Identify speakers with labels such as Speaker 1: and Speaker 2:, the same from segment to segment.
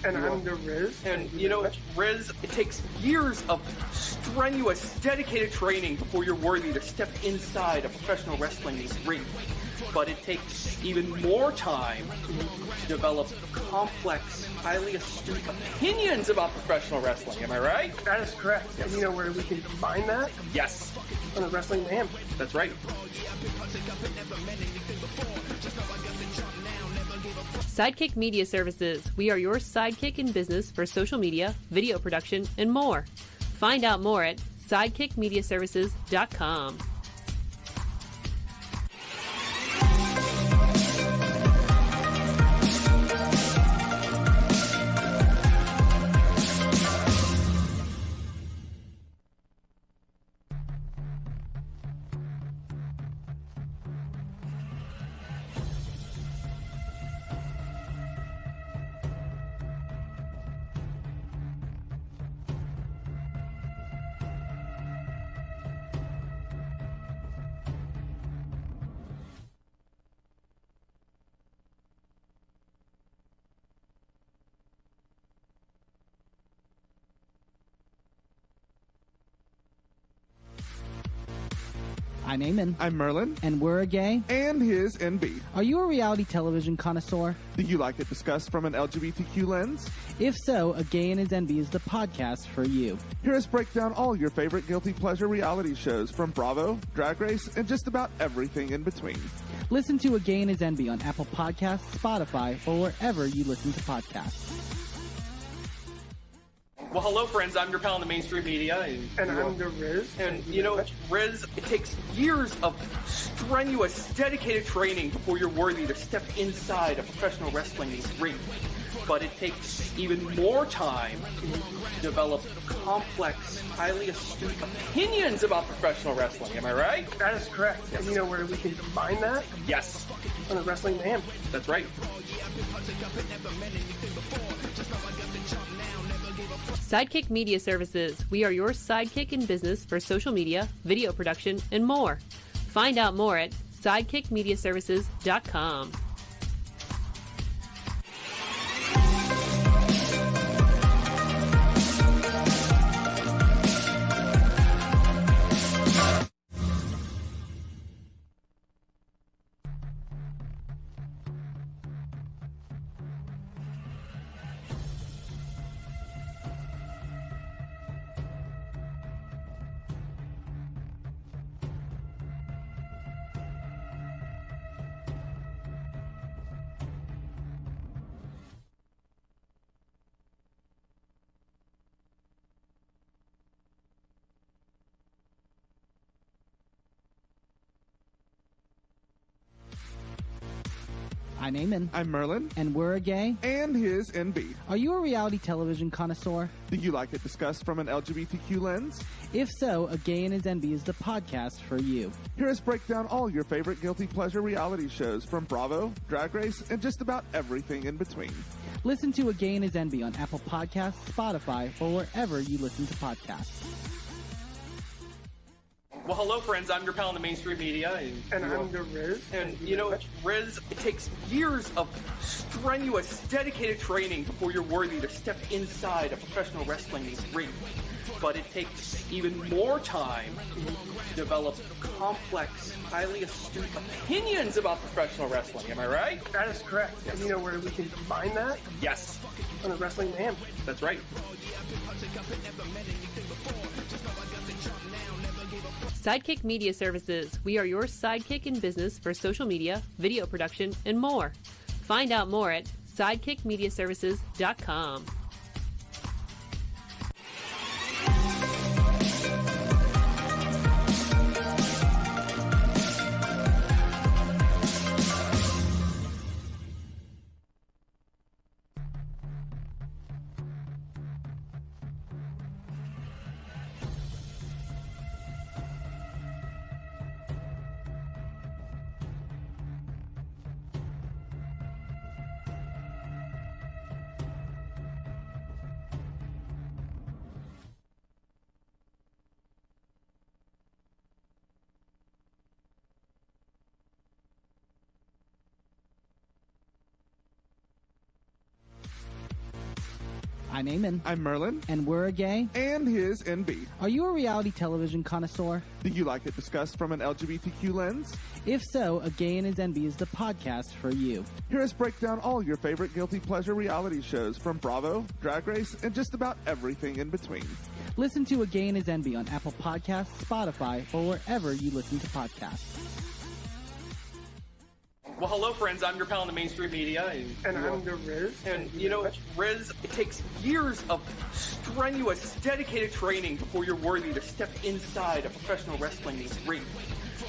Speaker 1: And I'm the Riz.
Speaker 2: And you know, Riz, it takes years of strenuous, dedicated training before you're worthy to step inside a professional wrestling ring. But it takes even more time to develop complex, highly astute opinions about professional wrestling. Am I right?
Speaker 1: That is correct. And you know where we can combine that?
Speaker 2: Yes.
Speaker 1: On the Wrestling Mayhem.
Speaker 2: That's right.
Speaker 3: Sidekick Media Services. We are your sidekick in business for social media, video production, and more. Find out more at sidekickmediaservices.com.
Speaker 4: I'm Eamon.
Speaker 5: I'm Merlin.
Speaker 4: And we're a gay.
Speaker 5: And his NB.
Speaker 4: Are you a reality television connoisseur?
Speaker 5: Do you like it discussed from an LGBTQ lens?
Speaker 4: If so, A Gay and His NB is the podcast for you.
Speaker 5: Hear us break down all your favorite guilty pleasure reality shows from Bravo, Drag Race, and just about everything in between.
Speaker 4: Listen to A Gay and His NB on Apple Podcasts, Spotify, or wherever you listen to podcasts.
Speaker 2: Well, hello, friends. I'm your pal in the mainstream media.
Speaker 1: And I'm the Riz.
Speaker 2: And, you know, Riz, it takes years of strenuous, dedicated training before you're worthy to step inside a professional wrestling ring. But it takes even more time to develop complex, highly astute opinions about professional wrestling. Am I right?
Speaker 1: That is correct. And you know where we can combine that?
Speaker 2: Yes.
Speaker 1: On the Wrestling Mayhem.
Speaker 2: That's right.
Speaker 3: Sidekick Media Services. We are your sidekick in business for social media, video production, and more. Find out more at sidekickmediaservices.com.
Speaker 4: I'm Eamon.
Speaker 5: I'm Merlin.
Speaker 4: And we're a gay.
Speaker 5: And his NB.
Speaker 4: Are you a reality television connoisseur?
Speaker 5: Do you like it discussed from an LGBTQ lens?
Speaker 4: If so, A Gay and His NB is the podcast for you.
Speaker 5: Hear us break down all your favorite guilty pleasure reality shows from Bravo, Drag Race, and just about everything in between.
Speaker 4: Listen to A Gay and His NB on Apple Podcasts, Spotify, or wherever you listen to podcasts.
Speaker 2: Well, hello, friends. I'm your pal in the mainstream media.
Speaker 1: And I'm the Riz.
Speaker 2: And, you know, Riz, it takes years of strenuous, dedicated training before you're worthy to step inside a professional wrestling ring. But it takes even more time to develop complex, highly astute opinions about professional wrestling. Am I right?
Speaker 1: That is correct. And you know where we can combine that?
Speaker 2: Yes.
Speaker 1: On the Wrestling Mayhem.
Speaker 2: That's right.
Speaker 3: Sidekick Media Services. We are your sidekick in business for social media, video production, and more. Find out more at sidekickmediaservices.com.
Speaker 4: I'm Eamon.
Speaker 5: I'm Merlin.
Speaker 4: And we're a gay.
Speaker 5: And his NB.
Speaker 4: Are you a reality television connoisseur?
Speaker 5: Do you like it discussed from an LGBTQ lens?
Speaker 4: If so, A Gay and His NB is the podcast for you.
Speaker 5: Hear us break down all your favorite guilty pleasure reality shows from Bravo, Drag Race, and just about everything in between.
Speaker 4: Listen to A Gay and His NB on Apple Podcasts, Spotify, or wherever you listen to podcasts.
Speaker 2: Well, hello, friends. I'm your pal in the mainstream media.
Speaker 1: And I'm the Riz.
Speaker 2: And, you know, Riz, it takes years of strenuous, dedicated training before you're worthy to step inside a professional wrestling ring.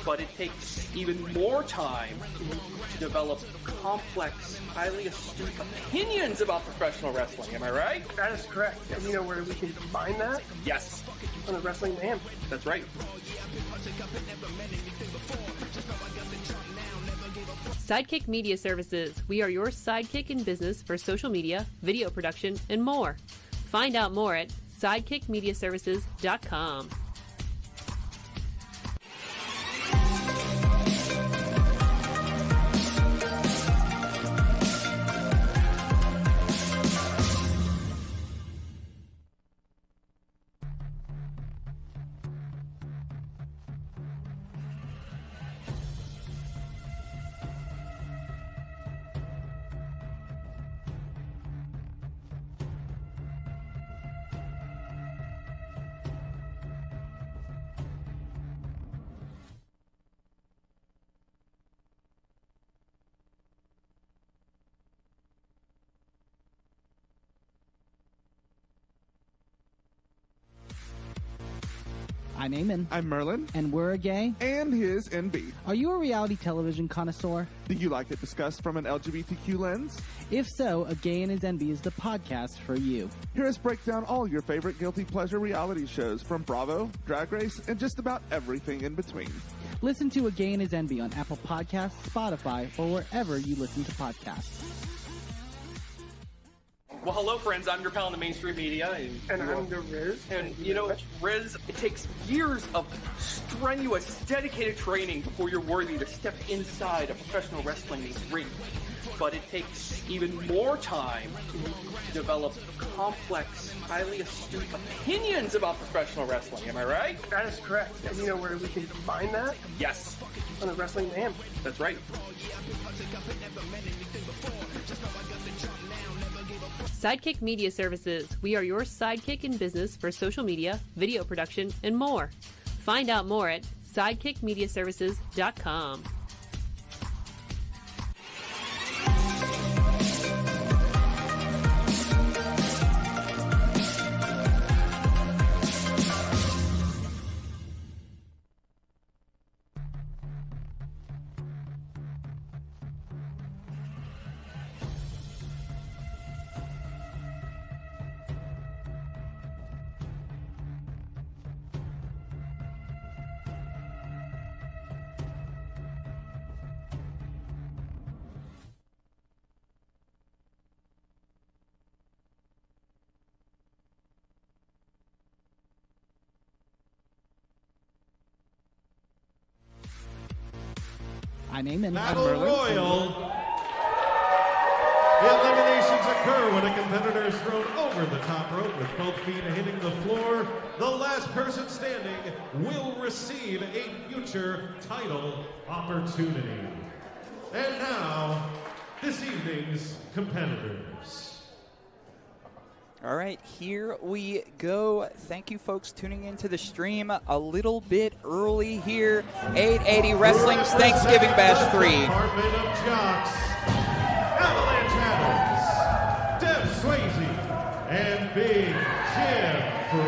Speaker 2: But it takes even more time to develop complex, highly astute opinions about professional wrestling. Am I right?
Speaker 1: That is correct. And you know where we can combine that?
Speaker 2: Yes.
Speaker 1: On the Wrestling Mayhem.
Speaker 2: That's right.
Speaker 3: Sidekick Media Services. We are your sidekick in business for social media, video production, and more. Find out more at sidekickmediaservices.com.
Speaker 4: I'm Eamon.
Speaker 5: I'm Merlin.
Speaker 4: And we're a gay.
Speaker 5: And his NB.
Speaker 4: Are you a reality television connoisseur?
Speaker 5: Do you like it discussed from an LGBTQ lens?
Speaker 4: If so, A Gay and His NB is the podcast for you.
Speaker 5: Hear us break down all your favorite guilty pleasure reality shows from Bravo, Drag Race, and just about everything in between.
Speaker 4: Listen to A Gay and His NB on Apple Podcasts, Spotify, or wherever you listen to podcasts.
Speaker 2: Well, hello, friends. I'm your pal in the mainstream media.
Speaker 1: And I'm the Riz.
Speaker 2: And, you know, Riz, it takes years of strenuous, dedicated training before you're worthy to step inside a professional wrestling ring. But it takes even more time to develop complex, highly astute opinions about professional wrestling. Am I right?
Speaker 1: That is correct. And you know where we can combine that?
Speaker 2: Yes.
Speaker 1: On the Wrestling Mayhem.
Speaker 2: That's right.
Speaker 3: Sidekick Media Services. We are your sidekick in business for social media, video production, and more. Find out more at sidekickmediaservices.com.
Speaker 4: I'm Eamon.
Speaker 6: Battle Royal. The eliminations occur when a competitor is thrown over the top rope with both feet hitting the floor. The last person standing will receive a future title opportunity. And now, this evening's competitors.
Speaker 7: All right, here we go. Thank you, folks, tuning into the stream a little bit early here. 880 Wrestling's Thanksgiving Bash 3.
Speaker 6: Department of Jocks, Avalanche Adams, Deb Swayze, and Big Jim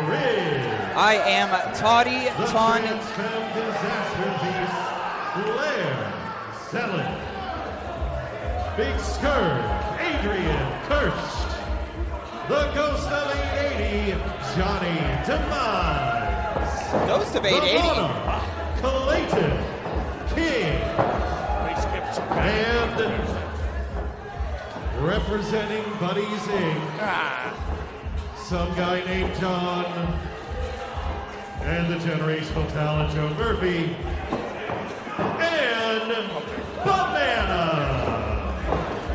Speaker 6: Frizz.
Speaker 7: I am Toddy
Speaker 6: The
Speaker 7: Ton.
Speaker 6: Trans Femme Disaster Beast, Blair Zelen. Big Scourge, Adrian Kirsch. The Ghost of 880, Johnny Demise.
Speaker 7: Ghost of
Speaker 6: The
Speaker 7: 880.
Speaker 6: Monarch, Clayton King. And representing Buddies Inc., some guy named John, and the generational talent Joe Murphy, and Banana.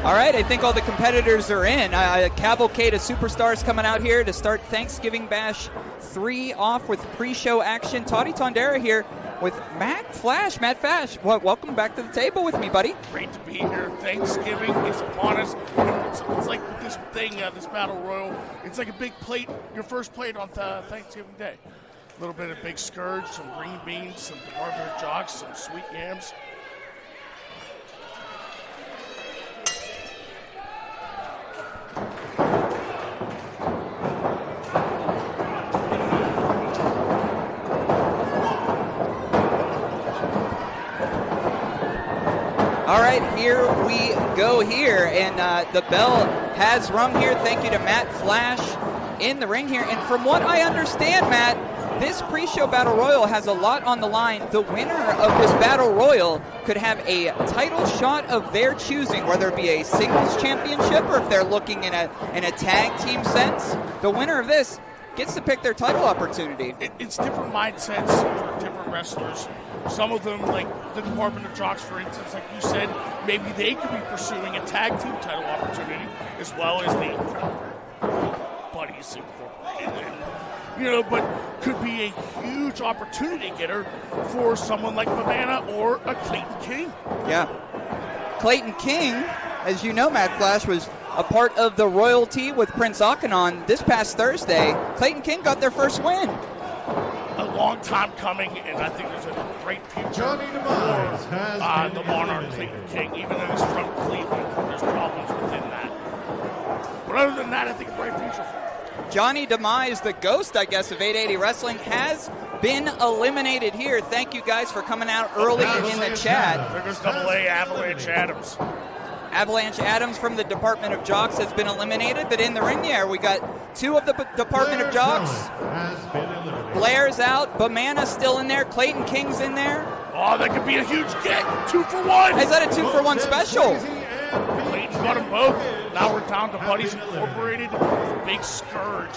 Speaker 7: All right, I think all the competitors are in. A cavalcade of superstars coming out here to start Thanksgiving Bash 3 off with pre-show action. Toddy Tondera here with Matt Flash. Welcome back to the table with me, buddy.
Speaker 8: Great to be here. Thanksgiving is upon us. It's like this thing, this Battle Royal, it's like a big plate, your first plate on Thanksgiving Day. A little bit of big scourge, some green beans, some Department of Jocks, some sweet yams.
Speaker 7: All right, here we go here, and the bell has rung here. Thank you to Matt Flash in the ring here. And from what I understand, Matt, this pre-show Battle Royal has a lot on the line. The winner of this Battle Royal could have a title shot of their choosing, whether it be a singles championship or if they're looking in a tag team sense. The winner of this gets to pick their title opportunity.
Speaker 8: It's different mindsets for different wrestlers. Some of them, like the Department of Jocks, for instance, like you said, maybe they could be pursuing a tag team title opportunity as well as the Buddies Incorporated. But could be a huge opportunity getter for someone like Banana or a Clayton King.
Speaker 7: Yeah. Clayton King, as you know, Matt Flash, was a part of the royalty with Prince Akanon this past Thursday. Clayton King got their first win.
Speaker 8: A long time coming, and I think there's a great future for the Monarch Clayton King, even though he's from Cleveland. There's problems within that. But other than that, I think a bright future for him.
Speaker 7: Johnny Demise, the ghost, I guess, of 880 Wrestling, has been eliminated here. Thank you guys for coming out early in the chat.
Speaker 8: There goes AA Avalanche Adams.
Speaker 7: Avalanche Adams from the Department of Jocks has been eliminated, but in the ring there, we got two of the Department of Jocks. Blair's out, Bamana's still in there, Clayton King's in there.
Speaker 8: Oh, that could be a huge get. 2 for 1.
Speaker 7: Is that a 2-for-1 special?
Speaker 8: Clayton got them both. Now we're down to Buddies Incorporated. Big scourge.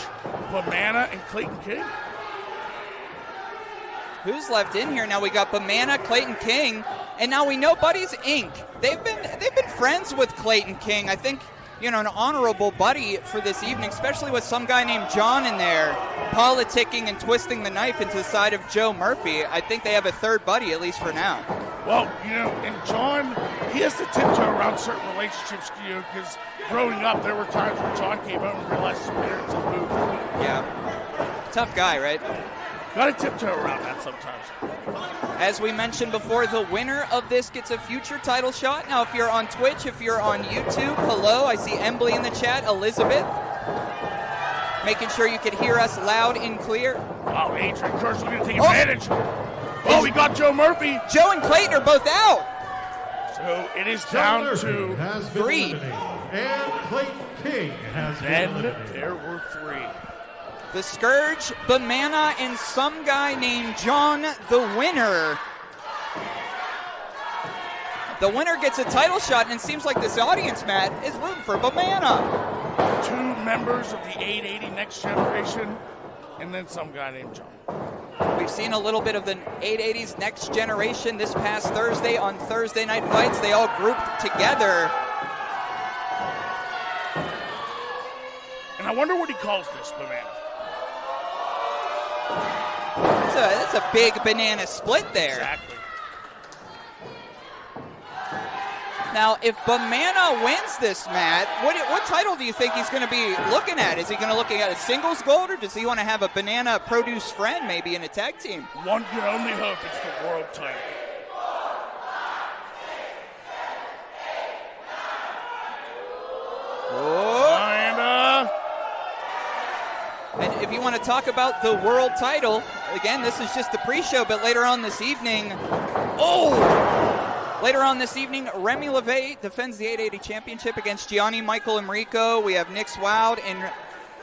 Speaker 8: Bamana and Clayton King.
Speaker 7: Who's left in here? Now we got Bamana, Clayton King, and now we know Buddies Inc. They've been friends with Clayton King. I think, an honorable buddy for this evening, especially with some guy named John in there, politicking and twisting the knife into the side of Joe Murphy. I think they have a third buddy, at least for now.
Speaker 8: Well, and John, he has to tiptoe around certain relationships, because growing up, there were times when John came home and realized his parents had moved.
Speaker 7: Yeah. Tough guy, right?
Speaker 8: Got to tiptoe around that sometimes.
Speaker 7: As we mentioned before, the winner of this gets a future title shot. Now, if you're on Twitch, if you're on YouTube, hello. I see Embley in the chat, Elizabeth. Making sure you can hear us loud and clear.
Speaker 8: Wow, Adrian Kurt's going to take advantage. Oh, we got Joe Murphy.
Speaker 7: Joe and Clayton are both out.
Speaker 8: So it is down to
Speaker 7: 3.
Speaker 6: And Clayton King has been eliminated.
Speaker 8: There were 3.
Speaker 7: The Scourge, Bamana, and some guy named John, the winner. The winner gets a title shot, and it seems like this audience, Matt, is rooting for Bamana.
Speaker 8: 2 members of the 880 Next Generation, and then some guy named John.
Speaker 7: We've seen a little bit of the 880's Next Generation this past Thursday on Thursday Night Fights. They all grouped together.
Speaker 8: And I wonder what he calls this, Bamana.
Speaker 7: That's a big banana split there.
Speaker 8: Exactly.
Speaker 7: Now, if Bamana wins this, Matt, what title do you think he's going to be looking at? Is he going to look at a singles gold, or does he want to have a banana produce friend maybe in a tag team?
Speaker 8: One can only hope it's the world title.
Speaker 7: And if you want to talk about the world title, again, this is just the pre-show, but later on this evening, Remy LeVay defends the 880 championship against Gianni Michael Enrico. We have Nick Wilde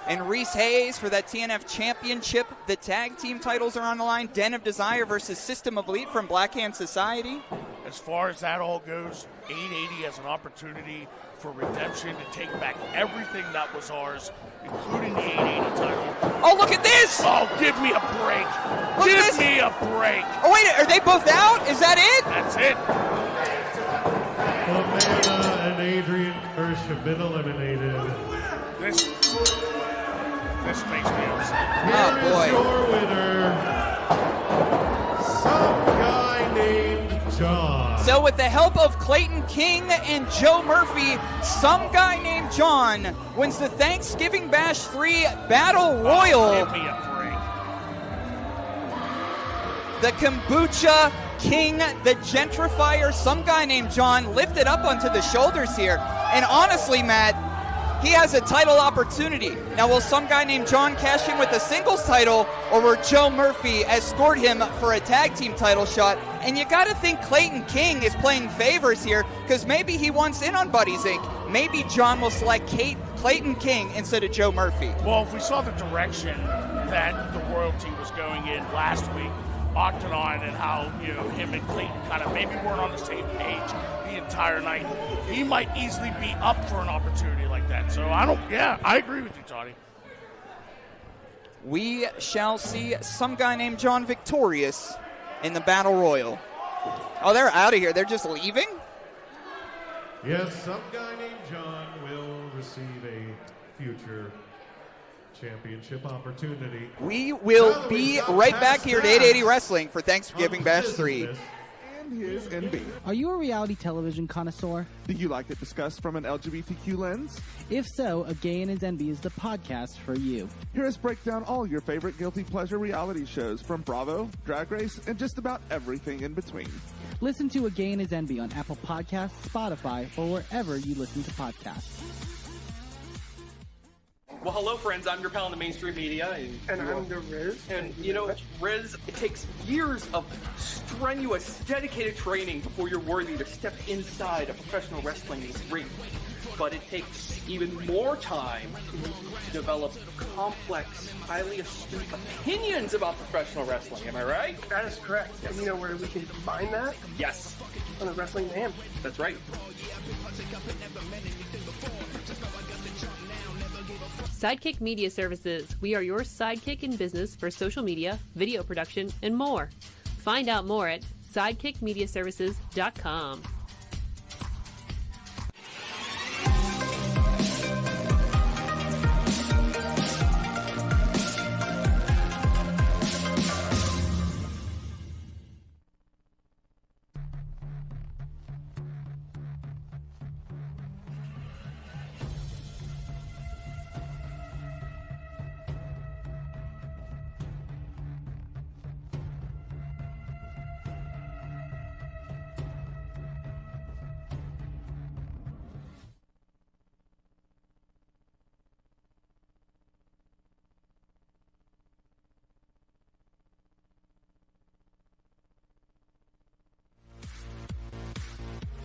Speaker 7: and Reese Hayes for that TNF championship. The tag team titles are on the line. Den of Desire versus System of Elite from Black Hand Society.
Speaker 8: As far as that all goes, 880 has an opportunity for redemption to take back everything that was ours, including the 880 title.
Speaker 7: Oh, look at this!
Speaker 8: Oh, give me a break. Give me a break.
Speaker 7: Oh, wait, are they both out? Is that it?
Speaker 8: That's it.
Speaker 6: Diana and Adrian Kirsch have been eliminated.
Speaker 8: This makes me upset.
Speaker 6: Here
Speaker 7: Oh, boy.
Speaker 6: is your winner, some guy named John.
Speaker 7: So with the help of Clayton King and Joe Murphy, some guy named John wins the Thanksgiving Bash 3 Battle Royal.
Speaker 8: Give me a break.
Speaker 7: The Kombucha King, the gentrifier, some guy named John, lifted up onto the shoulders here. And honestly, Matt, he has a title opportunity. Now, will some guy named John cash in with a singles title, or will Joe Murphy escort him for a tag team title shot? And you got to think Clayton King is playing favors here, because maybe he wants in on Buddies Inc. Maybe John will select Clayton King instead of Joe Murphy.
Speaker 8: Well, if we saw the direction that the royalty was going in last week, Octagon, and how, you know, him and Clayton kind of maybe weren't on the same page the entire night, he might easily be up for an opportunity like that. So I agree with you, Toddy.
Speaker 7: We shall see some guy named John victorious in the Battle Royal. Oh, they're out of here. They're just leaving?
Speaker 6: Yes, some guy named John will receive a future championship opportunity.
Speaker 7: We will be right back here at 880 Wrestling for Thanksgiving Bash 3.
Speaker 5: And here's NB.
Speaker 4: Are you a reality television connoisseur?
Speaker 5: Do you like it discussed from an LGBTQ lens?
Speaker 4: If so, A Gay and His Envy is the podcast for you.
Speaker 5: Hear us break down all your favorite guilty pleasure reality shows from Bravo, Drag Race, and just about everything in between.
Speaker 4: Listen to A Gay and His Envy on Apple Podcasts, Spotify, or wherever you listen to podcasts.
Speaker 2: Well, hello, friends. I'm your pal in the mainstream media.
Speaker 1: And I'm the Riz.
Speaker 2: And, you know, Riz, it takes years of strenuous, dedicated training before you're worthy to step inside a professional wrestling ring. But it takes even more time to develop complex, highly astute opinions about professional wrestling. Am I right?
Speaker 1: That is correct. And you know where we can combine that?
Speaker 2: Yes.
Speaker 1: On the Wrestling Mayhem.
Speaker 2: That's right.
Speaker 3: Sidekick Media Services. We are your sidekick in business for social media, video production, and more. Find out more at sidekickmediaservices.com.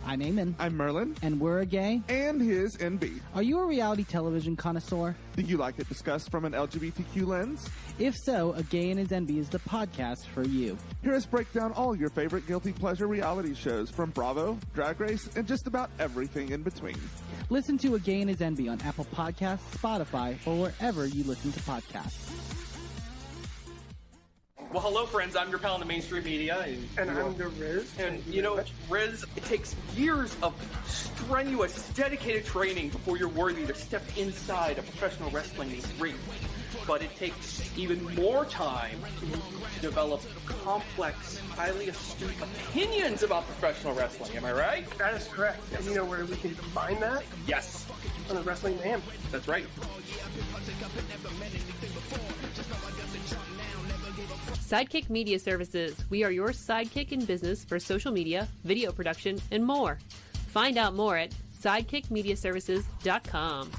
Speaker 4: I'm Eamon.
Speaker 5: I'm Merlin.
Speaker 4: And we're A Gay.
Speaker 5: And his NB.
Speaker 4: Are you a reality television connoisseur?
Speaker 5: Do you like it discussed from an LGBTQ lens?
Speaker 4: If so, A Gay and His Envy is the podcast for you.
Speaker 5: Hear us break down all your favorite guilty pleasure reality shows from Bravo, Drag Race, and just about everything in between.
Speaker 4: Listen to A Gay and His Envy on Apple Podcasts, Spotify, or wherever you listen to podcasts.
Speaker 2: Well, hello, friends. I'm your pal in the mainstream media.
Speaker 1: And I'm the Riz.
Speaker 2: And, you know, Riz, it takes years of strenuous, dedicated training before you're worthy to step inside a professional wrestling ring. But it takes even more time to develop complex, highly astute opinions about professional wrestling. Am I right?
Speaker 1: That is correct. And you know where we can combine that?
Speaker 2: Yes.
Speaker 1: On the Wrestling Mayhem.
Speaker 2: That's right.
Speaker 3: Sidekick Media Services. We are your sidekick in business for social media, video production, and more. Find out more at sidekickmediaservices.com.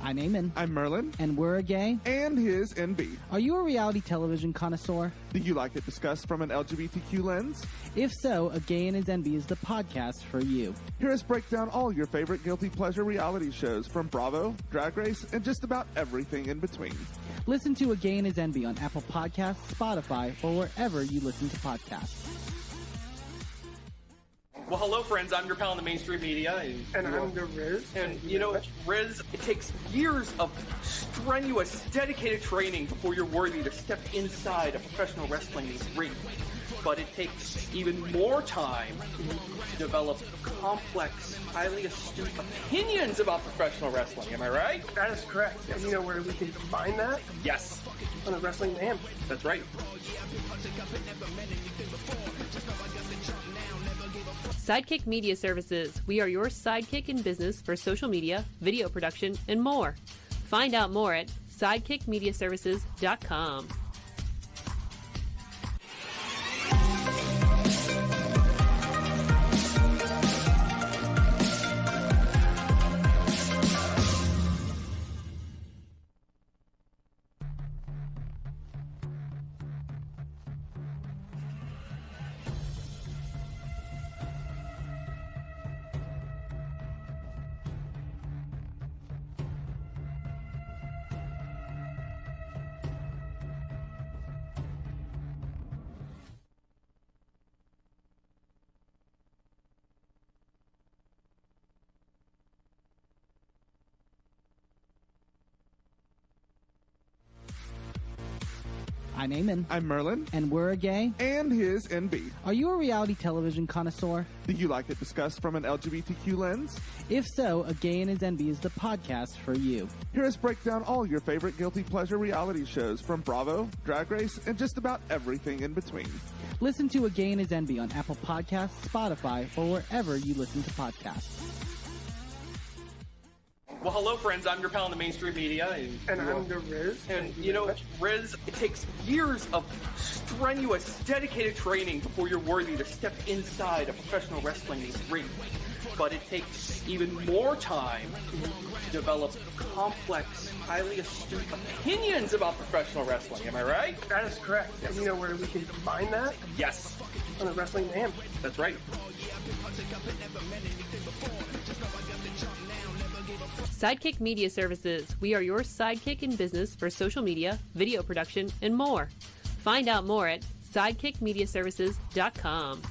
Speaker 4: I'm Eamon.
Speaker 5: I'm Merlin.
Speaker 4: And we're a gay.
Speaker 5: And his NB.
Speaker 4: Are you a reality television connoisseur?
Speaker 5: Do you like it discussed from an LGBTQ lens?
Speaker 4: If so, A Gay and His NB is the podcast for you.
Speaker 5: Hear us break down all your favorite guilty pleasure reality shows from Bravo, Drag Race, and just about everything in between.
Speaker 4: Listen to A Gay and His NB on Apple Podcasts, Spotify, or wherever you listen to podcasts.
Speaker 2: Well, hello, friends. I'm your pal in the mainstream media.
Speaker 1: And I'm the Riz.
Speaker 2: And, you know, Riz, it takes years of strenuous, dedicated training before you're worthy to step inside a professional wrestling ring. But it takes even more time to develop complex, highly astute opinions about professional wrestling. Am I right?
Speaker 1: That is correct. And you know where we can combine that?
Speaker 2: Yes.
Speaker 1: On the Wrestling Mayhem.
Speaker 2: That's right.
Speaker 3: Sidekick Media Services. We are your sidekick in business for social media, video production, and more. Find out more at sidekickmediaservices.com.
Speaker 4: I'm Eamon.
Speaker 5: I'm Merlin.
Speaker 4: And we're a gay.
Speaker 5: And his NB.
Speaker 4: Are you a reality television connoisseur?
Speaker 5: Do you like it discussed from an LGBTQ lens?
Speaker 4: If so, A Gay and His NB is the podcast for you.
Speaker 5: Hear us break down all your favorite guilty pleasure reality shows from Bravo, Drag Race, and just about everything in between.
Speaker 4: Listen to A Gay and His NB on Apple Podcasts, Spotify, or wherever you listen to podcasts.
Speaker 2: Well, hello, friends. I'm your pal in the mainstream media.
Speaker 1: And I'm the Riz.
Speaker 2: And, you know, Riz, it takes years of strenuous, dedicated training before you're worthy to step inside a professional wrestling ring. But it takes even more time to develop complex, highly astute opinions about professional wrestling. Am I right?
Speaker 1: That is correct. And you know where we can combine that?
Speaker 2: Yes.
Speaker 1: On the Wrestling Mayhem.
Speaker 2: That's right.
Speaker 3: Sidekick Media Services. We are your sidekick in business for social media, video production, and more. Find out more at sidekickmediaservices.com.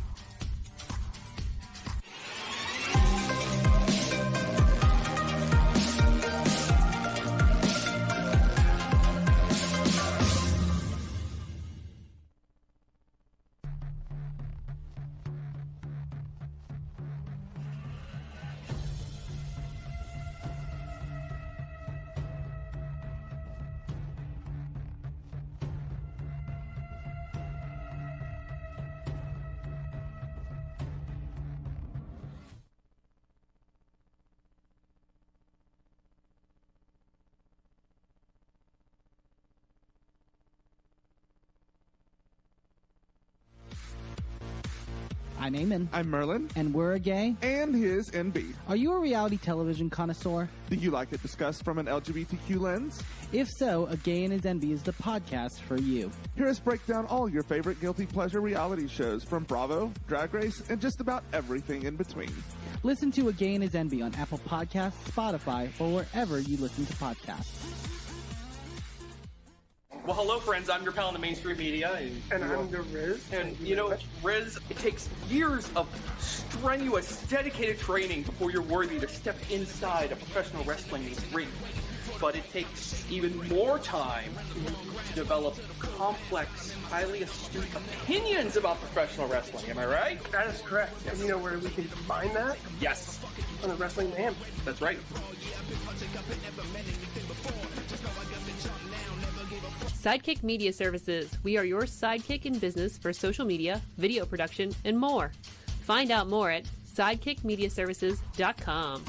Speaker 4: I'm Eamon.
Speaker 5: I'm Merlin.
Speaker 4: And we're a gay.
Speaker 5: And his NB.
Speaker 4: Are you a reality television connoisseur?
Speaker 5: Do you like it discussed from an LGBTQ lens?
Speaker 4: If so, A Gay and His NB is the podcast for you.
Speaker 5: Hear us break down all your favorite guilty pleasure reality shows from Bravo, Drag Race, and just about everything in between.
Speaker 4: Listen to A Gay and His NB on Apple Podcasts, Spotify, or wherever you listen to podcasts.
Speaker 2: Well, hello, friends. I'm your pal in the mainstream media.
Speaker 1: And I'm the Riz.
Speaker 2: And, you know, Riz, it takes years of strenuous, dedicated training before you're worthy to step inside a professional wrestling ring. But it takes even more time to develop complex, highly astute opinions about professional wrestling. Am I right?
Speaker 1: That is correct. And you know where we can combine that?
Speaker 2: Yes.
Speaker 1: On the Wrestling Mayhem.
Speaker 2: That's right.
Speaker 3: Sidekick Media Services. We are your sidekick in business for social media, video production, and more. Find out more at sidekickmediaservices.com.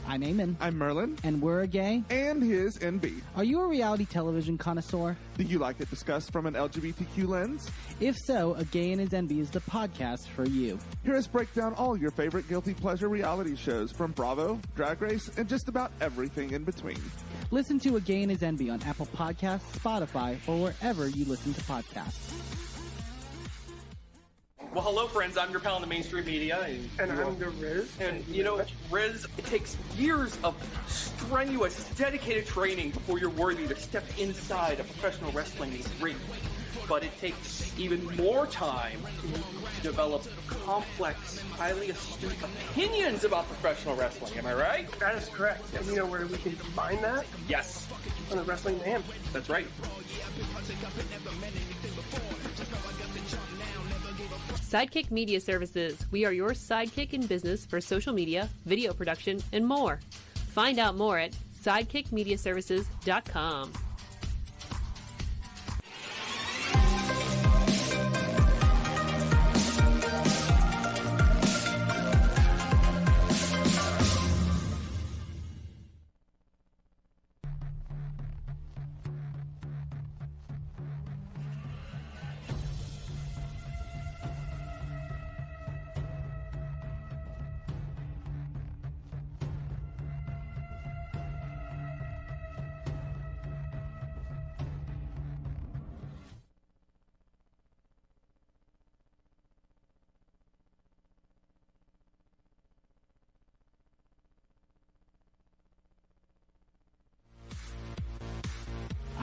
Speaker 4: I'm Eamon.
Speaker 5: I'm Merlin.
Speaker 4: And we're a gay.
Speaker 5: And his NB.
Speaker 4: Are you a reality television connoisseur?
Speaker 5: Do you like it discussed from an LGBTQ lens?
Speaker 4: If so, A Gay and His NB is the podcast for you.
Speaker 5: Hear us break down all your favorite guilty pleasure reality shows from Bravo, Drag Race, and just about everything in between.
Speaker 4: Listen to A Gay and His NB on Apple Podcasts, Spotify, or wherever you listen to podcasts.
Speaker 2: Well, hello, friends. I'm your pal in the mainstream media.
Speaker 1: And I'm the Riz.
Speaker 2: And, you know, Riz, it takes years of strenuous, dedicated training before you're worthy to step inside a professional wrestling ring. But it takes even more time to develop complex, highly astute opinions about professional wrestling. Am I right?
Speaker 1: That is correct. And you know where we can combine that?
Speaker 2: Yes.
Speaker 1: On the Wrestling Mayhem.
Speaker 2: That's right.
Speaker 3: Sidekick Media Services. We are your sidekick in business for social media, video production, and more. Find out more at sidekickmediaservices.com.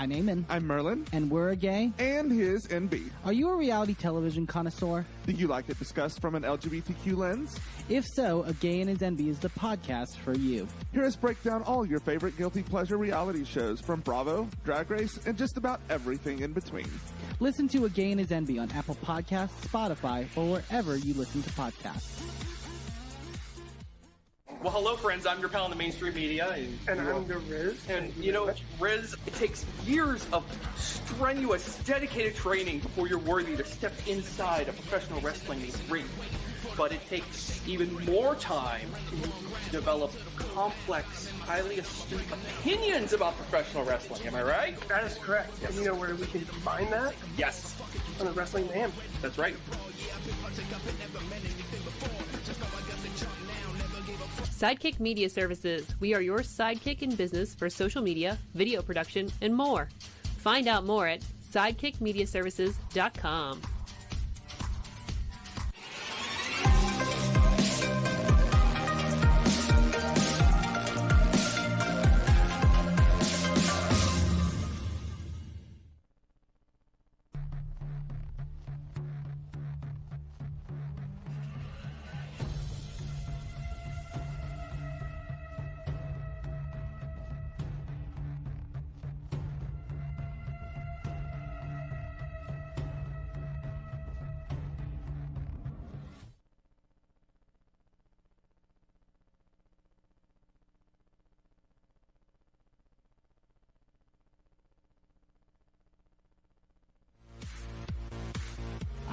Speaker 4: I'm Eamon.
Speaker 5: I'm Merlin.
Speaker 4: And we're a gay.
Speaker 5: And his NB.
Speaker 4: Are you a reality television connoisseur?
Speaker 5: Do you like it discussed from an LGBTQ lens?
Speaker 4: If so, A Gay and His NB is the podcast for you.
Speaker 5: Hear us break down all your favorite guilty pleasure reality shows from Bravo, Drag Race, and just about everything in between.
Speaker 4: Listen to A Gay and His NB on Apple Podcasts, Spotify, or wherever you listen to podcasts.
Speaker 2: Well, hello, friends. I'm your pal in the mainstream media.
Speaker 1: And I'm the Riz.
Speaker 2: And, you know, Riz, it takes years of strenuous, dedicated training before you're worthy to step inside a professional wrestling ring. But it takes even more time to develop complex, highly astute opinions about professional wrestling. Am I right?
Speaker 1: That is correct. And you know where we can combine that?
Speaker 2: Yes.
Speaker 1: On the Wrestling Mayhem.
Speaker 2: That's right.
Speaker 3: Sidekick Media Services. We are your sidekick in business for social media, video production, and more. Find out more at sidekickmediaservices.com.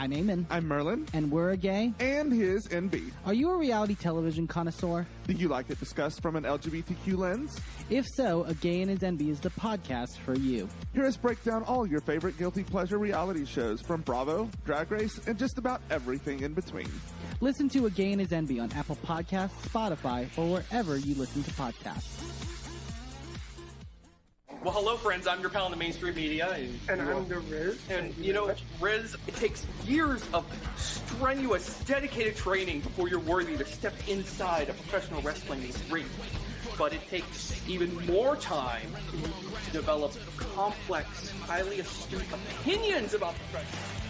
Speaker 4: I'm Eamon.
Speaker 5: I'm Merlin.
Speaker 4: And we're a gay.
Speaker 5: And his NB.
Speaker 4: Are you a reality television connoisseur?
Speaker 5: Do you like it discussed from an LGBTQ lens?
Speaker 4: If so, A Gay and His NB is the podcast for you.
Speaker 5: Hear us break down all your favorite guilty pleasure reality shows from Bravo, Drag Race, and just about everything in between.
Speaker 4: Listen to A Gay and His NB on Apple Podcasts, Spotify, or wherever you listen to podcasts.
Speaker 2: Well, hello, friends. I'm your pal in the mainstream media.
Speaker 1: And I'm the Riz.
Speaker 2: And, you know, Riz, it takes years of strenuous, dedicated training before you're worthy to step inside a professional wrestling ring. But it takes even more time to develop complex, highly astute opinions about professional.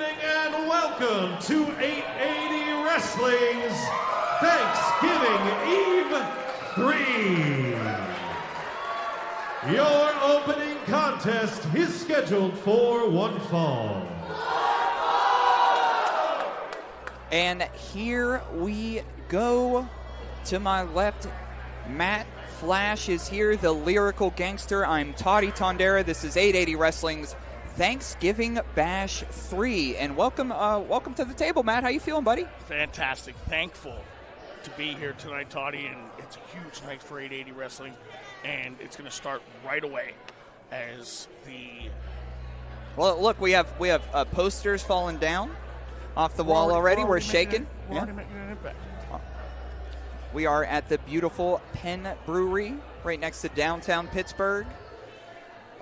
Speaker 6: evening and welcome to 880 Wrestling's Thanksgiving Eve 3. Your opening contest is scheduled for one fall.
Speaker 7: And here we go. To my left, Matt Flash is here, the lyrical gangster. I'm Toddy Tondera. This is 880 Wrestling's Thanksgiving Bash 3. And welcome to the table, Matt. How you feeling, buddy?
Speaker 8: Fantastic. Thankful to be here tonight, Toddy. And it's a huge night for 880 Wrestling. And it's going to start right away as the...
Speaker 7: Well, look, we have posters falling down off the wall already. We're shaking.
Speaker 8: We're already making an impact.
Speaker 7: We are at the beautiful Penn Brewery right next to downtown Pittsburgh.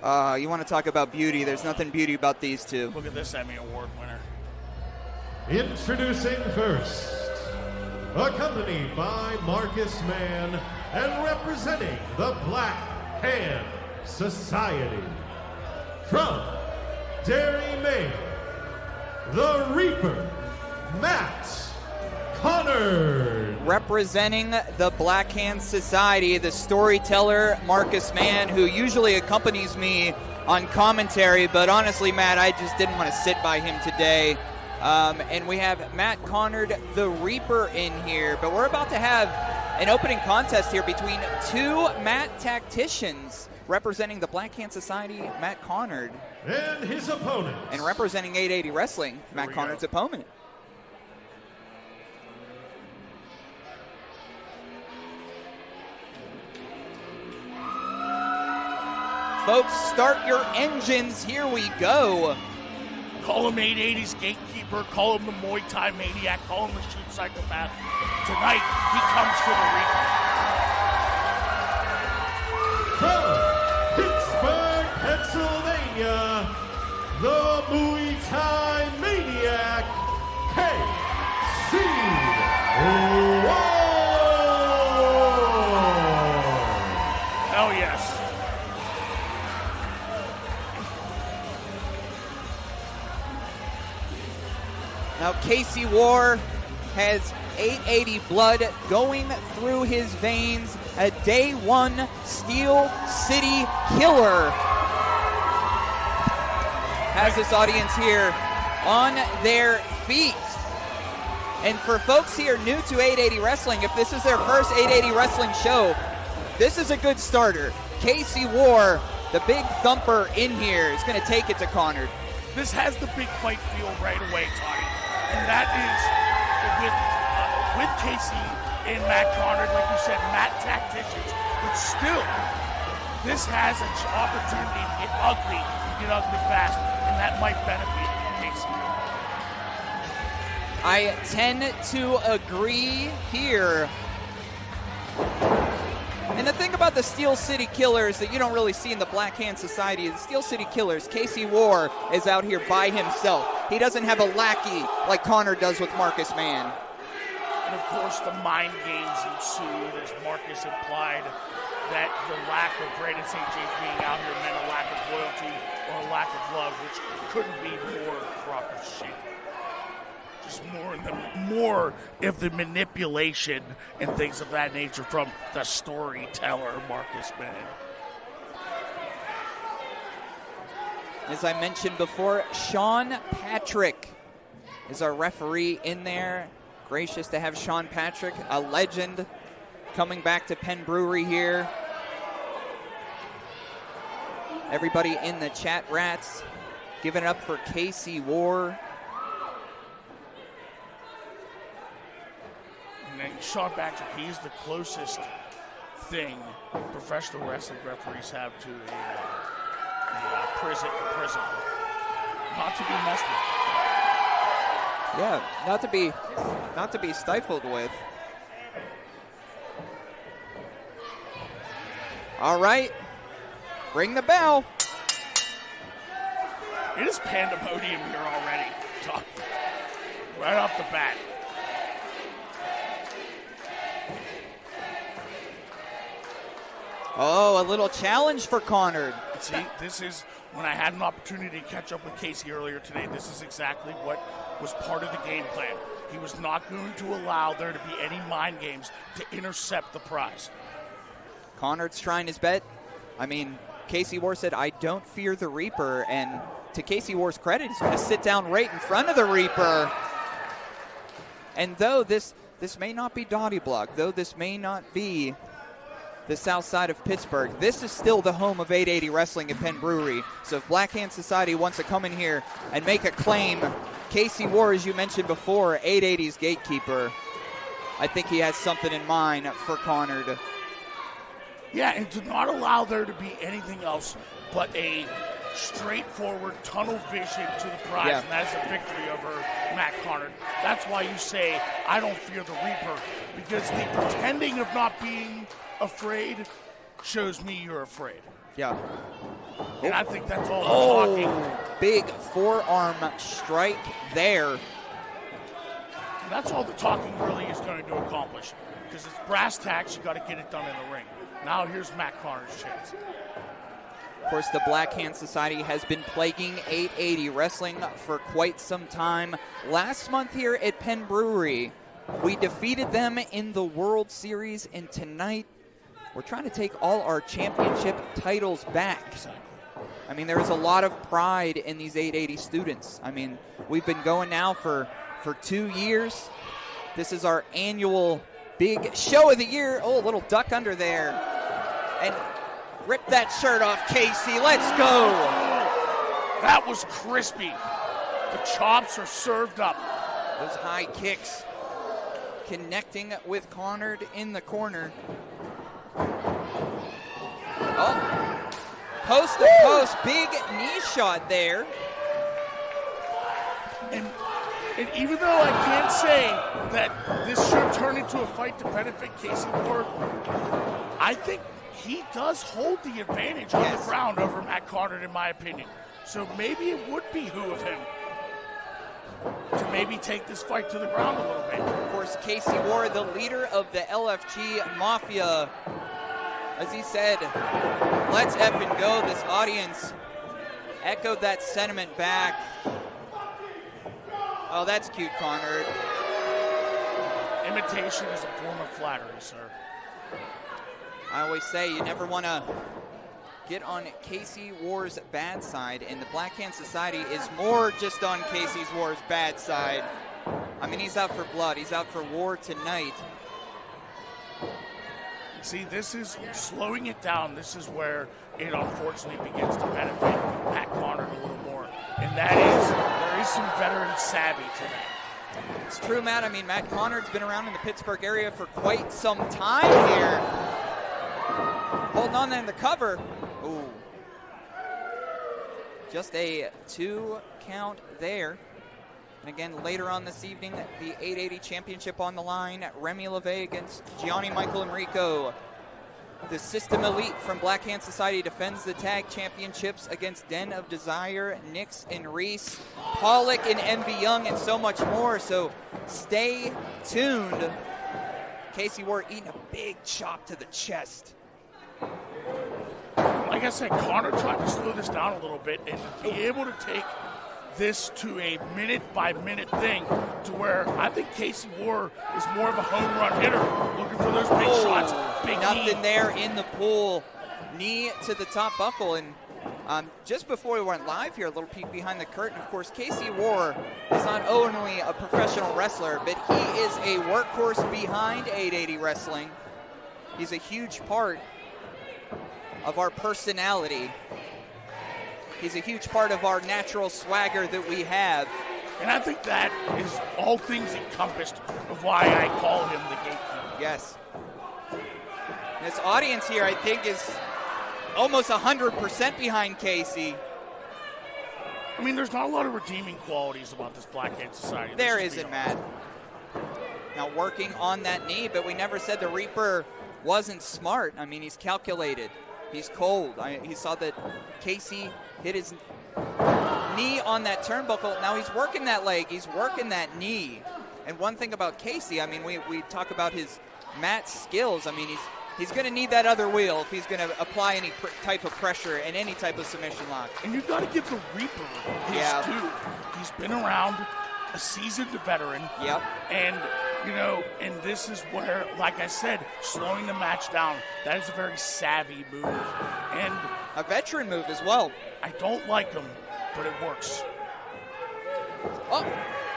Speaker 7: You want to talk about beauty? There's nothing beauty about these two.
Speaker 8: Look at this Emmy Award winner.
Speaker 6: Introducing first, accompanied by Marcus Mann and representing the Black Hand Society. From Derry, Maine, the Reaper, Matt Conard.
Speaker 7: Representing the Black Hand Society, the storyteller Marcus Mann, who usually accompanies me on commentary, but honestly, Matt, I just didn't want to sit by him today. And we have Matt Conard, the Reaper, in here, but we're about to have an opening contest here between two Matt tacticians. Representing the Black Hand Society, Matt Conard.
Speaker 6: And his opponent.
Speaker 7: And representing 880 Wrestling, Matt Conard's opponent. Folks, start your engines. Here we go.
Speaker 8: Call him 880's gatekeeper. Call him the Muay Thai maniac. Call him the shoot psychopath. Tonight, he comes for
Speaker 6: the Reaper. From Pittsburgh, Pennsylvania, the Muay Thai maniac, KC Warr.
Speaker 8: Hell yes.
Speaker 7: Now, KC Warr has 880 blood going through his veins. A day one Steel City killer has this audience here on their feet. And for folks here new to 880 Wrestling, if this is their first 880 Wrestling show, this is a good starter. KC Warr, the big thumper in here, is going to take it to Conard.
Speaker 8: This has the big fight feel right away, Toddy. And that is with Casey and Matt Conard, like you said, Matt tacticians. But still, this has an opportunity to get ugly fast, and that might benefit Casey.
Speaker 7: I tend to agree here. And the thing about the Steel City Killers that you don't really see in the Black Hand Society, the Steel City Killers, KC Warr is out here by himself. He doesn't have a lackey like Conard does with Marcus Mann.
Speaker 8: And of course, the mind games ensued, as Marcus implied that the lack of Brandon St. James being out here meant a lack of loyalty or a lack of love, which couldn't be more crock of shit. Just more of the manipulation and things of that nature from the storyteller Marcus Mann.
Speaker 7: As I mentioned before, Sean Patrick is our referee in there. Gracious to have Sean Patrick, a legend, coming back to Penn Brewery here. Everybody in the chat rats giving it up for KC Warr.
Speaker 8: And then Sean Patrick, he's the closest thing professional wrestling referees have to a prison. Not to be messed with.
Speaker 7: Yeah, not to be stifled with. All right, ring the bell.
Speaker 8: It is pandemonium here already. Right off the bat.
Speaker 7: Oh, a little challenge for Conard.
Speaker 8: See, this is when I had an opportunity to catch up with Casey earlier today, this is exactly what was part of the game plan. He was not going to allow there to be any mind games to intercept the prize.
Speaker 7: Conard's trying his bet. I mean, Casey Warr said, I don't fear the Reaper, and to Casey Warr's credit, he's going to sit down right in front of the Reaper. And though this may not be Dottie Block, though this may not be the south side of Pittsburgh, this is still the home of 880 Wrestling at Penn Brewery. So if Black Hand Society wants to come in here and make a claim, Casey Warr, as you mentioned before, 880's gatekeeper, I think he has something in mind for Conard.
Speaker 8: Yeah, and to not allow there to be anything else but a straightforward tunnel vision to the prize, and that's a victory over Matt Conard. That's why you say, I don't fear the Reaper, because the pretending of not being afraid shows me you're afraid.
Speaker 7: Yeah.
Speaker 8: And I think that's all the talking.
Speaker 7: Big forearm strike there.
Speaker 8: And that's all the talking really is going to accomplish, because it's brass tacks, you got to get it done in the ring. Now here's Matt Conard's chance.
Speaker 7: Of course, the Black Hand Society has been plaguing 880 Wrestling for quite some time. Last month here at Penn Brewery, we defeated them in the World Series, and tonight we're trying to take all our championship titles back. I mean, there is a lot of pride in these 880 students. I mean, we've been going now for 2 years. This is our annual big show of the year. Oh, a little duck under there. And rip that shirt off, Casey. Let's go.
Speaker 8: That was crispy. The chops are served up.
Speaker 7: Those high kicks connecting with Conard in the corner. Oh, post to post, big knee shot there.
Speaker 8: And even though I can't say that this should turn into a fight to benefit Casey Warr, I think he does hold the advantage on the ground over Matt Conard, in my opinion. So maybe it would behoove him to maybe take this fight to the ground a little bit.
Speaker 7: Of course, Casey Warr, the leader of the LFG Mafia, as he said, let's effing go. This audience echoed that sentiment back. Oh, that's cute, Conard.
Speaker 8: Imitation is a form of flattery, sir.
Speaker 7: I always say you never want to get on Casey Warr's bad side, and the Black Hand Society is more just on Casey Warr's bad side. I mean, he's out for blood. He's out for war tonight.
Speaker 8: See, this is slowing it down. This is where it unfortunately begins to benefit Matt Conard a little more. And that is, there is some veteran savvy to that.
Speaker 7: It's true, Matt. I mean, Matt Conard's been around in the Pittsburgh area for quite some time here. Holding on in the cover. Ooh. Just a 2 count there. And again, later on this evening, the 880 championship on the line. Remy LeVay against Gianni Michael Enrico. The System Elite from Black Hand Society defends the tag championships against Den of Desire, Nix and Reese, Pollock and MV Young, and so much more. So stay tuned. Casey Warr eating a big chop to the chest.
Speaker 8: Like I said, Conard tried to slow this down a little bit and be able to take this to a minute-by-minute thing to where I think Casey Warr is more of a home run hitter, looking for those big shots. Big
Speaker 7: nothing
Speaker 8: knee
Speaker 7: there in the pool. Knee to the top buckle. And just before we went live here, a little peek behind the curtain. Of course, Casey Warr is not only a professional wrestler, but he is a workhorse behind 880 Wrestling. He's a huge part of our personality. He's a huge part of our natural swagger that we have.
Speaker 8: And I think that is all things encompassed of why I call him the gatekeeper.
Speaker 7: Yes. This audience here, I think, is almost 100% behind Casey.
Speaker 8: I mean, there's not a lot of redeeming qualities about this Black Hand Society.
Speaker 7: There isn't, Matt. Now working on that knee, but we never said the Reaper wasn't smart. I mean, he's calculated. He's cold. He saw that Casey hit his knee on that turnbuckle. Now he's working that leg. He's working that knee. And one thing about Casey, I mean, we talk about his mat skills. I mean, He's going to need that other wheel if he's going to apply any type of pressure and any type of submission lock.
Speaker 8: And you've got to give the Reaper his due. He's been around, a seasoned veteran.
Speaker 7: Yep.
Speaker 8: And, and this is where, like I said, slowing the match down, that is a very savvy move. And
Speaker 7: a veteran move as well.
Speaker 8: I don't like him, but it works.
Speaker 7: Oh,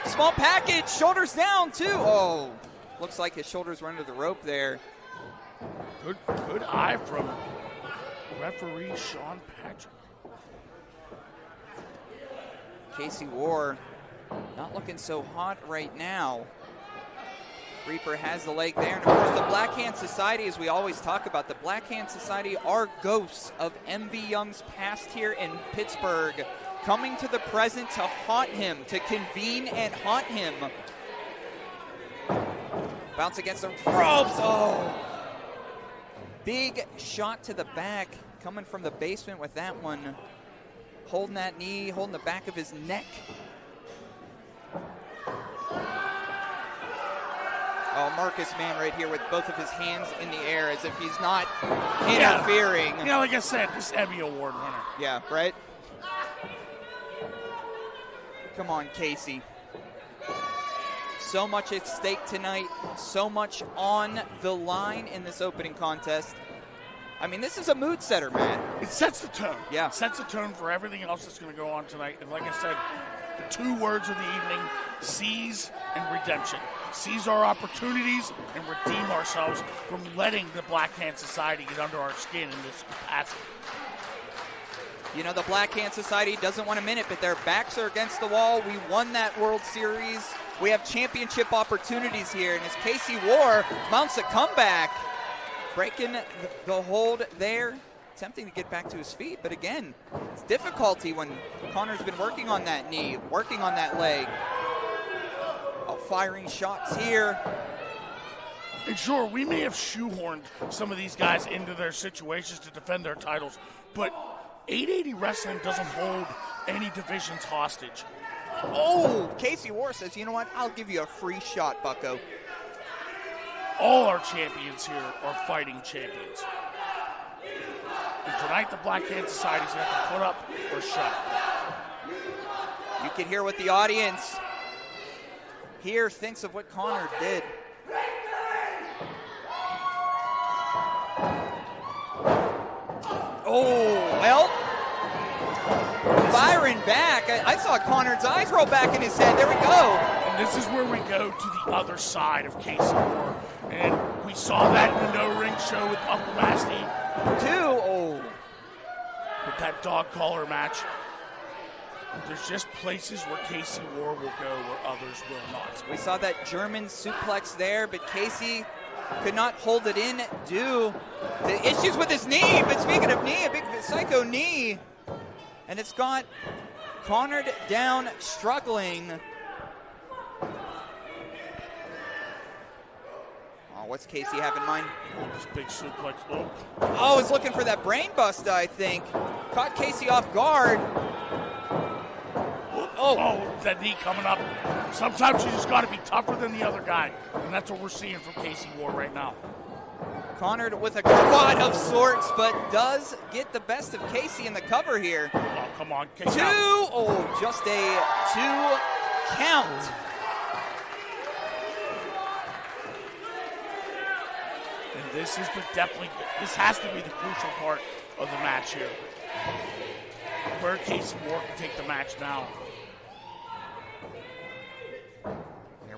Speaker 7: small package, shoulders down too. Oh, looks like his shoulders were under the rope there.
Speaker 8: Good eye from referee Sean Patrick.
Speaker 7: Casey Warr not looking so hot right now. Reaper has the leg there. And of course, the Black Hand Society, as we always talk about, the Black Hand Society are ghosts of MV Young's past here in Pittsburgh, coming to the present to haunt him, to convene and haunt him. Bounce against the ropes. Oh! Big shot to the back, coming from the basement with that one. Holding that knee, holding the back of his neck. Oh, Marcus Mann right here with both of his hands in the air as if he's not interfering.
Speaker 8: Yeah, like I said, this Emmy Award winner.
Speaker 7: Yeah, right? Come on, Casey. So much at stake tonight, so much on the line in this opening contest. I mean, this is a mood setter, man.
Speaker 8: It sets the tone.
Speaker 7: Yeah.
Speaker 8: It sets the tone for everything else that's going to go on tonight. And like I said, the 2 words of the evening, seize and redemption. Seize our opportunities and redeem ourselves from letting the Black Hand Society get under our skin in this capacity.
Speaker 7: The Black Hand Society doesn't want to minute, but their backs are against the wall. We won that World Series. We have championship opportunities here, and as Casey Warr mounts a comeback, breaking the hold there, attempting to get back to his feet, but again, it's difficulty when Conard's been working on that knee, working on that leg. Oh, firing shots here.
Speaker 8: And sure, we may have shoehorned some of these guys into their situations to defend their titles, but 880 Wrestling doesn't hold any divisions hostage.
Speaker 7: Oh, Casey Warr says, you know what, I'll give you a free shot, bucko.
Speaker 8: All our champions here are fighting champions. And tonight, the Black Hand Society's going to have to put up or shut.
Speaker 7: You can hear what the audience here thinks of what Conard did. Oh, well, firing back. I saw Conard's eyes roll back in his head. There we go.
Speaker 8: And this is where we go to the other side of Casey Warr. And we saw that in the no-ring show with Uncle Masty. With that dog collar match. There's just places where Casey Warr will go where others will not.
Speaker 7: We saw that German suplex there, but Casey could not hold it in due to issues with his knee. But speaking of knee, a big psycho knee. And it's got Conard down, struggling. Oh, what's Casey have in mind?
Speaker 8: Oh, this big suplex.
Speaker 7: Oh, he's looking for that brain buster, I think. Caught Casey off guard.
Speaker 8: Oh, that knee coming up. Sometimes you just got to be tougher than the other guy. And that's what we're seeing from Casey Warr right now.
Speaker 7: Conard with a quad of sorts, but does get the best of Casey in the cover here.
Speaker 8: Oh, come on, Casey.
Speaker 7: 2. Oh, just a 2 count.
Speaker 8: And this is this has to be the crucial part of the match here. Where Casey Warr can take the match now.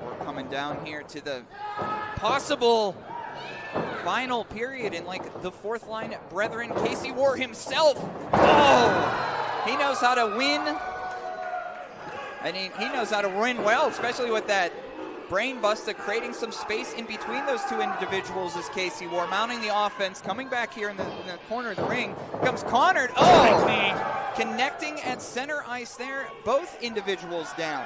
Speaker 7: We're coming down here to the possible final period in like the fourth line brethren. Casey Warr himself. Oh, he knows how to win. I mean, he knows how to win well, especially with that brain buster, creating some space in between those 2 individuals as Casey Warr mounting the offense, coming back here in the corner of the ring. Comes Conard. Oh, connecting at center ice there. Both individuals down.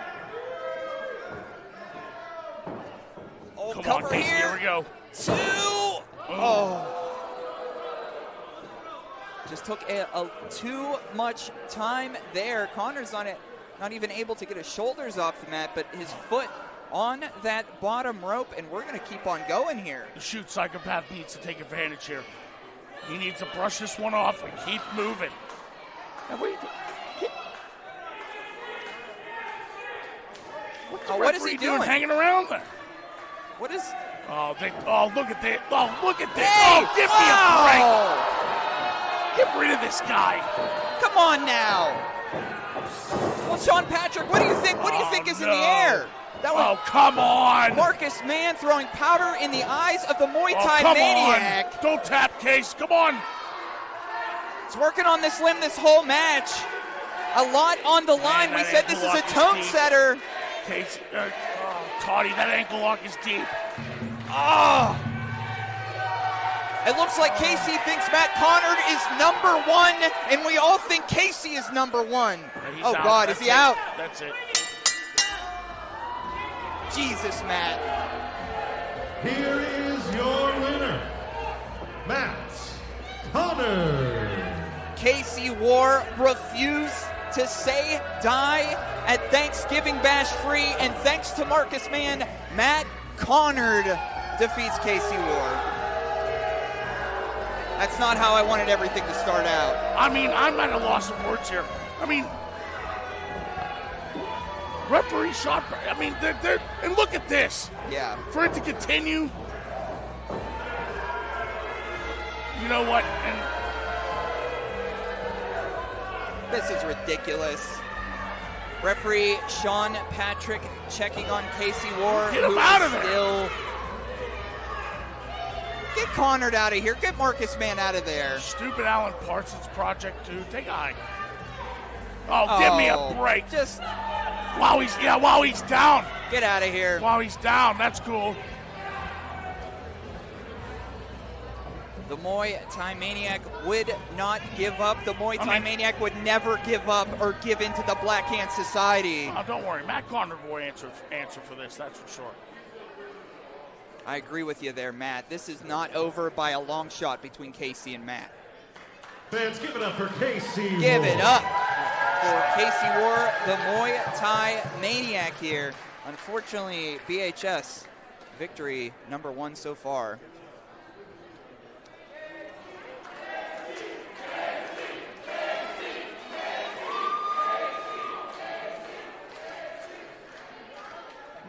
Speaker 7: Oh,
Speaker 8: come
Speaker 7: cover
Speaker 8: on, Casey, here we go.
Speaker 7: 2. Oh. Just took too much time there. Conard's on it, not even able to get his shoulders off the mat, but his foot on that bottom rope, and we're going to keep on going here.
Speaker 8: The shoot psychopath needs to take advantage here. He needs to brush this one off and keep moving. And what
Speaker 7: what is he doing?
Speaker 8: Hanging around there.
Speaker 7: What is...
Speaker 8: look at that. Oh, look at this.
Speaker 7: Hey!
Speaker 8: Oh, give me a break. Get rid of this guy.
Speaker 7: Come on now. Well, Sean Patrick, what do you think? What do you think is in the air? That was
Speaker 8: come on.
Speaker 7: Marcus Mann throwing powder in the eyes of the Muay Thai
Speaker 8: come
Speaker 7: maniac.
Speaker 8: On. Don't tap, Case. Come on.
Speaker 7: He's working on this limb this whole match. A lot on the line. We said this is a tone setter.
Speaker 8: Case, Toddy, that ankle lock is deep.
Speaker 7: Oh. It looks like Casey thinks Matt Conard is number one, and we all think Casey is number one. Oh,
Speaker 8: out.
Speaker 7: God,
Speaker 8: That's
Speaker 7: is he
Speaker 8: it.
Speaker 7: out?
Speaker 8: That's it.
Speaker 7: Jesus, Matt.
Speaker 6: Here is your winner, Matt Conard.
Speaker 7: Casey Warr refused to say die at Thanksgiving Bash Free, and thanks to Marcus Mann, Matt Conard defeats Casey Warr. That's not how I wanted everything to start out.
Speaker 8: I mean, I'm at a loss of words here. I mean, referee shot. I mean, they're and look at this.
Speaker 7: Yeah.
Speaker 8: For it to continue. You know what? And
Speaker 7: this is ridiculous. Referee Sean Patrick checking on Casey Warr.
Speaker 8: Get him out of there.
Speaker 7: Still... Get Conard out of here. Get Marcus Mann out of there.
Speaker 8: Stupid Alan Parsons project, too. Take a hike. Oh, give me a break.
Speaker 7: Just
Speaker 8: while he's down.
Speaker 7: Get out of here.
Speaker 8: While he's down. That's cool.
Speaker 7: The Muay Thai Maniac would not give up. The Muay Thai Maniac would never give up or give in to the Black Hand Society.
Speaker 8: Oh, don't worry. Matt Conard will answer for this. That's for sure.
Speaker 7: I agree with you there, Matt. This is not over by a long shot between Casey and Matt.
Speaker 6: Fans, give it up for Casey Warr.
Speaker 7: Give it up for Casey Warr, the Muay Thai Maniac here. Unfortunately, BHS victory number one so far.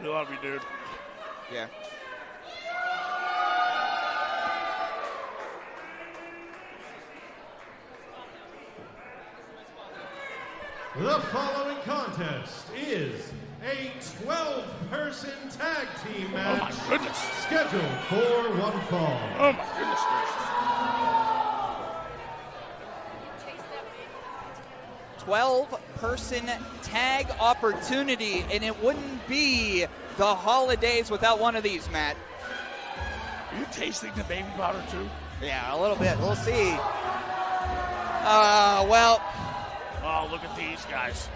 Speaker 8: We love you, dude.
Speaker 7: Yeah.
Speaker 6: The following contest is a 12-person tag team match.
Speaker 8: Oh, my goodness.
Speaker 6: Scheduled for one fall.
Speaker 8: Oh, my goodness gracious.
Speaker 7: 12-person tag opportunity, and it wouldn't be the holidays without one of these, Matt.
Speaker 8: Are you tasting the baby powder, too?
Speaker 7: Yeah, a little bit. We'll see. Well...
Speaker 8: Oh, look at these guys.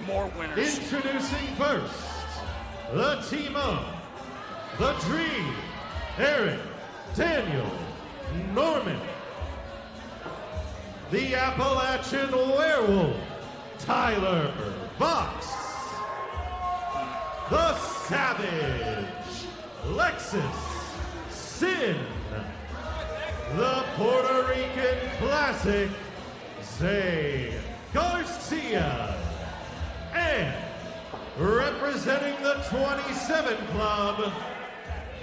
Speaker 8: More winners.
Speaker 6: Introducing first, the team of The Dream, Aren, Daniel, Norman. The Appalachian Werewolf, Tyler Voxx. The Savage, Lexus, Synn. The Puerto Rican Classic, Zeke Garcia. And representing the 27 Club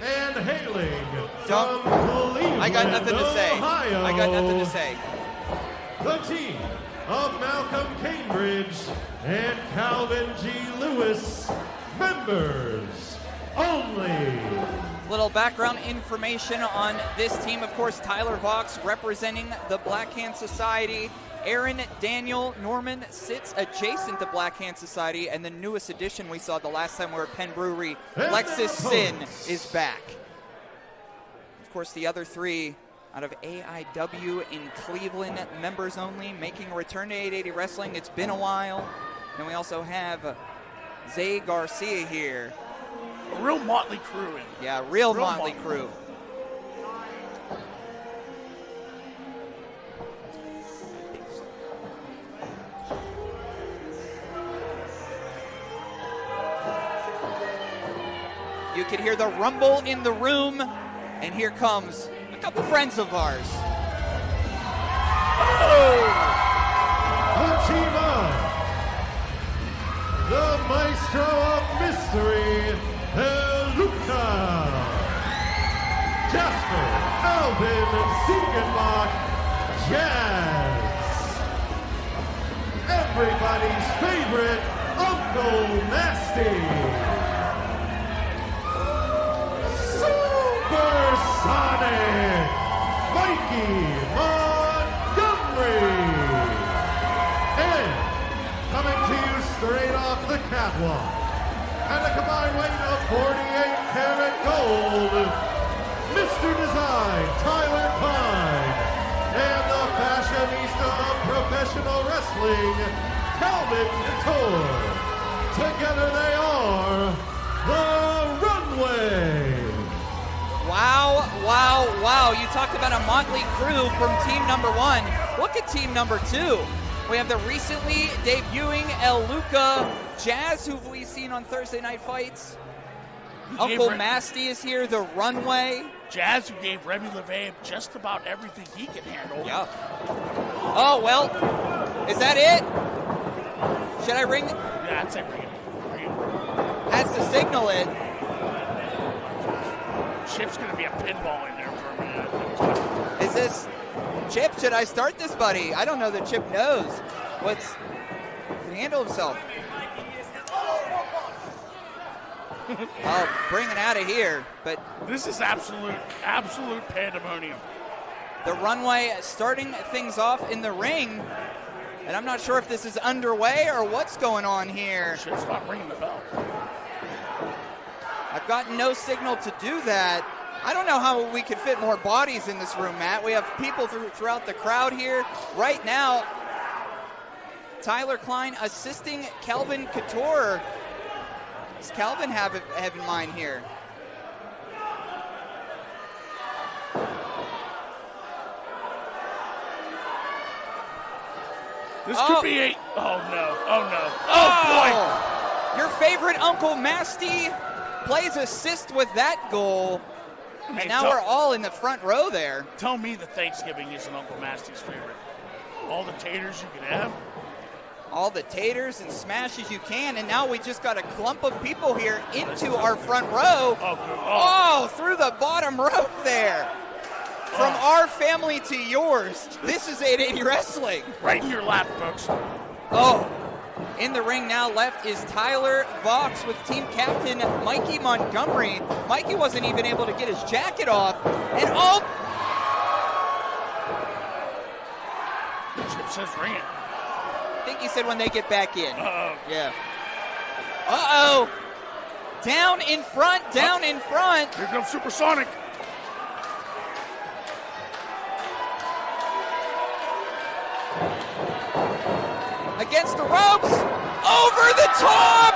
Speaker 6: and hailing from Cleveland,
Speaker 7: I got nothing to say.
Speaker 6: Ohio,
Speaker 7: I got nothing to say.
Speaker 6: the team of Malcolm Cambridge and Calvin G. Lewis, members only.
Speaker 7: Little background information on this team. Of course, Tyler Voxx representing the Black Hand Society. Aren, Daniel, Norman sits adjacent to Black Hand Society, and the newest addition we saw the last time we were at Penn Brewery, Lexus Synn, is back. Of course, the other three out of AIW in Cleveland, members only, making a return to 880 Wrestling. It's been a while. And we also have Zeke Garcia here.
Speaker 8: A real motley crew.
Speaker 7: Yeah, real motley crew. You can hear the rumble in the room, and here comes a couple friends of ours.
Speaker 6: Tatiana, the maestro of mystery, Luca, Jasper, Alvin, Zeke, Jazz, everybody's favorite Uncle Masty, Supersonic, Mikey, Montgomery, and coming to you straight off the catwalk, and a combined weight of 48 karat gold, Mr. Design, Tyler Klein, and the fashionista of professional wrestling, Calvin Couture. Together they are the Runway.
Speaker 7: Wow, wow, wow. You talked about a motley crew from team number 1. Look at team number 2. We have the recently debuting El Luca, Jazz, who we've seen on Thursday Night Fights. Uncle Masty is here, the Runway.
Speaker 8: Jazz, who gave Remy LeVay just about everything he can handle.
Speaker 7: Yeah. Oh, well, is that it? Should I ring?
Speaker 8: Yeah, I'd say ring it.
Speaker 7: Has to signal it.
Speaker 8: Chip's going to be a pinball in there for a minute.
Speaker 7: Is this Chip? Should I start this, buddy? I don't know that Chip knows what's can handle himself. I'll bring it out of here, but
Speaker 8: this is absolute pandemonium.
Speaker 7: The Runway starting things off in the ring, and I'm not sure if this is underway or what's going on here.
Speaker 8: Should stop ringing the bell.
Speaker 7: I've gotten no signal to do that. I don't know how we could fit more bodies in this room, Matt. We have people throughout the crowd here. Right now, Tyler Klein assisting Calvin Couture. Does Calvin have in mind here?
Speaker 8: This could be a... Oh, no. Oh, no. Oh, boy.
Speaker 7: Your favorite Uncle Masty plays assist with that goal. And now we're all in the front row there.
Speaker 8: Tell me that Thanksgiving isn't Uncle Masty's favorite. All the taters you can have.
Speaker 7: All the taters and smashes you can, and now we just got a clump of people here into our front row. Oh, through the bottom row there. From our family to yours, this is 880 Wrestling.
Speaker 8: Right in your lap, folks.
Speaker 7: Oh, in the ring now left is Tyler Voxx with team captain Mikey Montgomery. Mikey wasn't even able to get his jacket off, and
Speaker 8: Chip says ring it.
Speaker 7: I think he said when they get back in.
Speaker 8: Uh-oh.
Speaker 7: Yeah. Uh-oh. Down in front, down in front.
Speaker 8: Here comes Supersonic.
Speaker 7: Against the ropes. Over the top.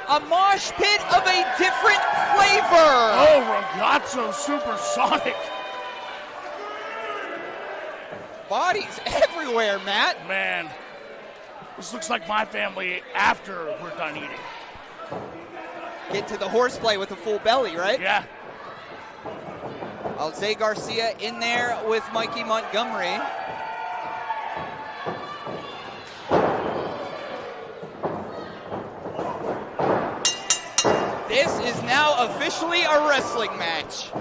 Speaker 7: A mosh pit of a different flavor.
Speaker 8: Oh, ragazzo Supersonic.
Speaker 7: Bodies everywhere, Matt.
Speaker 8: Man, this looks like my family after we're done eating.
Speaker 7: Get to the horseplay with a full belly, right?
Speaker 8: Yeah.
Speaker 7: Jose Garcia in there with Mikey Montgomery. This is now officially a wrestling match.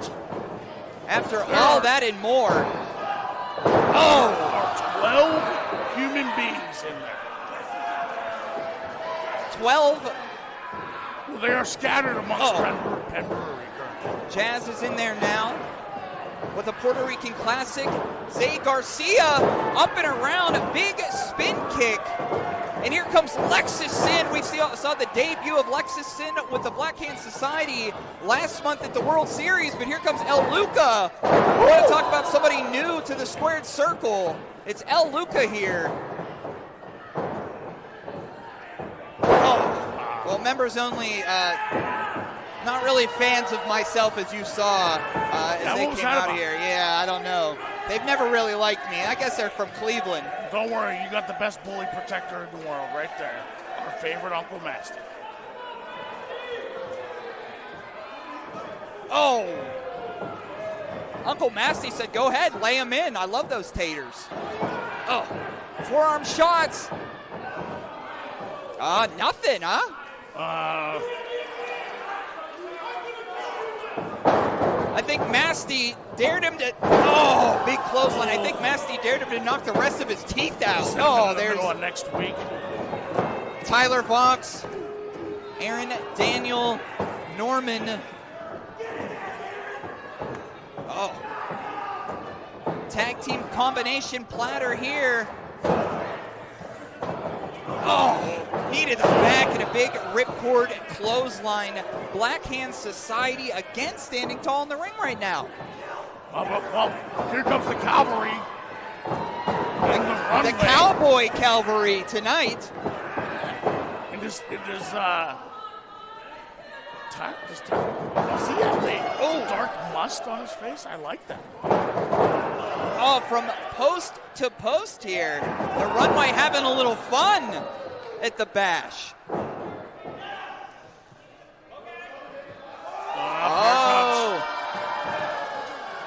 Speaker 7: After all that and more.
Speaker 8: Oh, there are 12 human beings in there.
Speaker 7: 12.
Speaker 8: Well, they are scattered amongst Penn Brewery currently.
Speaker 7: Jazz is in there now with a Puerto Rican classic. Zay Garcia up and around, a big spin kick. And here comes Lexus Synn. We saw the debut of Lexus Synn with the Black Hand Society last month at the World Series, but here comes El Luca. We're going to talk about somebody new to the squared circle. It's El Luca here. Oh, well, members only, not really fans of myself, as you saw as they came out here. Yeah, I don't know. They've never really liked me. I guess they're from Cleveland.
Speaker 8: Don't worry, you got the best bully protector in the world right there. Our favorite Uncle Masty.
Speaker 7: Oh! Uncle Masty said, go ahead, lay him in. I love those taters. Oh, forearm shots. Nothing, huh? I think Masty dared him to, big clothesline. I think Masty dared him to knock the rest of his teeth out. There's
Speaker 8: next week.
Speaker 7: Tyler Voxx, Aren, Daniel, Norman. Tag team combination platter here. Knee to the back and a big ripcord clothesline. Black Hand Society again standing tall in the ring right now.
Speaker 8: Well, here comes the cavalry.
Speaker 7: The Cowboy Cavalry tonight.
Speaker 8: And does he have the dark must on his face? I like that.
Speaker 7: From post to post here. The Runway having a little fun at the bash.
Speaker 8: Here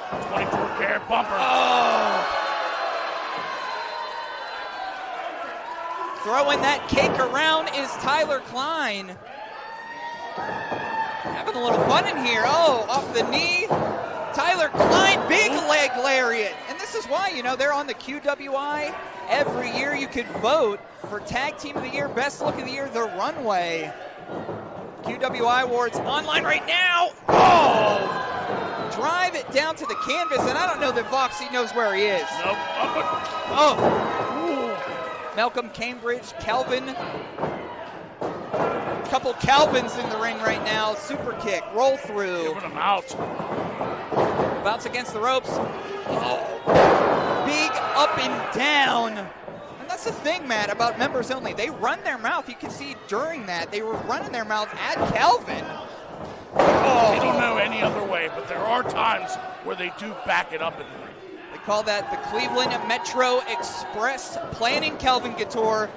Speaker 8: comes 24 karat bumper.
Speaker 7: Throwing that cake around is Tyler Klein. Having a little fun in here. Off the knee. Tyler Klein, big leg lariat. And this is why, they're on the QWI. Every year you could vote for Tag Team of the Year, Best Look of the Year, The Runway. QWI Awards online right now. Drive it down to the canvas, and I don't know that Voxy knows where he is.
Speaker 8: Nope.
Speaker 7: Malcolm Cambridge, Calvin. Couple Calvins in the ring right now. Super kick, roll through.
Speaker 8: Giving him out.
Speaker 7: Bounce against the ropes. Big up and down. And that's the thing, Matt, about members only. They run their mouth. You can see during that, they were running their mouth at Calvin.
Speaker 8: They don't know any other way, but there are times where they do back it up in the ring.
Speaker 7: They call that the Cleveland Metro Express planning Calvin Couture.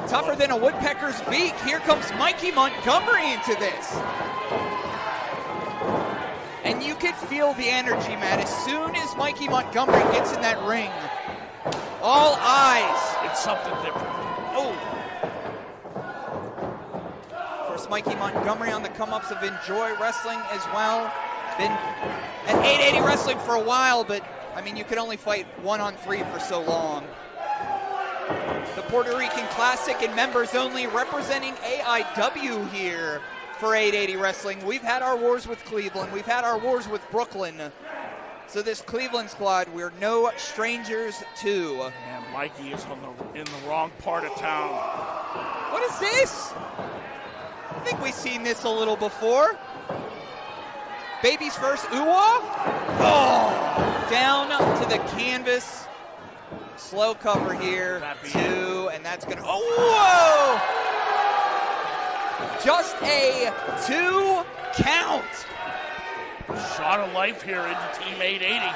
Speaker 7: Tougher than a woodpecker's beak. Here comes Mikey Montgomery into this. And you could feel the energy, Matt. As soon as Mikey Montgomery gets in that ring, all eyes.
Speaker 8: It's something different.
Speaker 7: Of course, Mikey Montgomery on the come-ups of Enjoy Wrestling as well. Been at 880 Wrestling for a while, but, you could only fight 1-on-3 for so long. The Puerto Rican Classic and members only representing AIW here for 880 Wrestling. We've had our wars with Cleveland. We've had our wars with Brooklyn. So this Cleveland squad, we're no strangers to.
Speaker 8: And Mikey is in the wrong part of town.
Speaker 7: What is this? I think we've seen this a little before. Baby's first Uwa. Down to the canvas. Slow cover here. Two, and that's going to... whoa! Just a 2 count.
Speaker 8: Shot of life here into Team 880.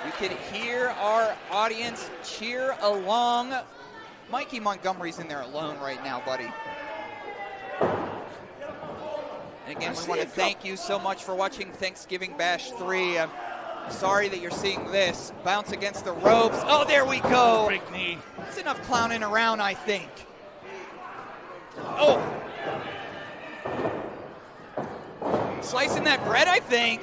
Speaker 7: You can hear our audience cheer along. Mikey Montgomery's in there alone right now, buddy. And again, we want to thank you so much for watching Thanksgiving Bash 3. I'm sorry that you're seeing this. Bounce against the ropes. Oh, there we go.
Speaker 8: Big knee.
Speaker 7: That's enough clowning around, I think. Slicing that bread, I think.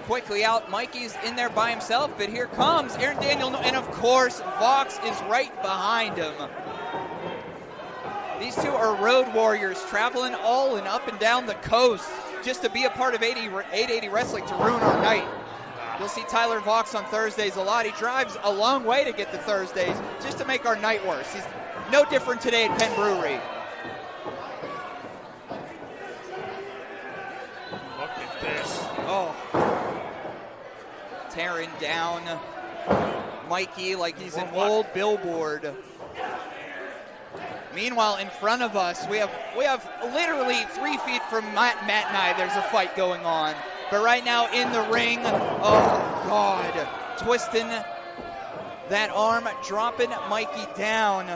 Speaker 7: Quickly out. Mikey's in there by himself, but here comes Aren Daniel, and of course, Voxx is right behind him. These two are road warriors traveling all and up and down the coast just to be a part of 880 Wrestling to ruin our night. You'll see Tyler Voxx on Thursdays a lot. He drives a long way to get to Thursdays just to make our night worse. He's no different today at Penn Brewery.
Speaker 8: Look at this.
Speaker 7: Tearing down Mikey like he's an old billboard. Meanwhile, in front of us, we have literally 3 feet from Matt and I, there's a fight going on. But right now in the ring, twisting that arm, dropping Mikey down.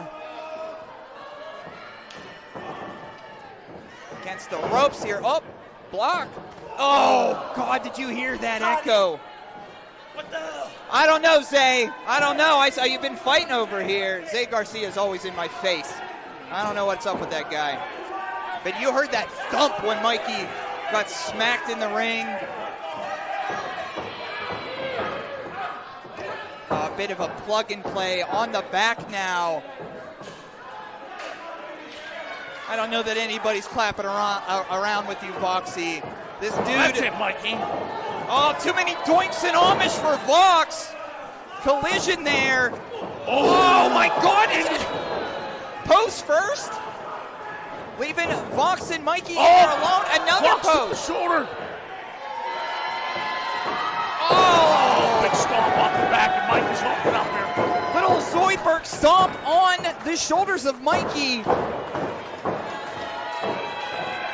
Speaker 7: against the ropes here. Oh, block. Oh, God, did you hear that echo?
Speaker 8: What the hell?
Speaker 7: I don't know, Zay. I don't know. I saw you've been fighting over here. Zay Garcia is always in my face. I don't know what's up with that guy. But you heard that thump when Mikey got smacked in the ring. A bit of a plug and play on the back now. I don't know that anybody's clapping around with you, Voxy. This dude.
Speaker 8: That's it, Mikey.
Speaker 7: Oh, too many doinks and Amish for Voxx. Collision there. Oh my God. Post first. Leaving Voxx and Mikey there alone. Another
Speaker 8: Voxx
Speaker 7: post.
Speaker 8: To the shoulder.
Speaker 7: Oh.
Speaker 8: Big stomp off the back, and Mikey's holding up there.
Speaker 7: Little Zoidberg stomp on the shoulders of Mikey.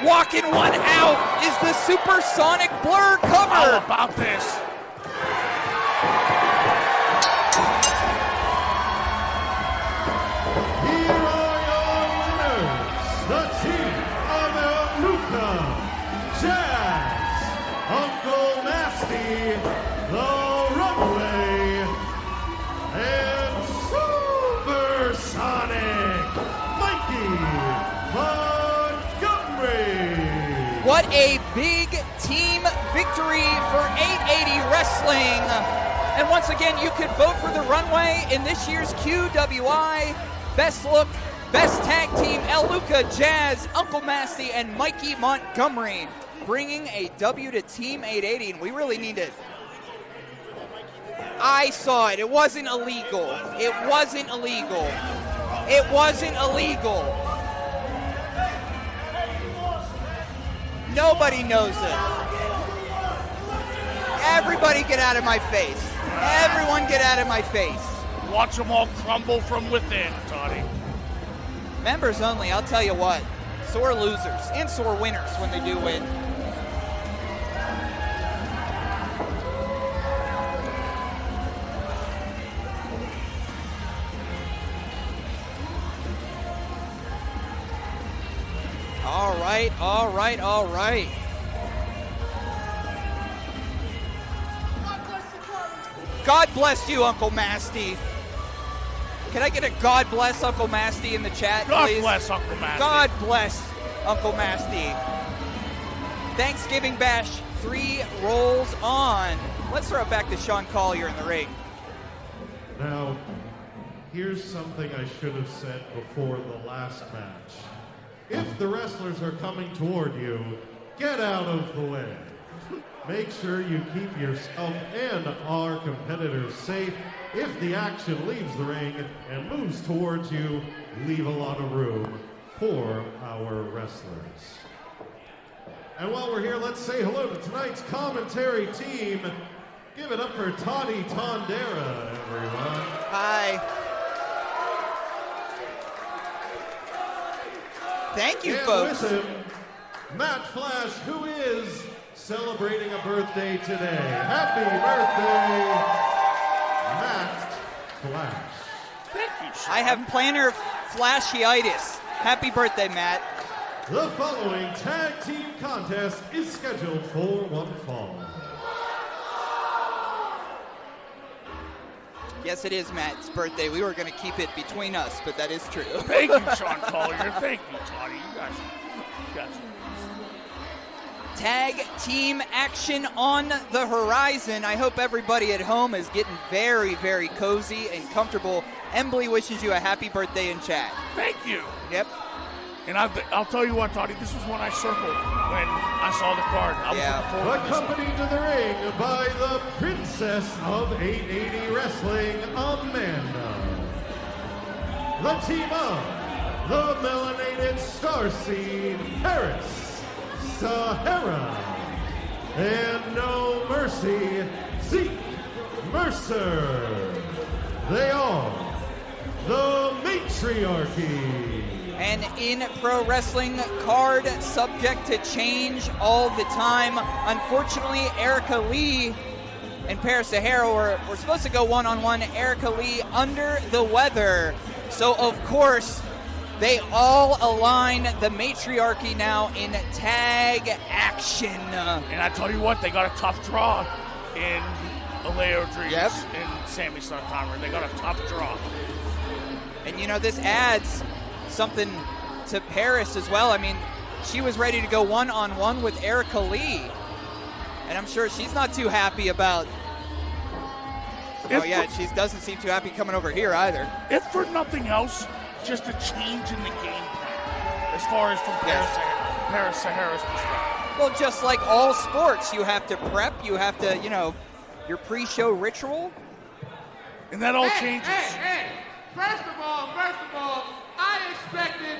Speaker 7: Walking one out is the supersonic blur cover.
Speaker 8: How about this?
Speaker 6: Here are your winners, the team of Luca, Jazz, Uncle Masty, the Runway, and Supersonic Mikey Montgomery.
Speaker 7: What a big team victory for 880 Wrestling. And once again, you can vote for the Runway in this year's QWI. Best look, best tag team, El Luca, Jazz, Uncle Masty, and Mikey Montgomery, bringing a W to Team 880. And we really need it. I saw it. It wasn't illegal. It wasn't illegal. It wasn't illegal. Nobody knows it. Everybody get out of my face. Everyone get out of my face.
Speaker 8: Watch them all crumble from within, Toddy.
Speaker 7: Members only, I'll tell you what. Sore losers and sore winners when they do win. All right, all right, all right. God bless you, Uncle Masty. Can I get a God bless Uncle Masty in the chat, please?
Speaker 8: God bless Uncle Masty.
Speaker 7: God bless Uncle Masty. Thanksgiving Bash 3 rolls on. Let's throw it back to Sean Collier in the ring.
Speaker 6: Now, here's something I should have said before the last match. If the wrestlers are coming toward you, get out of the way. Make sure you keep yourself and our competitors safe. If the action leaves the ring and moves towards you, leave a lot of room for our wrestlers. And while we're here, let's say hello to tonight's commentary team. Give it up for Toddy Tondera, everyone.
Speaker 7: Hi. Thank you,
Speaker 6: and
Speaker 7: folks.
Speaker 6: With him, Matt Flash, who is celebrating a birthday today. Happy birthday, Matt Flash.
Speaker 8: Thank you, Sean.
Speaker 7: I have plantar fasciitis. Happy birthday, Matt.
Speaker 6: The following tag team contest is scheduled for one fall.
Speaker 7: Yes, it is Matt's birthday. We were going to keep it between us, but that is true.
Speaker 8: Thank you, Sean Collier. Thank you, Toddy. You guys.
Speaker 7: Tag team action on the horizon. I hope everybody at home is getting very, very cozy and comfortable. Embley wishes you a happy birthday in chat.
Speaker 8: Thank you.
Speaker 7: Yep.
Speaker 8: And I'll tell you what, Toddy, this was one I circled when I saw the card. I was looking forward to this one.
Speaker 6: Accompanied to the ring by the princess of 880 Wrestling, Amanda. The team of the melanated starseed, Paris, Sahara, and No Mercy, Zeke, Mercer. They are the Matriarchy.
Speaker 7: And in pro wrestling, card subject to change all the time. Unfortunately, Erica Lee and Paris Sahara were supposed to go one-on-one. Erica Lee under the weather. So, of course, They all align the Matriarchy now in tag action.
Speaker 8: And I tell you what, they got a tough draw in Alao Dreams and Sammy Suntheimer. They got a tough draw.
Speaker 7: And, you know, this adds something to Paris as well. I mean, she was ready to go one-on-one with Erica Lee. And I'm sure she's not too happy about... she doesn't seem too happy coming over here either.
Speaker 8: If for nothing else, just a change in the game plan as far as from Paris Sahara's perspective.
Speaker 7: Well, just like all sports, you have to prep, you have to, you know, your pre-show ritual.
Speaker 8: And that all changes.
Speaker 9: Hey, first of all, I expected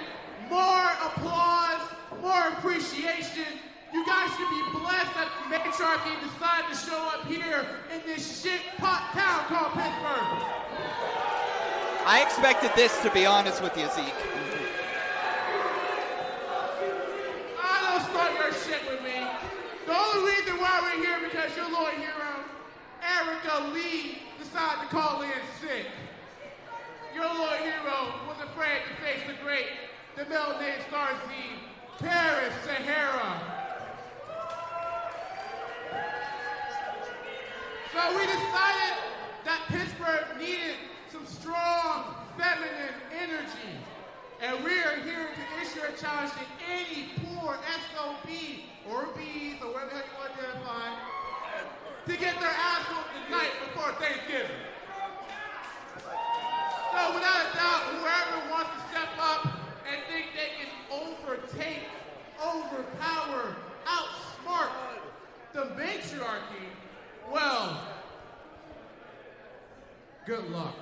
Speaker 9: more applause, more appreciation. You guys should be blessed that the Matriarchy decided to show up here in this shit pot town called Pittsburgh.
Speaker 7: I expected this, to be honest with you, Zeke.
Speaker 9: Don't start your shit with me. The only reason why we're here because your little hero, Erica Lee, decided to call in sick. Your little hero was afraid to face the great, the melanated star team, Paris Sahara. So we decided that Pittsburgh needed some strong feminine energy. And we are here to issue a challenge to any poor SOB or Bs or whatever the hell you want to identify to get their ass whooped tonight before Thanksgiving. So without a doubt, whoever wants to step up and think they can overtake, overpower, outsmart the Matriarchy, well, good luck.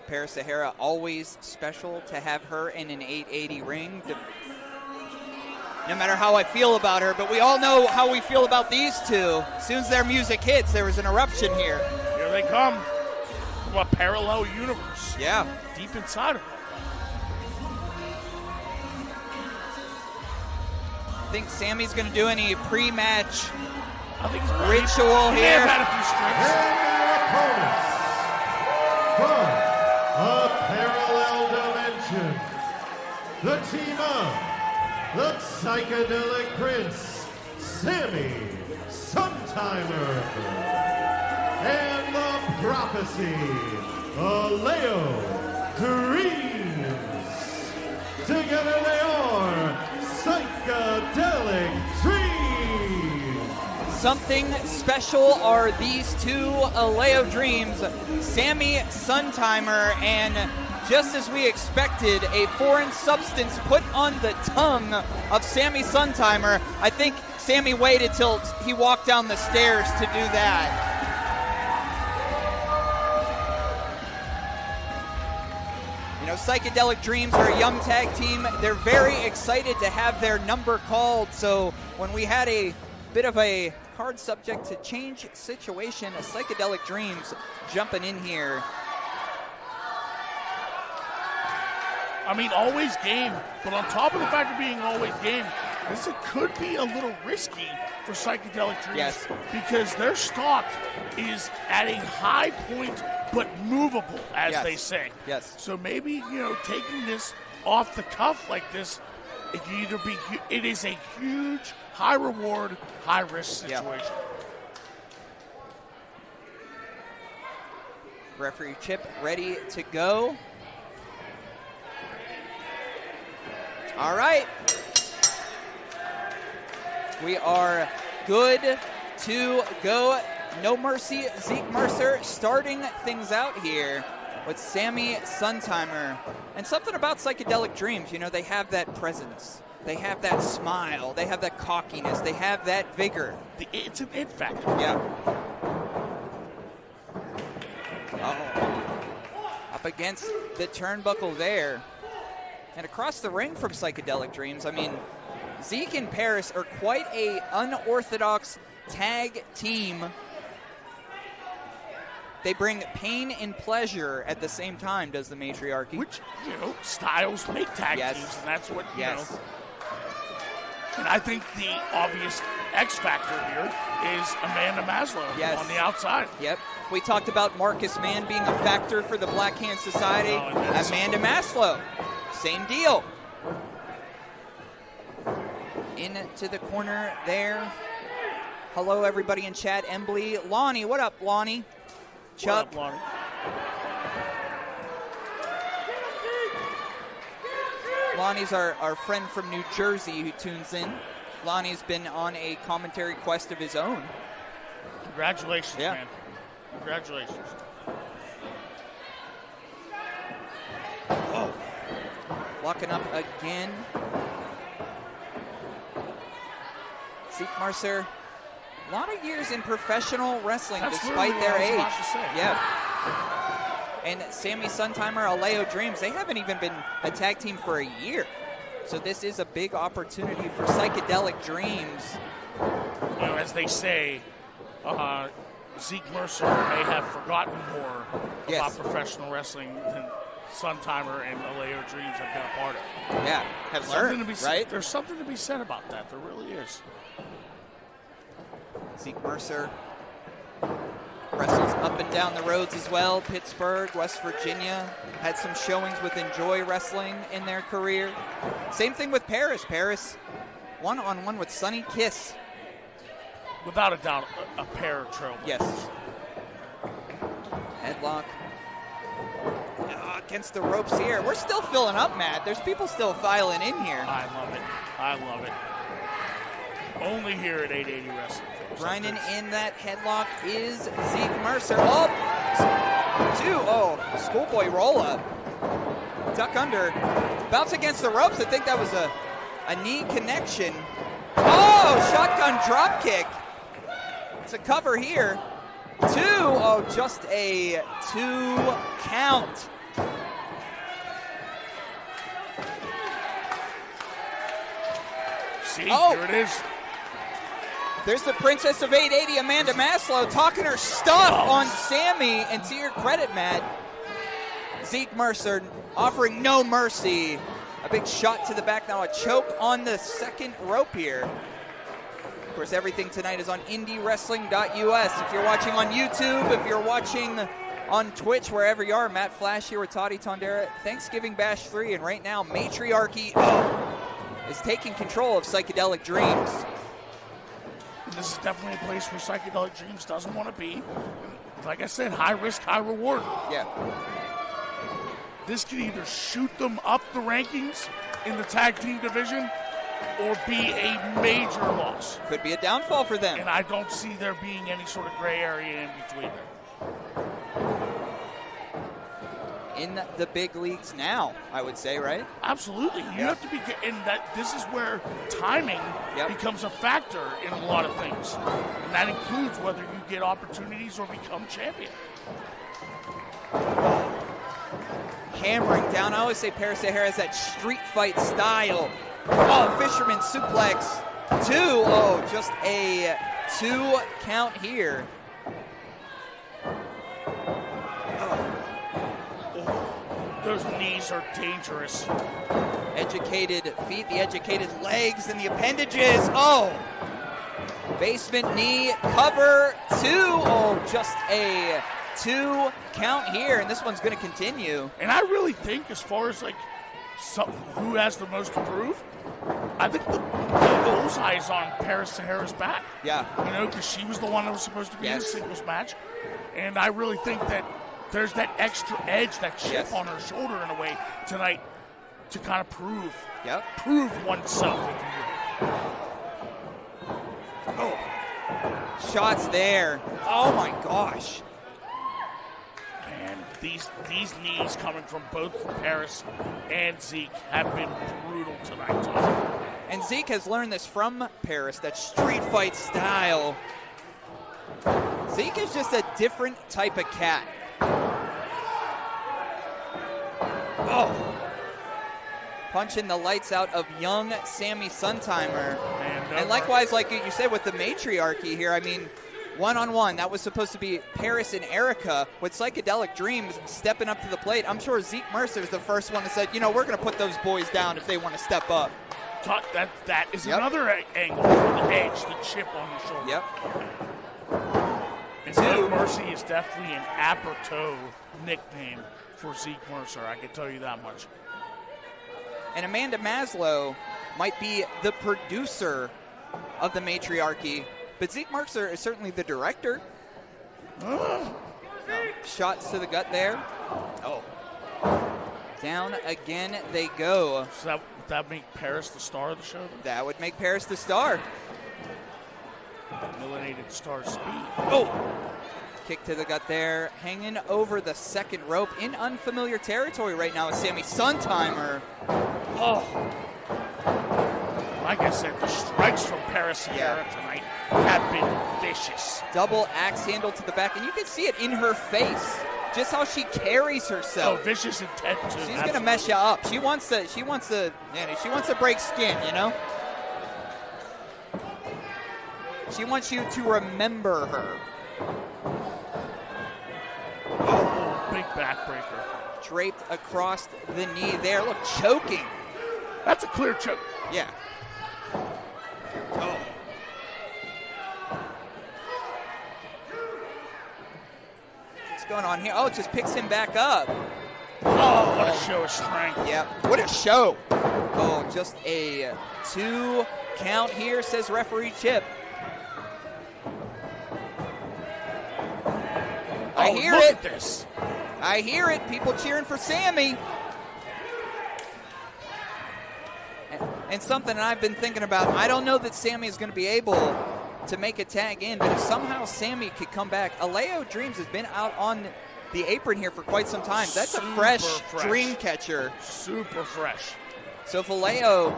Speaker 7: Paris Sahara, always special to have her in an 880 ring. No matter how I feel about her, but we all know how we feel about these two. As soon as their music hits, there was an eruption here.
Speaker 8: Here they come from a parallel universe.
Speaker 7: Yeah.
Speaker 8: Deep inside of her.
Speaker 7: Think Sammy's going to do any pre-match
Speaker 8: ritual
Speaker 7: here?
Speaker 8: He may have had a few strips.
Speaker 6: And their opponents from a parallel dimension, the team of the Psychedelic Prince, Sammy Suntheimer, and the Prophecy, Alao Dreams. Together they are Psychedelic Dreams.
Speaker 7: Something special are these two Alao Dreams, Sammy Suntheimer, and just as we expected, a foreign substance put on the tongue of Sammy Suntheimer. I think Sammy waited till he walked down the stairs to do that. You know, Psychedelic Dreams are a young tag team. They're very excited to have their number called. So when we had a bit of a hard subject to change situation, Psychedelic Dreams jumping in here.
Speaker 8: I mean, always game, but on top of the fact of being always game, this could be a little risky for Psychedelic Dreams because their stock is at a high point but movable, as they say.
Speaker 7: Yes.
Speaker 8: So maybe, you know, taking this off the cuff like this, it can either be, it is a huge high reward, high risk situation.
Speaker 7: Referee Chip ready to go. All right. We are good to go. No Mercy, Zeke Mercer starting things out here with Sammy Suntheimer. And something about Psychedelic Dreams, you know, they have that presence. They have that smile. They have that cockiness. They have that vigor.
Speaker 8: It's an it factor.
Speaker 7: Yeah. Up against the turnbuckle there. And across the ring from Psychedelic Dreams, I mean, Zeke and Paris are quite a unorthodox tag team. They bring pain and pleasure at the same time, does the Matriarchy.
Speaker 8: Which, you know, styles make tag teams, and that's what, you know. And I think the obvious X factor here is Amanda Maslow on the outside.
Speaker 7: Yep. We talked about Marcus Mann being a factor for the Black Hand Society. Amanda Maslow, same deal. Into the corner there. Hello, everybody in chat. Embley, Lonnie, what up, Lonnie? Chuck.
Speaker 8: What up, Lonnie?
Speaker 7: Lonnie's our friend from New Jersey who tunes in. Lonnie's been on a commentary quest of his own.
Speaker 8: Congratulations, man. Congratulations.
Speaker 7: Oh. Locking up again. Zeke Mercer, a lot of years in professional wrestling despite their age. Yeah. And Sammy Suntheimer, Alao Dreams, they haven't even been a tag team for a year. So this is a big opportunity for Psychedelic Dreams.
Speaker 8: You know, as they say, Zeke Mercer may have forgotten more about professional wrestling than Suntheimer and Alao Dreams have been a part of.
Speaker 7: Yeah, have learned, right?
Speaker 8: There's something to be said about that. There really is.
Speaker 7: Zeke Mercer wrestles up and down the roads as well. Pittsburgh, West Virginia, had some showings with Enjoy Wrestling in their career. Same thing with Paris. Paris, one-on-one with Sonny Kiss.
Speaker 8: Without a doubt, a pair of trailblazers.
Speaker 7: Yes. Headlock. Against the ropes here. We're still filling up, Matt. There's people still filing in here.
Speaker 8: I love it. I love it. Only here at 880 Wrestling.
Speaker 7: Grinding in that headlock is Zeke Mercer. Oh, schoolboy roll up. Duck under. Bounce against the ropes. I think that was a knee connection. Oh, shotgun drop kick. It's a cover here. Just a 2 count.
Speaker 8: See, here it is.
Speaker 7: There's the Princess of 880, Amanda Maslow, talking her stuff on Sammy. And to your credit, Matt, Zeke Mercer offering no mercy. A big shot to the back, now a choke on the second rope here. Of course, everything tonight is on indiewrestling.us. If you're watching on YouTube, if you're watching on Twitch, wherever you are, Matt Flash here with Toddy Tondera. Thanksgiving Bash 3, and right now, Matriarchy is taking control of Psychedelic Dreams.
Speaker 8: This is definitely a place where Psychedelic Dreams doesn't want to be. Like I said, high risk, high reward.
Speaker 7: Yeah.
Speaker 8: This could either shoot them up the rankings in the tag team division or be a major loss.
Speaker 7: Could be a downfall for them.
Speaker 8: And I don't see there being any sort of gray area in between them.
Speaker 7: In the big leagues now, I would say, right?
Speaker 8: Absolutely. You have to be, and that this is where timing becomes a factor in a lot of things. And that includes whether you get opportunities or become champion.
Speaker 7: Hammering down. I always say Paris Sahara has that street fight style. Oh, fisherman suplex. 2. Oh, just a 2 count here.
Speaker 8: Those knees are dangerous.
Speaker 7: Educated feet, the educated legs, and the appendages. Oh! Basement knee, cover, 2. Oh, just a 2 count here, and this one's going to continue.
Speaker 8: And I really think, as far as like who has the most to prove, I think the bullseye is on Paris Sahara's back.
Speaker 7: Yeah.
Speaker 8: You know, because she was the one that was supposed to be in the singles match. And I really think that there's that extra edge, that chip on her shoulder in a way tonight to kind of prove oneself.
Speaker 7: Oh, shots there. Oh my gosh.
Speaker 8: And these knees coming from both Paris and Zeke have been brutal tonight, Tom.
Speaker 7: And Zeke has learned this from Paris, that street fight style. Zeke is just a different type of cat. Oh. Punching the lights out of young Sammy Suntheimer. And likewise, like you said, with the Matriarchy here, I mean, one-on-one, that was supposed to be Paris and Erica. With Psychedelic Dreams stepping up to the plate, I'm sure Zeke Mercer is the first one that said, you know, we're going to put those boys down if they want to step up.
Speaker 8: That is another angle for the edge, the chip on the shoulder.
Speaker 7: Yep.
Speaker 8: And No Mercy is definitely an apropos nickname for Zeke Mercer, I can tell you that much.
Speaker 7: And Amanda Maslow might be the producer of the Matriarchy, but Zeke Mercer is certainly the director. Shots to the gut there. Oh. Down again they go.
Speaker 8: So would that make Paris the star of the show?
Speaker 7: That would make Paris the star.
Speaker 8: Eliminated star speed.
Speaker 7: Oh! Kick to the gut there. Hanging over the second rope in unfamiliar territory right now with Sammy Suntheimer. Oh!
Speaker 8: Like I said, the strikes from Paris Sahara tonight have been vicious.
Speaker 7: Double axe handle to the back, and you can see it in her face. Just how she carries herself.
Speaker 8: Oh, vicious intent too.
Speaker 7: She's gonna mess you up. She wants to break skin, you know? She wants you to remember her.
Speaker 8: Oh, big backbreaker.
Speaker 7: Draped across the knee there. Look, choking.
Speaker 8: That's a clear choke.
Speaker 7: Yeah. Oh. What's going on here? Oh, it just picks him back up.
Speaker 8: Oh, what a show of strength.
Speaker 7: Yeah, what a show. Oh, just a 2 count here, says referee Chip. I hear
Speaker 8: look
Speaker 7: it.
Speaker 8: At this.
Speaker 7: I hear it. People cheering for Sammy. And something I've been thinking about, I don't know that Sammy is going to be able to make a tag in, but if somehow Sammy could come back, Alao Dreams has been out on the apron here for quite some time. That's a fresh dream catcher.
Speaker 8: Super fresh.
Speaker 7: So if Alao,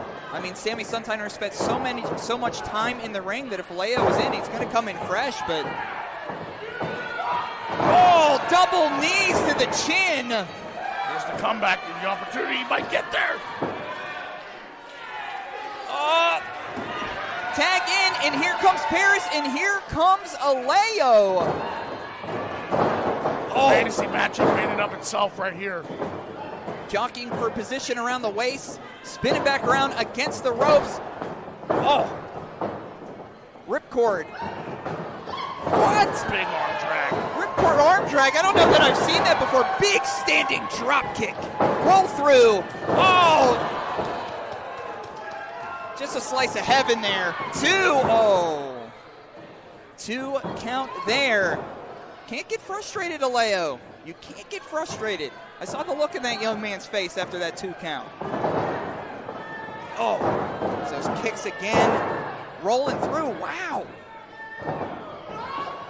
Speaker 7: Sammy Suntheimer spent so much time in the ring that if Alao was in, he's going to come in fresh, but... Oh, double knees to the chin.
Speaker 8: Here's the comeback and the opportunity. He might get there.
Speaker 7: Tag in, and here comes Paris, and here comes Alao.
Speaker 8: Oh. Fantasy matchup made it up itself right here.
Speaker 7: Jockeying for position around the waist, spinning back around against the ropes. Oh. Ripcord. What?
Speaker 8: Big arm drag.
Speaker 7: Ripcord arm drag. I don't know that I've seen that before. Big standing drop kick. Roll through. Oh. Just a slice of heaven there. 2. Oh. 2 count there. Can't get frustrated, Alao. You can't get frustrated. I saw the look in that young man's face after that 2 count. Oh. Those kicks again. Rolling through. Wow.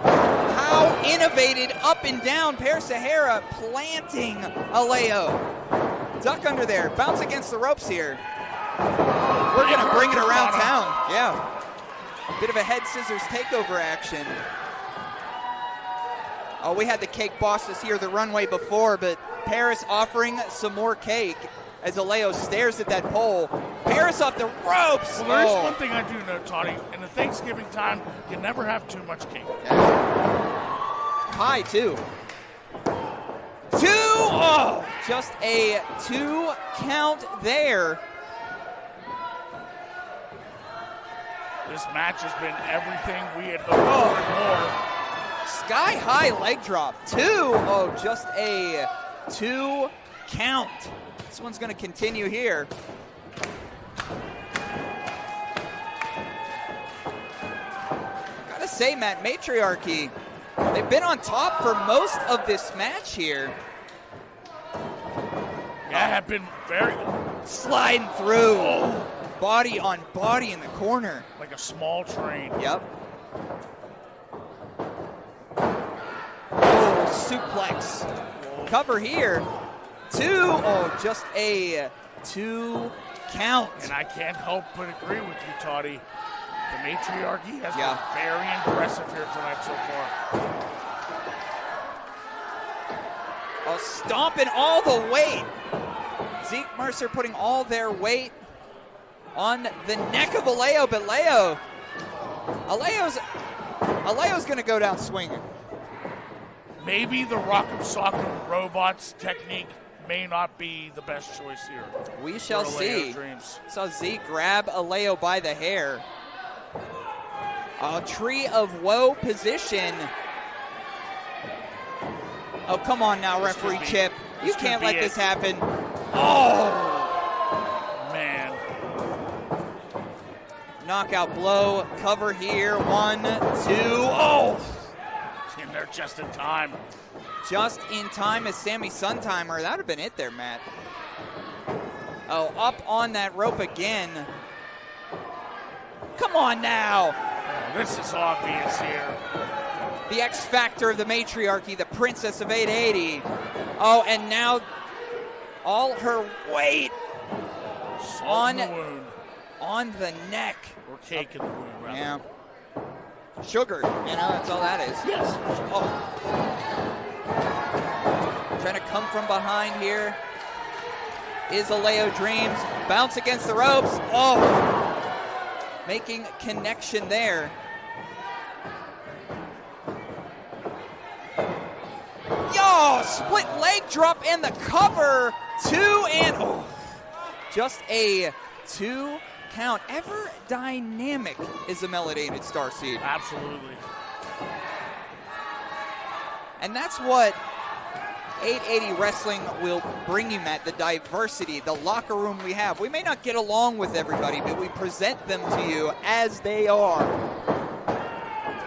Speaker 7: How innovated up and down. Paris Sahara planting Alao. Duck under there. Bounce against the ropes here. We're going to bring it around town. Yeah. Bit of a head scissors takeover action. Oh, we had the cake bosses here the runway before, but Paris offering some more cake as Alao stares at that pole. Paris off the ropes.
Speaker 8: Well, there's one thing I do know, Toddy. In the Thanksgiving time, you never have too much cake.
Speaker 7: Yeah. Pie, too. 2. Oh, just a 2 count there.
Speaker 8: This match has been everything we had hoped for and more.
Speaker 7: Sky high leg drop. 2. Oh, just a 2 count. This one's going to continue here. Gotta say, Matt, Matriarchy, they've been on top for most of this match here.
Speaker 8: Yeah, have been very
Speaker 7: sliding through. Oh. Body on body in the corner.
Speaker 8: Like a small train.
Speaker 7: Yep. Oh, suplex. Whoa. Cover here. 2. Oh, just a 2 count.
Speaker 8: And I can't help but agree with you, Toddy. The Matriarchy has been very impressive here tonight so far.
Speaker 7: Oh, stomping all the weight. Zeke Mercer putting all their weight on the neck of Alao, but Alao's going to go down swinging.
Speaker 8: Maybe the Rock'em Sock'em Robots technique may not be the best choice here.
Speaker 7: We shall
Speaker 8: for Alao
Speaker 7: see.
Speaker 8: Dreams.
Speaker 7: Saw Zeke grab Alao by the hair. A tree of woe position. Oh, come on now, referee Chip. You can't let this happen. Oh!
Speaker 8: Man.
Speaker 7: Knockout blow. Cover here. 1, 2. Oh!
Speaker 8: In there just in time.
Speaker 7: Just in time as Sammy Suntheimer. That would have been it there, Matt. Oh, up on that rope again. Come on now.
Speaker 8: Oh, this is obvious here.
Speaker 7: The X Factor of the Matriarchy, the Princess of 880. Oh, and now all her weight on the neck.
Speaker 8: Or cake in the wound, rather.
Speaker 7: Yeah. Sugar, that's all that is.
Speaker 8: Yes.
Speaker 7: Oh. Trying to come from behind here is Alao Dreams. Bounce against the ropes. Oh. Making connection there. Yo, split leg drop and the cover. 2 and just a 2 count. Ever dynamic is the Melanated Starseed.
Speaker 8: Absolutely.
Speaker 7: And that's what 880 Wrestling will bring you, Matt. The diversity, the locker room we have. We may not get along with everybody, but we present them to you as they are.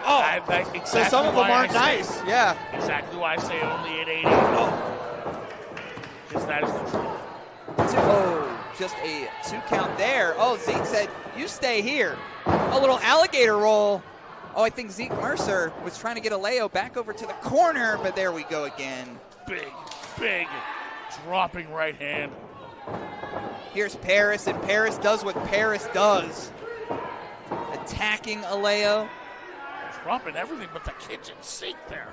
Speaker 7: Oh,
Speaker 8: exactly
Speaker 7: so some of them aren't nice. Yeah.
Speaker 8: Exactly why I say only 880. Oh. Because that is the truth.
Speaker 7: Just a 2 count there. Oh, Zeke said, you stay here. A little alligator roll. Oh, I think Zeke Mercer was trying to get Alao back over to the corner, but there we go again.
Speaker 8: Big dropping right hand.
Speaker 7: Here's Paris, and Paris does what Paris does. Attacking Alao.
Speaker 8: Dropping everything but the kitchen sink there.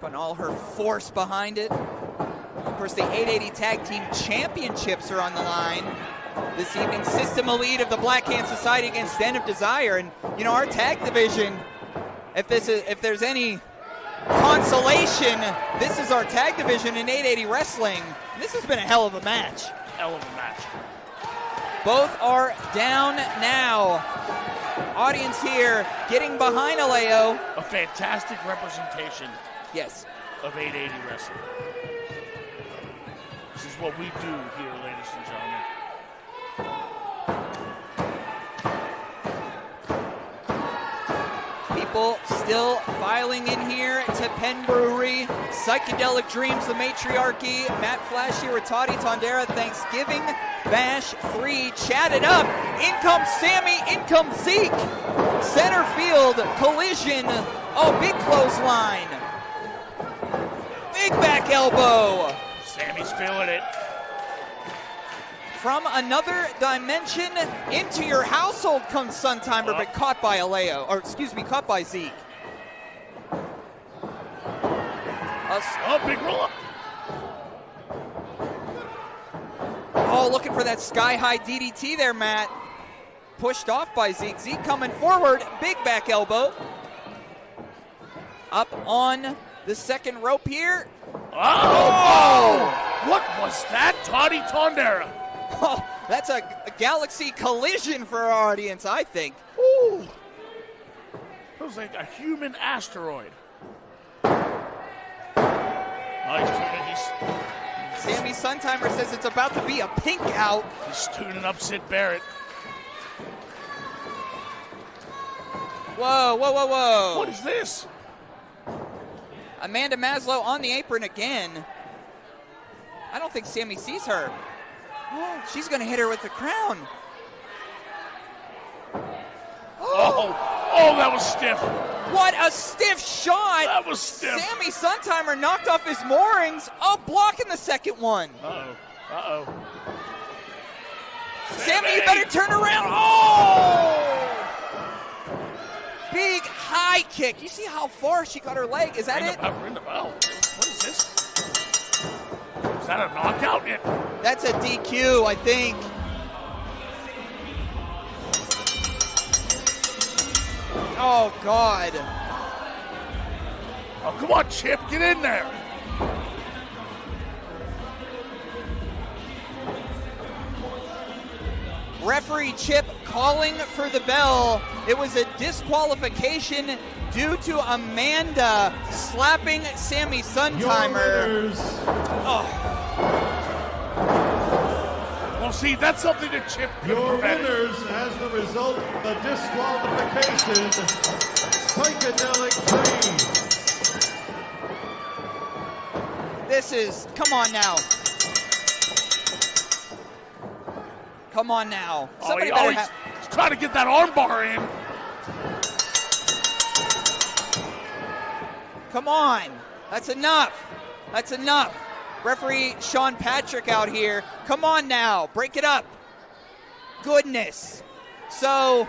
Speaker 7: Putting all her force behind it. Of course, the 880 Tag Team Championships are on the line this evening. System Elite of the Black Hand Society against Den of Desire. And, our tag division, if there's any consolation, this is our tag division in 880 Wrestling. This has been a hell of a match.
Speaker 8: Hell of a match.
Speaker 7: Both are down now. Audience here getting behind Alao.
Speaker 8: A fantastic representation.
Speaker 7: Yes.
Speaker 8: Of 880 Wrestling. This is what we do here, ladies and gentlemen.
Speaker 7: People still filing in here to Penn Brewery. Psychedelic Dreams, the Matriarchy. Matt Flash here with Toddy Tondera. Thanksgiving Bash 3 chatted up. In comes Sammy, in comes Zeke. Center field collision. Oh, big clothesline. Big back elbow.
Speaker 8: Sammy's feeling it.
Speaker 7: From another dimension into your household comes Suntheimer, but caught by Alao, caught by Zeke.
Speaker 8: Big roll up.
Speaker 7: Oh, looking for that sky-high DDT there, Matt. Pushed off by Zeke. Zeke coming forward, big back elbow. Up on the second rope here.
Speaker 8: Oh! What was that, Toddy Tondera?
Speaker 7: Oh, that's a galaxy collision for our audience, I think.
Speaker 8: Ooh. It was like a human asteroid.
Speaker 7: Sammy Suntheimer says it's about to be a pink out.
Speaker 8: He's tuning up Sid Barrett.
Speaker 7: Whoa.
Speaker 8: What is this?
Speaker 7: Amanda Maslow on the apron again. I don't think Sammy sees her. She's going to hit her with the crown.
Speaker 8: Oh, that was stiff.
Speaker 7: What a stiff shot.
Speaker 8: That was stiff.
Speaker 7: Sammy Suntheimer knocked off his moorings. Oh, blocking the second one.
Speaker 8: Uh-oh.
Speaker 7: Sammy, you better turn around. Oh! Big high kick. You see how far she got her leg? Is that it?
Speaker 8: Ring the bell. What is this? Is that a knockout?
Speaker 7: That's a DQ, I think. Oh, God.
Speaker 8: Oh, come on, Chip. Get in there.
Speaker 7: Referee Chip calling for the bell. It was a disqualification due to Amanda slapping Sammy Suntheimer.
Speaker 8: Well, see, that's something that Chip could
Speaker 6: Your
Speaker 8: prevent.
Speaker 6: winners, as the result of the disqualification, Psychedelic Dreams.
Speaker 7: This is, come on now. Come on now. Somebody better
Speaker 8: he's trying to get that armbar in.
Speaker 7: Come on. That's enough. That's enough. Referee Sean Patrick out here. Come on now. Break it up. Goodness. So,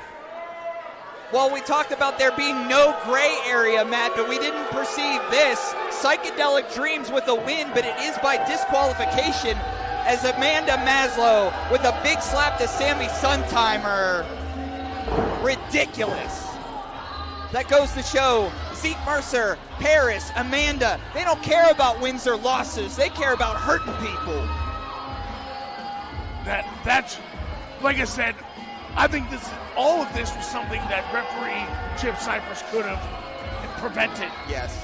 Speaker 7: while we talked about there being no gray area, Matt, but we didn't perceive this. Psychedelic Dreams with a win, but it is by disqualification as Amanda Maslow with a big slap to Sammy Suntheimer. Ridiculous. That goes to show Zeke, Mercer, Paris, Amanda, they don't care about wins or losses. They care about hurting people.
Speaker 8: That's, like I said, I think all of this was something that referee Chip Cypress could have prevented.
Speaker 7: Yes.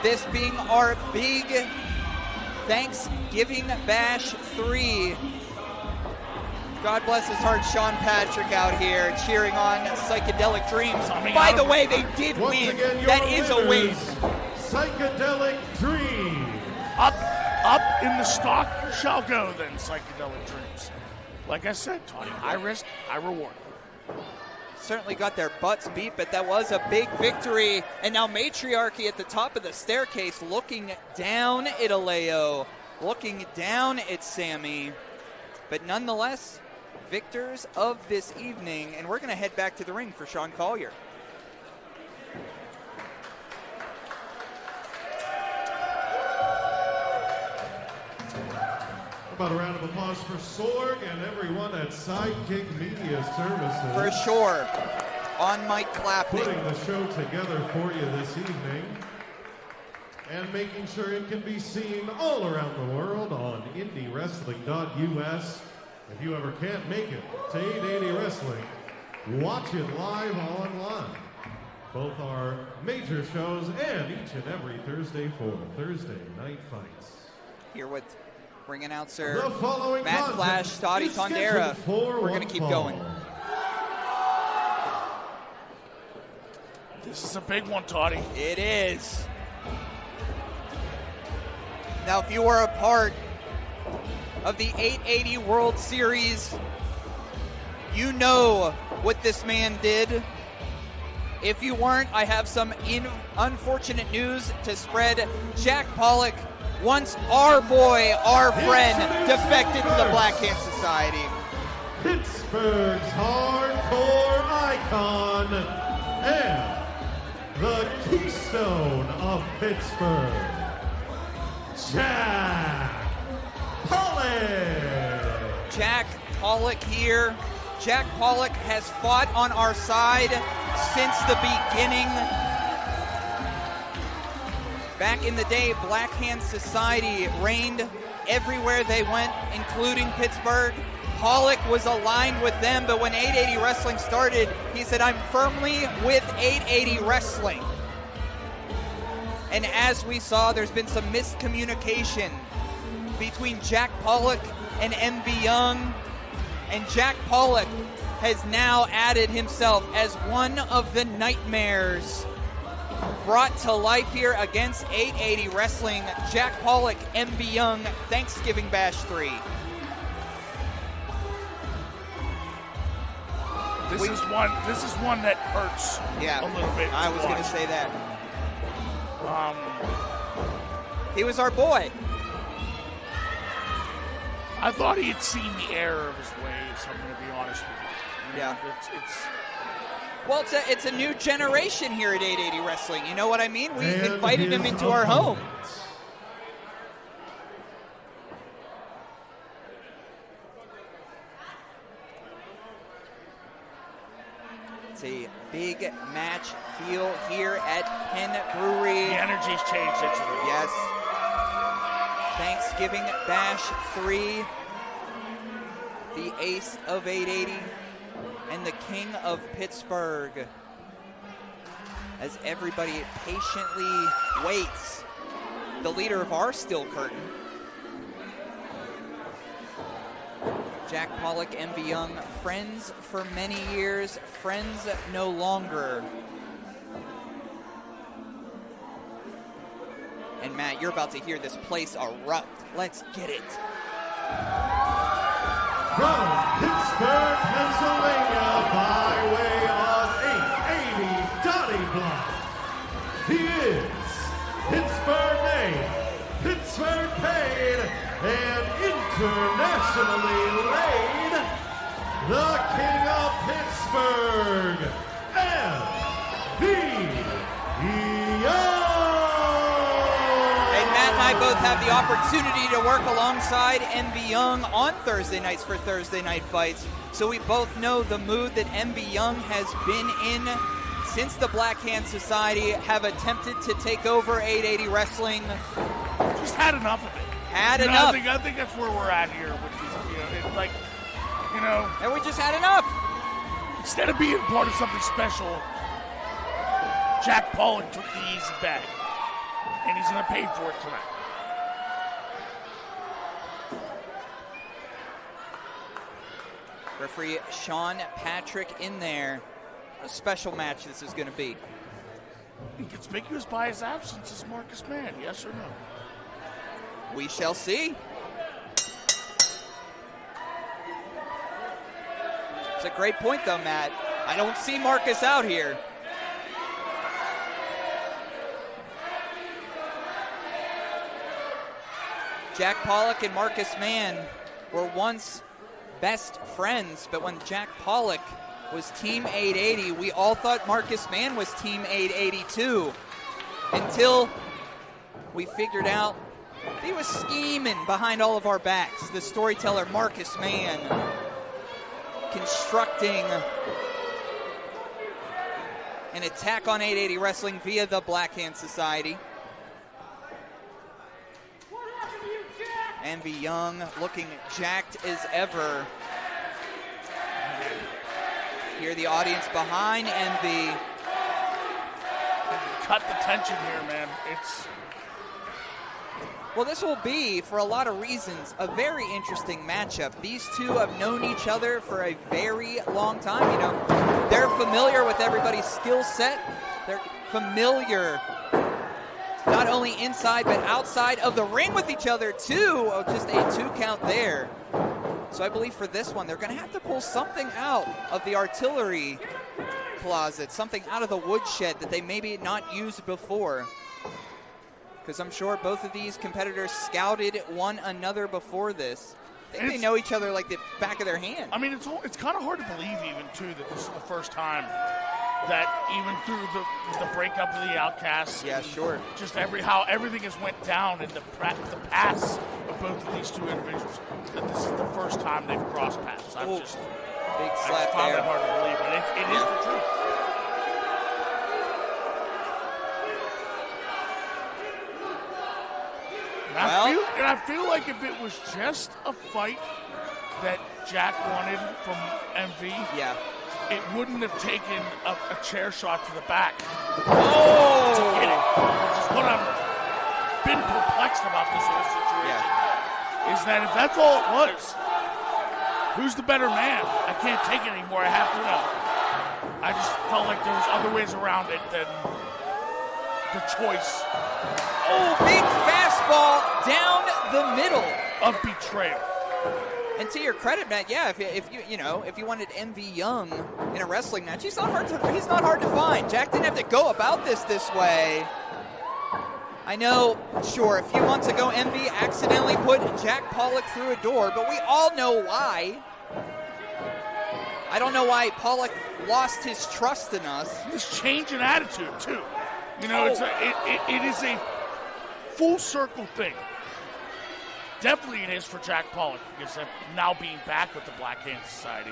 Speaker 7: This being our big Thanksgiving Bash 3. God bless his heart, Sean Patrick out here cheering on Psychedelic Dreams. By the way, they did win. That is a win.
Speaker 6: Psychedelic Dreams.
Speaker 8: Up in the stock shall go then, Psychedelic Dreams. Like I said, Tony, high risk, high reward.
Speaker 7: Certainly got their butts beat, but that was a big victory. And now Matriarchy at the top of the staircase looking down at Alao, looking down at Sammy. But nonetheless, victors of this evening. And we're going to head back to the ring for Sean Collier.
Speaker 6: About a round of applause for Sorg and everyone at Sidekick Media Services.
Speaker 7: For sure. On Mike Clapton.
Speaker 6: Putting the show together for you this evening. And making sure it can be seen all around the world on IndieWrestling.us. If you ever can't make it to 880 Wrestling, watch it live online. Both our major shows and each and every Thursday for Thursday Night Fights.
Speaker 7: Here with ring announcer
Speaker 6: The following
Speaker 7: Matt Flash, Stoddy
Speaker 6: is scheduled
Speaker 7: Tondera.
Speaker 6: for
Speaker 7: We're going to keep going.
Speaker 8: This is a big one, Toddy.
Speaker 7: It is. Now, if you were a part of the 880 World Series, you know what this man did. If you weren't, I have some unfortunate news to spread. Jack Pollock, once our boy, our friend, defected to the Black Hand Society.
Speaker 6: Pittsburgh's hardcore icon and the keystone of Pittsburgh, Jack Pollock.
Speaker 7: Jack Pollock here. Jack Pollock has fought on our side since the beginning. Back in the day, Black Hand Society reigned everywhere they went, including Pittsburgh. Pollock was aligned with them, but when 880 Wrestling started, he said, I'm firmly with 880 Wrestling. And as we saw, there's been some miscommunication between Jack Pollock and MV Young. And Jack Pollock has now added himself as one of the nightmares brought to life here against 880 Wrestling. Jack Pollock, MV Young, Thanksgiving Bash 3.
Speaker 8: This is one that hurts a little bit.
Speaker 7: I was going to say that. He was our boy.
Speaker 8: I thought he had seen the error of his ways, I'm going to be honest with you.
Speaker 7: Yeah. Well, it's a new generation here at 880 Wrestling. You know what I mean? We invited him into our home. It's a big match feel here at Penn Brewery.
Speaker 8: The energy's changed.
Speaker 7: Yes. Thanksgiving Bash 3, the ace of 880 and the king of Pittsburgh, as everybody patiently waits. The leader of our steel curtain, Jack Pollock, MV Young, friends for many years, friends no longer. And Matt, you're about to hear this place erupt. Let's get it.
Speaker 6: From Pittsburgh, Pennsylvania, by way of 880 Dottie Block, he is Pittsburgh made, Pittsburgh paid, and internationally laid, the King of Pittsburgh, MV Young.
Speaker 7: Matt and I both have the opportunity to work alongside MV Young on Thursday nights for Thursday Night Fights, so we both know the mood that MV Young has been in since the Black Hand Society have attempted to take over 880 Wrestling.
Speaker 8: Just had enough of it.
Speaker 7: Had enough.
Speaker 8: I think that's where we're at here with these, it's like,
Speaker 7: and we just had enough.
Speaker 8: Instead of being part of something special, Jack Pollock took the easy bag. And he's going to pay for it tonight.
Speaker 7: Referee Sean Patrick in there. What a special match this is going to be.
Speaker 8: Conspicuous by his absence is Marcus Mann, yes or no?
Speaker 7: We shall see. It's a great point, though, Matt. I don't see Marcus out here. Jack Pollock and Marcus Mann were once best friends, but when Jack Pollock was Team 880, we all thought Marcus Mann was Team 880 too, until we figured out he was scheming behind all of our backs. The storyteller Marcus Mann constructing an attack on 880 Wrestling via the Black Hand Society. MV Young looking jacked as ever. Hear the audience behind MV.
Speaker 8: Cut the tension here, man.
Speaker 7: Well, this will be, for a lot of reasons, a very interesting matchup. These two have known each other for a very long time. They're familiar with everybody's skill set. They're familiar not only inside but outside of the ring with each other too. Oh, just a 2 count there. So I believe for this one, they're going to have to pull something out of the artillery closet, something out of the woodshed that they maybe not used before. Because I'm sure both of these competitors scouted one another before this. I think they know each other like the back of their hand.
Speaker 8: I mean, it's kind of hard to believe even, too, that this is the first time that even through the breakup of the Outcasts.
Speaker 7: Yeah, sure.
Speaker 8: Just how everything has went down in the paths of both of these two individuals, that this is the first time they've crossed paths.
Speaker 7: Big slap
Speaker 8: found
Speaker 7: there.
Speaker 8: it hard to believe, but it is the truth. And I feel like if it was just a fight that Jack wanted from MV, it wouldn't have taken a chair shot to the back to get it. Which is what I've been perplexed about this whole situation. Is that if that's all it was, who's the better man? I can't take it anymore. I have to know. I just felt like there was other ways around it than the choice.
Speaker 7: Oh, big fastball down the middle
Speaker 8: of betrayal.
Speaker 7: And to your credit, Matt, if you wanted MV Young in a wrestling match, he's not hard to find. Jack didn't have to go about this way. I know, sure, a few months ago, MV accidentally put Jack Pollock through a door, but we all know why. I don't know why Pollock lost his trust in us.
Speaker 8: This change in attitude, too. It is a full circle thing. Definitely it is for Jack Pollock, because now being back with the Black Hand Society.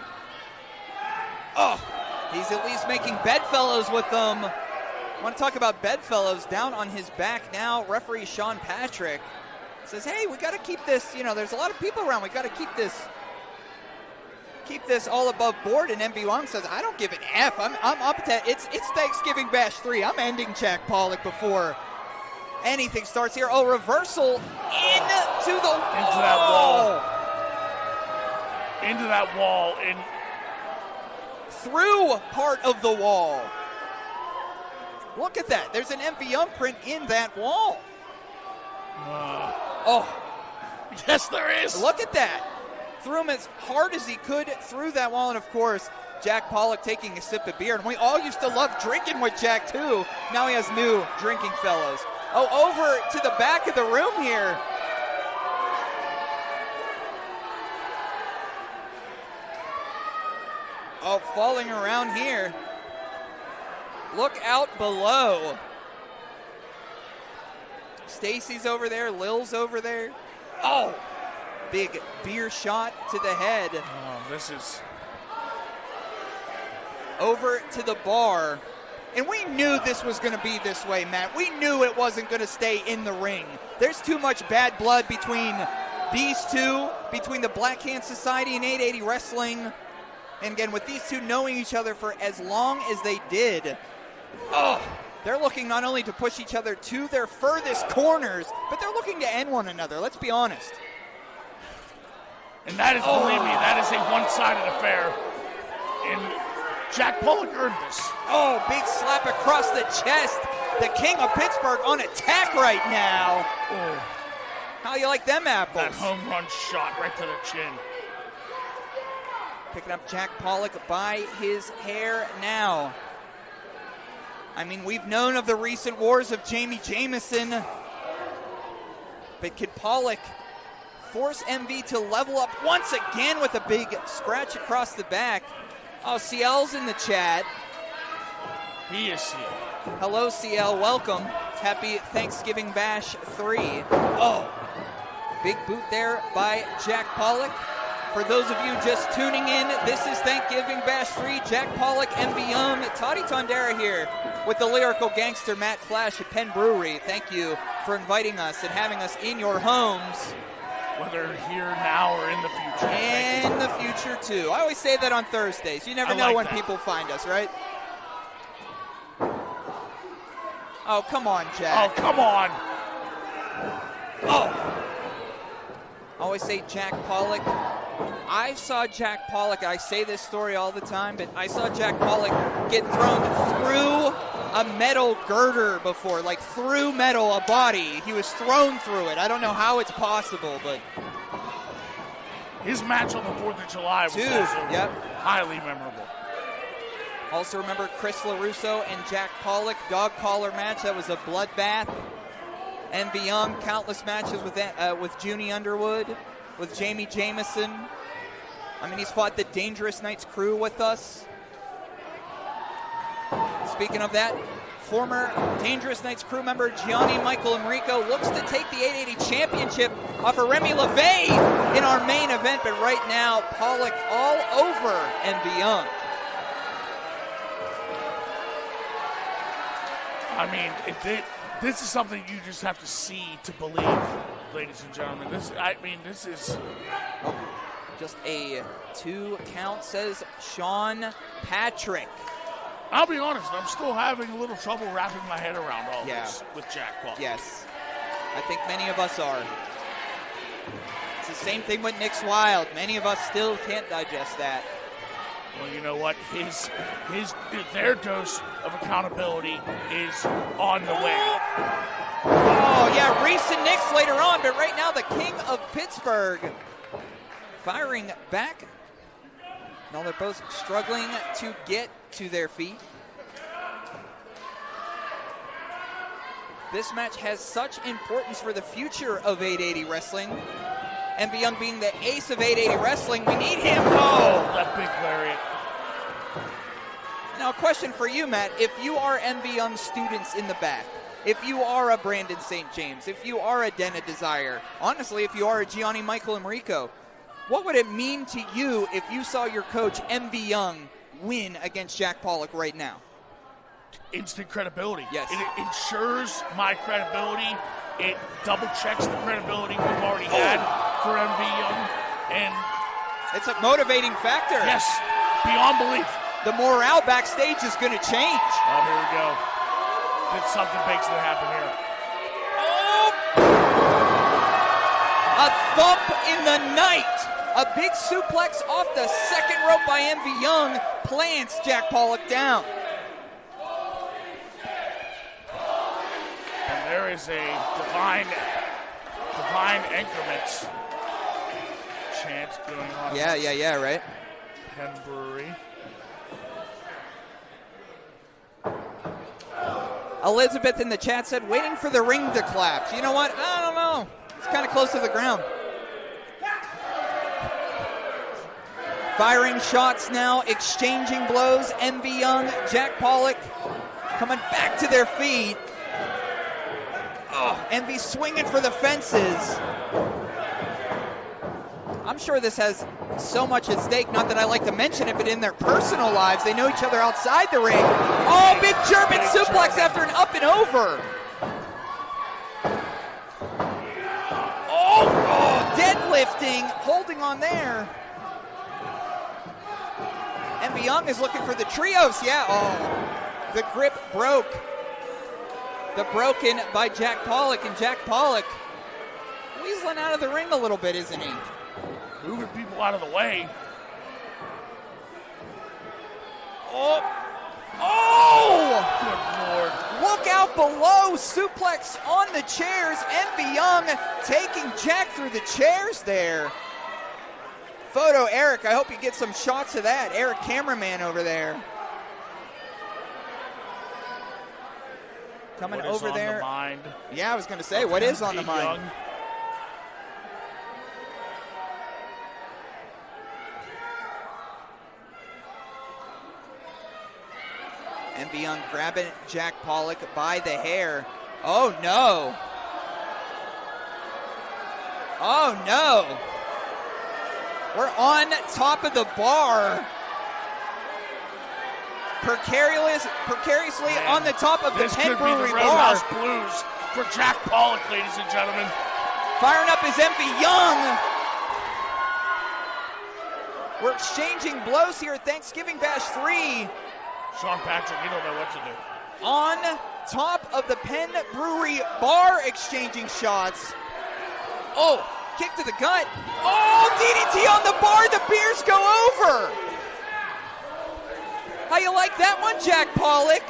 Speaker 7: Oh, he's at least making bedfellows with them. I want to talk about bedfellows. Down on his back now, referee Sean Patrick says, hey, we got to keep this, there's a lot of people around. We got to keep this all above board. And MV1 says, I don't give an F. I'm up to it's Thanksgiving Bash 3. I'm ending Jack Pollock before anything starts here. Oh, reversal into that wall.
Speaker 8: Into that wall. And
Speaker 7: through part of the wall. Look at that. There's an MV print in that wall.
Speaker 8: Yes, there is.
Speaker 7: Look at that. Threw him as hard as he could through that wall. And, of course, Jack Pollock taking a sip of beer. And we all used to love drinking with Jack, too. Now he has new drinking fellows. Oh, over to the back of the room here. Oh, falling around here. Look out below. Stacy's over there. Lil's over there. Oh, big beer shot to the head.
Speaker 8: Oh, this is...
Speaker 7: Over to the bar. And we knew this was going to be this way, Matt. We knew it wasn't going to stay in the ring. There's too much bad blood between these two, between the Black Hand Society and 880 Wrestling. And again, with these two knowing each other for as long as they did, they're looking not only to push each other to their furthest corners, but they're looking to end one another. Let's be honest.
Speaker 8: And that is, believe me, that is a one-sided affair. And Jack Pollock earned this.
Speaker 7: Oh, big slap across the chest. The King of Pittsburgh on attack right now.
Speaker 8: Oh.
Speaker 7: How you like them apples?
Speaker 8: That home run shot right to the chin.
Speaker 7: Picking up Jack Pollock by his hair now. I mean, we've known of the recent wars of Jamie Jamison. But could Pollock force MV to level up once again with a big scratch across the back? Oh, CL's in the chat.
Speaker 8: He is CL.
Speaker 7: Hello, CL. Welcome. Happy Thanksgiving Bash 3. Oh, big boot there by Jack Pollock. For those of you just tuning in, this is Thanksgiving Bash 3. Jack Pollock, MV Toddy Tondera here with the lyrical gangster Matt Flash at Penn Brewery. Thank you for inviting us and having us in your homes.
Speaker 8: Whether here now or in the future.
Speaker 7: In the future, too. I always say that on Thursdays. You never know when people find us, right? Oh, come on, Jack.
Speaker 8: Oh, come on.
Speaker 7: Oh. I always say Jack Pollock. I saw Jack Pollock, I say this story all the time, but I saw Jack Pollock get thrown through a metal girder before, like through metal, a body. He was thrown through it. I don't know how it's possible, but...
Speaker 8: His match on the 4th of July was also highly memorable.
Speaker 7: Also remember Chris LaRusso and Jack Pollock, dog collar match. That was a bloodbath. Envy Young, countless matches with Junie Underwood, with Jamie Jamison. I mean, he's fought the Dangerous Knights crew with us. Speaking of that, former Dangerous Knights crew member Gianni Michael Enrico looks to take the 880 championship off of Remy LeVay in our main event, but right now, Pollock all over Envy Young.
Speaker 8: I mean, this is something you just have to see to believe, ladies and gentlemen. This is...
Speaker 7: Just a 2 count, says Sean Patrick.
Speaker 8: I'll be honest, I'm still having a little trouble wrapping my head around all this with Jack Pollock.
Speaker 7: Yes, I think many of us are. It's the same thing with Nick's Wilde. Many of us still can't digest that.
Speaker 8: Well, you know what? Their dose of accountability is on the way.
Speaker 7: Oh, yeah, Reese and Nick's later on, but right now the King of Pittsburgh firing back. Now they're both struggling to get to their feet. This match has such importance for the future of 880 Wrestling. Envy Young being the ace of 880 Wrestling, we need him.
Speaker 8: Oh, that big lariat.
Speaker 7: Now, a question for you, Matt. If you are Envy Young students in the back, if you are a Brandon St. James, if you are a Dena Desire, honestly, if you are a Gianni Michael Enrico, what would it mean to you if you saw your coach, Envy Young, win against Jack Pollock right now?
Speaker 8: Instant credibility.
Speaker 7: Yes.
Speaker 8: It ensures my credibility it double checks the credibility we've already had for MV Young, and
Speaker 7: it's a motivating factor.
Speaker 8: Yes, beyond belief.
Speaker 7: The morale backstage is going to change.
Speaker 8: Oh, here we go. Did something big's to happen here.
Speaker 7: A thump in the night. A big suplex off the second rope by MV Young plants Jack Pollock down.
Speaker 8: And there is a divine increments chant going on.
Speaker 7: Yeah, right.
Speaker 8: Penn Brewery.
Speaker 7: Elizabeth in the chat said, waiting for the ring to collapse. You know what? I don't know. It's kind of close to the ground. Firing shots now, exchanging blows. MV Young, Jack Pollock coming back to their feet. Oh, MV swinging for the fences. I'm sure this has so much at stake, not that I like to mention it, but in their personal lives, they know each other outside the ring. Oh, big German suplex after an up and over. Oh, deadlifting, holding on there. MV Young is looking for the trios, yeah. Oh, the grip broke. The broken by Jack Pollock, and Jack Pollock weaseling out of the ring a little bit, isn't he?
Speaker 8: Moving people out of the way.
Speaker 7: Oh!
Speaker 8: Good Lord.
Speaker 7: Look out below. Suplex on the chairs. MV Young taking Jack through the chairs there. Photo, Eric. I hope you get some shots of that. Eric, cameraman over there. Coming over there.
Speaker 8: The mind?
Speaker 7: Yeah, I was going to say, what is on the mind?
Speaker 8: Young.
Speaker 7: MV Young grabbing Jack Pollock by the hair. Oh, no. Oh, no. We're on top of the bar. Precariously on the top of the Penn Brewery bar.
Speaker 8: This could be the Roadhouse Blues for Jack Pollock, ladies and gentlemen.
Speaker 7: Firing up is MV Young. We're exchanging blows here at Thanksgiving Bash 3.
Speaker 8: Sean Patrick, you don't know what to do.
Speaker 7: On top of the Penn Brewery bar, exchanging shots. Oh, kick to the gut. Oh, DDT on the bar. The beers go over. How you like that one, Jack Pollock?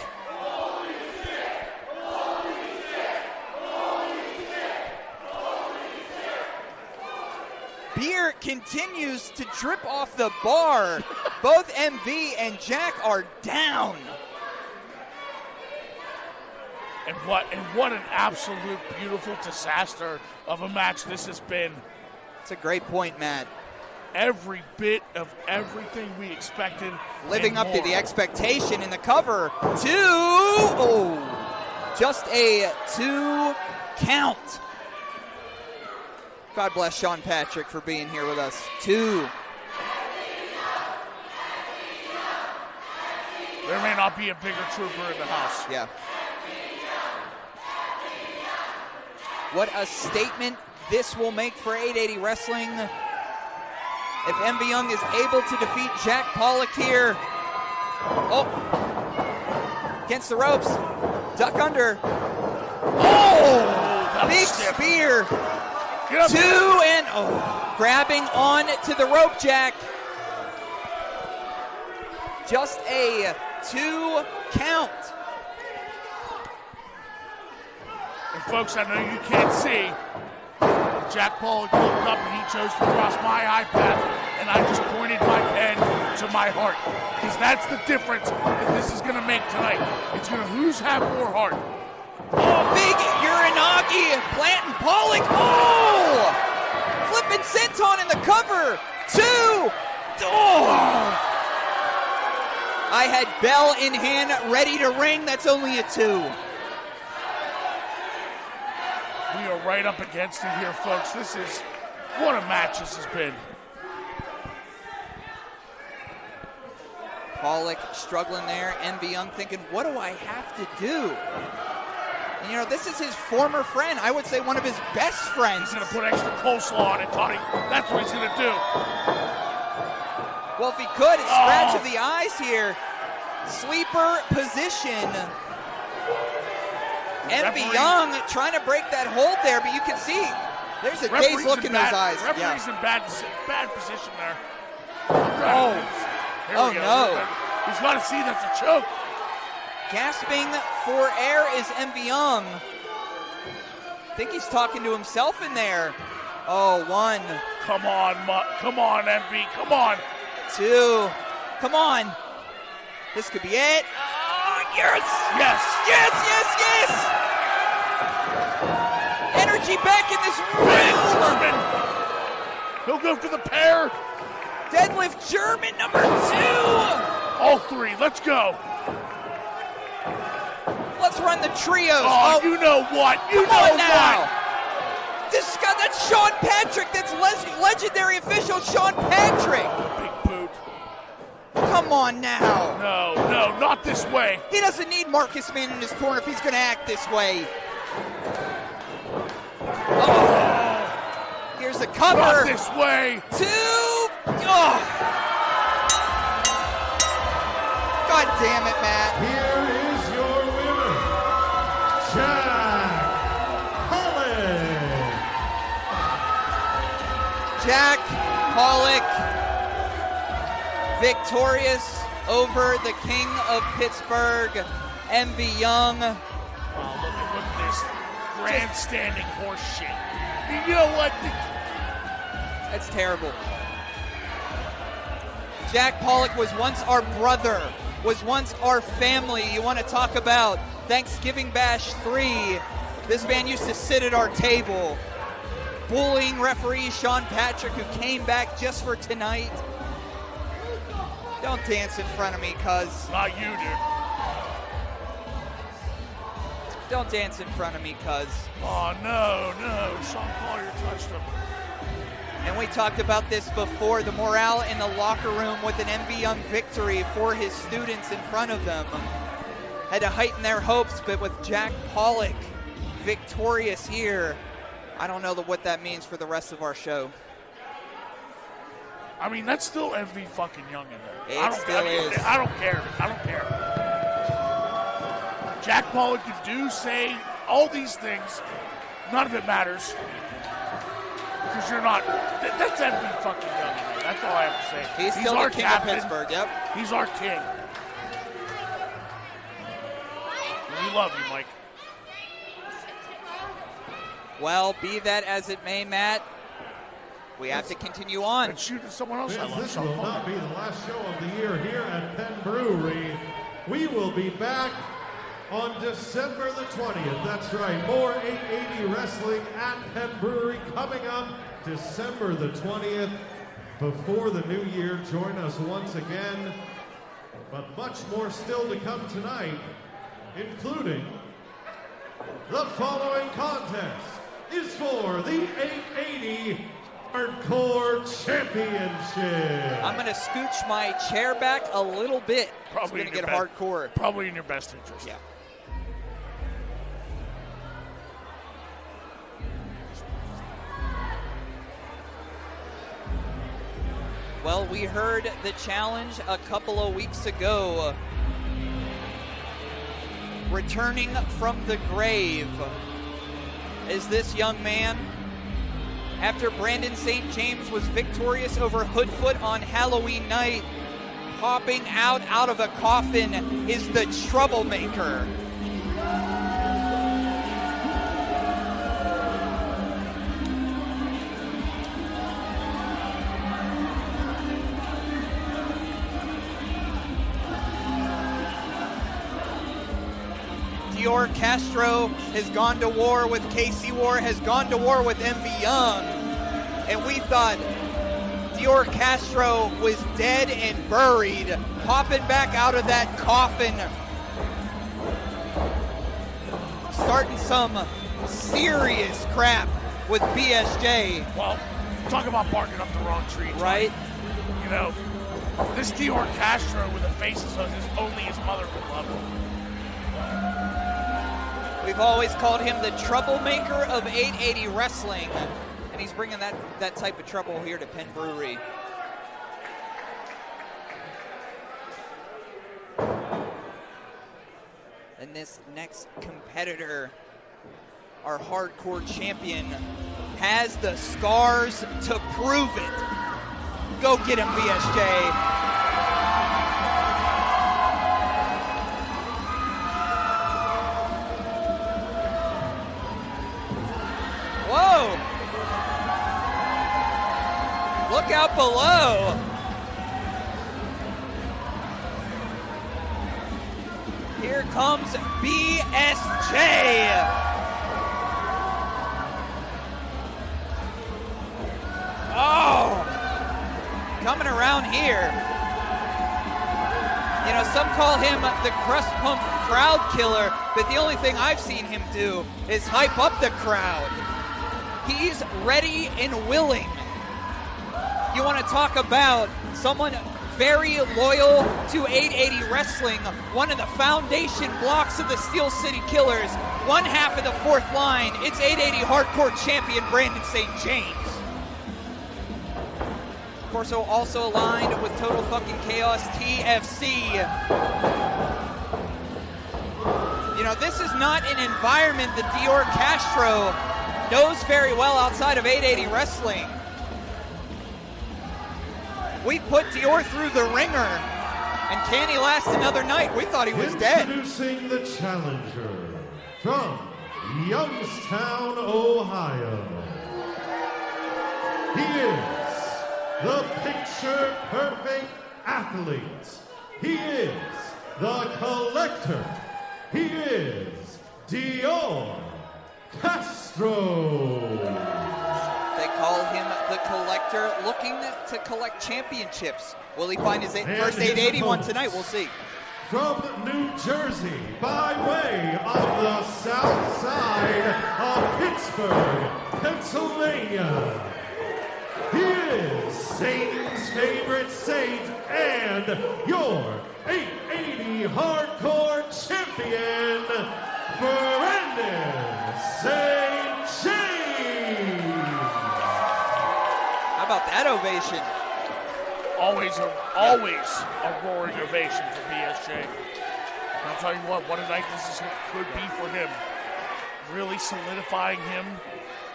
Speaker 7: Beer continues to drip off the bar. Both MV and Jack are down.
Speaker 8: And what an absolute beautiful disaster of a match this has been.
Speaker 7: It's a great point, Matt.
Speaker 8: Every bit of everything we expected.
Speaker 7: Living up to the expectation in the cover. 2. Oh, just a 2 count. God bless Sean Patrick for being here with us. 2.
Speaker 8: There may not be a bigger trooper in the house.
Speaker 7: Yeah. What a statement this will make for 880 Wrestling. If MV Young is able to defeat Jack Pollock here. Oh. Against the ropes. Duck under. Oh! Big spear. 2 and grabbing on to the rope, Jack. Just a 2 count.
Speaker 8: And folks, I know you can't see. Jack Pollock looked up and he chose to cross my eye path, and I just pointed my pen to my heart. Because that's the difference that this is going to make tonight. It's going to who's have more heart.
Speaker 7: Oh, big Uranagi planting Pollock. Oh! Flipping senton in the cover. 2. Oh! I had bell in hand, ready to ring. That's only a 2.
Speaker 8: We are right up against it here, folks. This is what a match this has been.
Speaker 7: Pollock struggling there. MV Young thinking, what do I have to do? And, you know, this is his former friend. I would say one of his best friends.
Speaker 8: He's going to put extra coleslaw on it, Toddy. That's what he's going to do.
Speaker 7: Well, if he could, it's scratch of the eyes here. Sleeper position. Envy Young trying to break that hold there, but you can see there's a dazed look in those eyes.
Speaker 8: Referee's in bad position there.
Speaker 7: Oh, oh no.
Speaker 8: He's got to see that's a choke.
Speaker 7: Gasping for air is Envy Young. I think he's talking to himself in there. Oh, 1.
Speaker 8: Come on, Envy. Come on.
Speaker 7: 2. Come on. This could be it. Oh, yes.
Speaker 8: Yes.
Speaker 7: Yes, yes, yes. Energy back in this
Speaker 8: room. He'll go for the pair.
Speaker 7: Deadlift German number 2.
Speaker 8: All 3. Let's go.
Speaker 7: Let's run the trios.
Speaker 8: Oh, you know what? You know what?
Speaker 7: This guy, that's Sean Patrick. That's legendary official Sean Patrick.
Speaker 8: Big boot.
Speaker 7: Come on now.
Speaker 8: No, not this way.
Speaker 7: He doesn't need Marcus Mann in his corner if he's going to act this way. Oh. Here's the cover.
Speaker 8: Not this way.
Speaker 7: 2. Oh. God damn it, Matt.
Speaker 6: Here is your winner, Jack Pollock.
Speaker 7: Jack Pollock, victorious over the King of Pittsburgh, Envy Young.
Speaker 8: Wow, look at this grandstanding horse shit. You know what?
Speaker 7: That's terrible. Jack Pollock was once our brother, was once our family. You want to talk about Thanksgiving Bash 3. This man used to sit at our table, bullying referee Sean Patrick, who came back just for tonight. Don't dance in front of me, cuz.
Speaker 8: Not you, dude.
Speaker 7: Don't dance in front of me, cuz.
Speaker 8: Oh, no. Sean Collier touched him.
Speaker 7: And we talked about this before, the morale in the locker room with an Envy Young victory for his students in front of them. Had to heighten their hopes, but with Jack Pollock victorious here, I don't know what that means for the rest of our show.
Speaker 8: I mean, that's still Envy fucking Young in there.
Speaker 7: It still is.
Speaker 8: I don't care. Jack Pollock could do, say, all these things. None of it matters. Because you're not. That's Envy fucking Young in there. That's all I have to say.
Speaker 7: He's still
Speaker 8: our
Speaker 7: the king
Speaker 8: captain.
Speaker 7: of Pittsburgh, yep.
Speaker 8: He's our king. We love you, Mike.
Speaker 7: Well, be that as it may, Matt, we have to continue on.
Speaker 8: And shoot at someone else.
Speaker 6: This will not be the last show of the year here at Penn Brewery. We will be back on December the 20th. That's right, more 880 Wrestling at Penn Brewery coming up December the 20th. Before the new year, join us once again. But much more still to come tonight, including the following contest is for the 880 Hardcore Championship.
Speaker 7: I'm going to scooch my chair back a little bit.
Speaker 8: Probably
Speaker 7: going to get hardcore.
Speaker 8: Probably in your best interest.
Speaker 7: Yeah. Well, we heard the challenge a couple of weeks ago. Returning from the grave is this young man. After Brandon St. James was victorious over Hoodfoot on Halloween night, popping out of a coffin is the Troublemaker. Dior Castro has gone to war with KC Warr, has gone to war with Envy Young. And we thought Dior Castro was dead and buried, popping back out of that coffin, starting some serious crap with BSJ.
Speaker 8: Well, talk about barking up the wrong tree.
Speaker 7: Right?
Speaker 8: You know, this Dior Castro with a face as only his mother could love him.
Speaker 7: We've We've always called him the troublemaker of 880 wrestling, and he's bringing that type of trouble here to Penn Brewery. And this next competitor, our hardcore champion, has the scars to prove it. Go get him, BSJ. Whoa! Look out below. Here comes BSJ. Oh, coming around here. You know, some call him the crust pump crowd killer, but the only thing I've seen him do is hype up the crowd. He's ready and willing. You want to talk about someone very loyal to 880 wrestling, one of the foundation blocks of the Steel City Killers, one half of the fourth line. It's 880 hardcore champion Brandon St. James. Of course, also aligned with Total Fucking Chaos TFC. You know, this is not an environment that Dior Castro knows very well outside of 880 wrestling. We put Dior through the ringer, and can he last another night? We thought he was dead.
Speaker 6: Introducing the challenger from Youngstown, Ohio. He is the picture-perfect athlete. He is the collector. He is Dior Castro.
Speaker 7: They call him the collector, looking to collect championships. Will he find his first 880 one tonight? We'll see.
Speaker 6: From New Jersey, by way of the south side of Pittsburgh, Pennsylvania, he is Satan's favorite saint and your 880 hardcore champion, Brandon St. James.
Speaker 7: How about that ovation?
Speaker 8: Always a roaring ovation for BSJ. And I'll tell you what a night this could be for him. Really solidifying him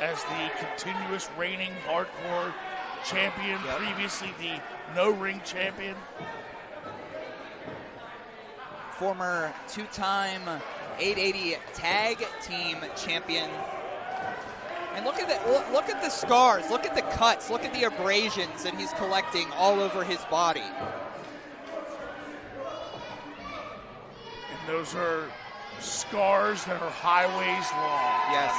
Speaker 8: as the continuous reigning hardcore champion, previously the no-ring champion.
Speaker 7: Former two-time 880 tag team champion. And look at the scars, look at the cuts, look at the abrasions that he's collecting all over his body.
Speaker 8: And those are scars that are highways long.
Speaker 7: Yes.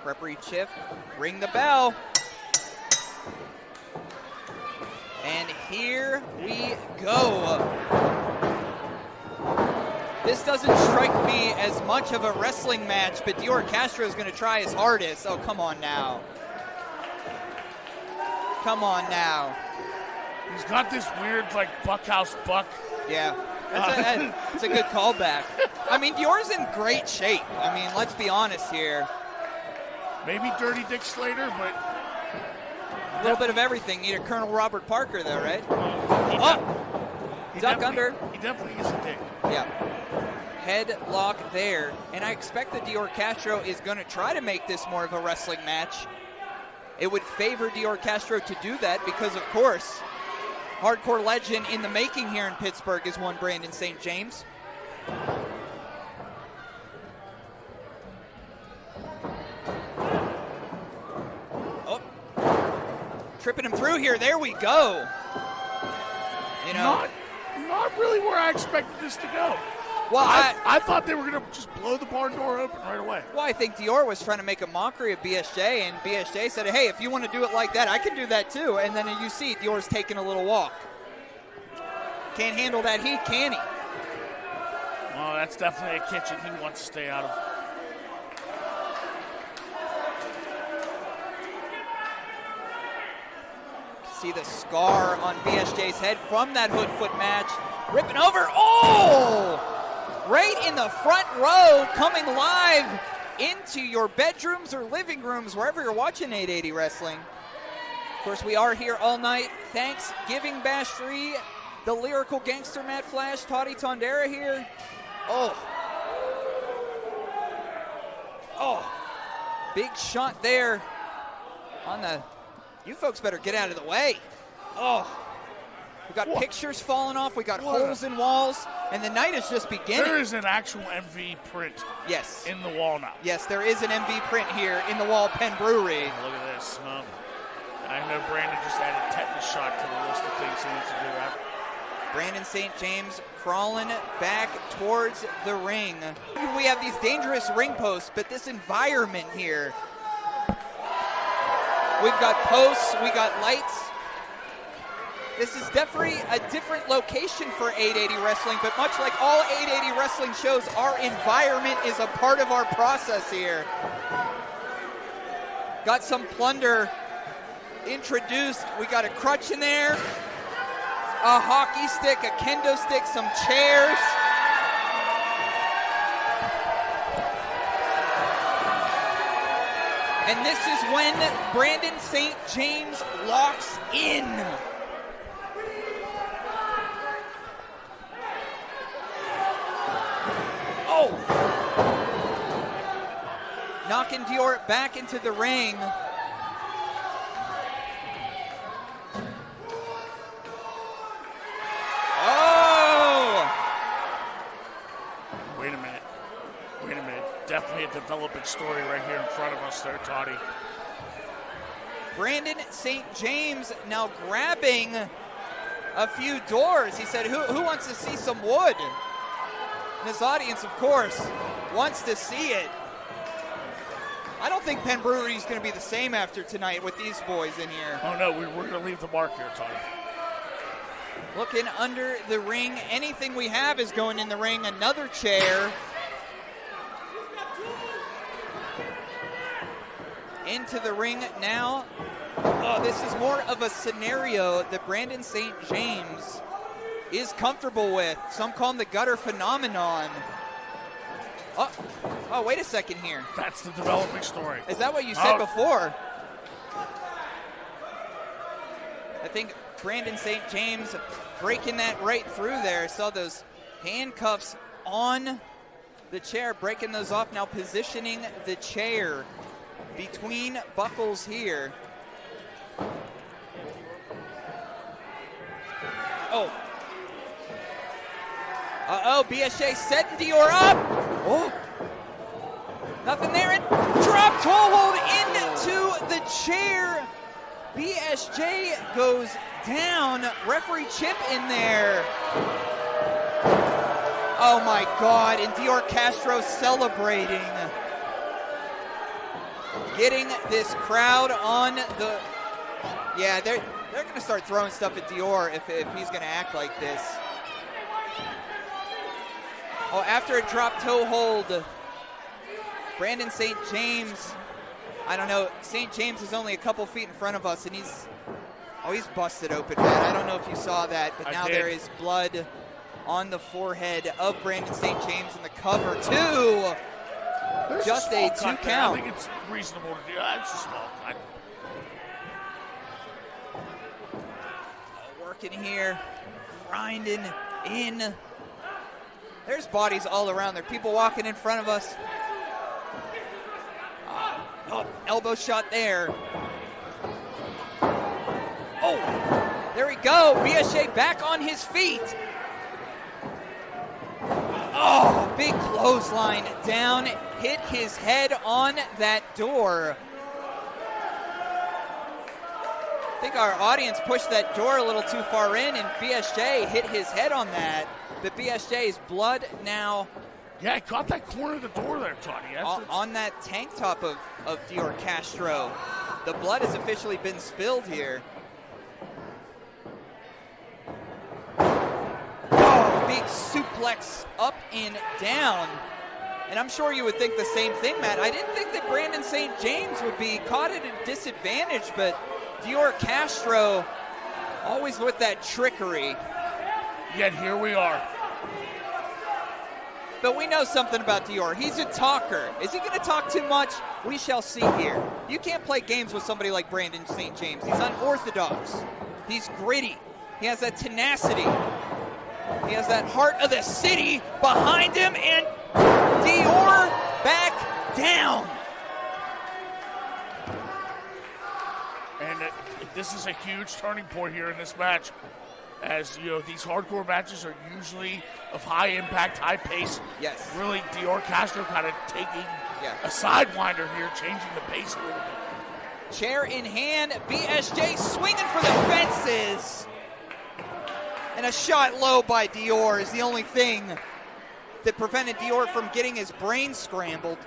Speaker 7: Referee Chiff, ring the bell. And here we go. This doesn't strike me as much of a wrestling match, but Dior Castro is going to try his hardest. Oh, come on now. Come on now.
Speaker 8: He's got this weird, like, Buckhouse Buck.
Speaker 7: Yeah. That's a good callback. I mean, Dior's in great shape. I mean, let's be honest here.
Speaker 8: Maybe Dirty Dick Slater, but...
Speaker 7: A little bit of everything. Need a Colonel Robert Parker, though, right? Duck under.
Speaker 8: He definitely is a dick.
Speaker 7: Yeah. Headlock there. And I expect that Dior Castro is going to try to make this more of a wrestling match. It would favor Dior Castro to do that because, of course, hardcore legend in the making here in Pittsburgh is one Brandon St. James. Tripping him through here. There we go. You know,
Speaker 8: not really where I expected this to go.
Speaker 7: Well,
Speaker 8: I thought they were going to just blow the barn door open right away.
Speaker 7: Well, I think Dior was trying to make a mockery of BSJ, and BSJ said, hey, if you want to do it like that, I can do that too. And then you see Dior's taking a little walk. Can't handle that heat, can he?
Speaker 8: Well, that's definitely a kitchen he wants to stay out of.
Speaker 7: See the scar on BSJ's head from that hood foot match. Ripping over. Oh! Right in the front row, coming live into your bedrooms or living rooms, wherever you're watching 880 Wrestling. Of course, we are here all night. Thanksgiving Bash 3. The lyrical gangster Matt Flash, Toddy Tondera here. Oh. Big shot there on the... You folks better get out of the way. Oh. We got pictures falling off. We got holes in walls. And the night is just beginning.
Speaker 8: There is an actual MV print in the wall now.
Speaker 7: Yes, there is an MV print here in the wall, Penn Brewery.
Speaker 8: Look at this. I know Brandon just added tetanus shot to the list of things he needs to do after.
Speaker 7: Brandon St. James crawling back towards the ring. We have these dangerous ring posts, but this environment here. We've got posts, we got lights. This is definitely a different location for 880 Wrestling, but much like all 880 Wrestling shows, our environment is a part of our process here. Got some plunder introduced. We got a crutch in there, a hockey stick, a kendo stick, some chairs. And this is when Brandon St. James locks in. Oh! Knocking Dior back into the ring. Oh!
Speaker 8: Wait a minute. Definitely a developing story right here in front of us there, Toddy.
Speaker 7: Brandon St. James now grabbing a few doors. He said, who wants to see some wood? And his audience, of course, wants to see it. I don't think Penn Brewery is going to be the same after tonight with these boys in here.
Speaker 8: Oh, no, we're going to leave the mark here, Toddy.
Speaker 7: Looking under the ring. Anything we have is going in the ring. Another chair. Into the ring now. Oh, this is more of a scenario that Brandon St. James is comfortable with. Some call him the gutter phenomenon. Oh, wait a second here.
Speaker 8: That's the developing story.
Speaker 7: Is that what you said before? I think Brandon St. James breaking that right through there. Saw those handcuffs on the chair, breaking those off, now positioning the chair between buckles here. Oh. BSJ setting Dior up. Oh. Nothing there. And drop toe hold into the chair. BSJ goes down. Referee Chip in there. Oh my God. And Dior Castro celebrating. Getting this crowd on the... Yeah, they're going to start throwing stuff at Dior if he's going to act like this. Oh, after a drop toe hold, Brandon St. James, I don't know, St. James is only a couple feet in front of us, and he's busted open, man. I don't know if you saw that, but now there is blood on the forehead of Brandon St. James in the cover, too.
Speaker 8: There's
Speaker 7: just a 2 count.
Speaker 8: I think it's reasonable to do that. It's a small cut.
Speaker 7: Working here, grinding in. There's bodies all around there. People walking in front of us. Elbow shot there. Oh, there we go. BSJ back on his feet. Oh, big clothesline down. Hit his head on that door. I think our audience pushed that door a little too far in, and BSJ hit his head on that. But BSJ's blood now...
Speaker 8: Yeah, I caught that corner of the door there, Toddy.
Speaker 7: On that tank top of Dior Castro. The blood has officially been spilled here. Oh, big suplex up and down. And I'm sure you would think the same thing, Matt. I didn't think that Brandon St. James would be caught at a disadvantage, but Dior Castro Always with that trickery.
Speaker 8: Yet here we are.
Speaker 7: But we know something about Dior. He's a talker. Is he going to talk too much? We shall see here. You can't play games with somebody like Brandon St. James. He's unorthodox. He's gritty. He has that tenacity. He has that heart of the city behind him, and Dior back down.
Speaker 8: And this is a huge turning point here in this match. As you know, these hardcore matches are usually of high impact, high pace.
Speaker 7: Yes.
Speaker 8: Really, Dior Castro kind of taking a sidewinder here, changing the pace a little bit.
Speaker 7: Chair in hand, BSJ swinging for the fences. And a shot low by Dior is the only thing that prevented Dior from getting his brain scrambled.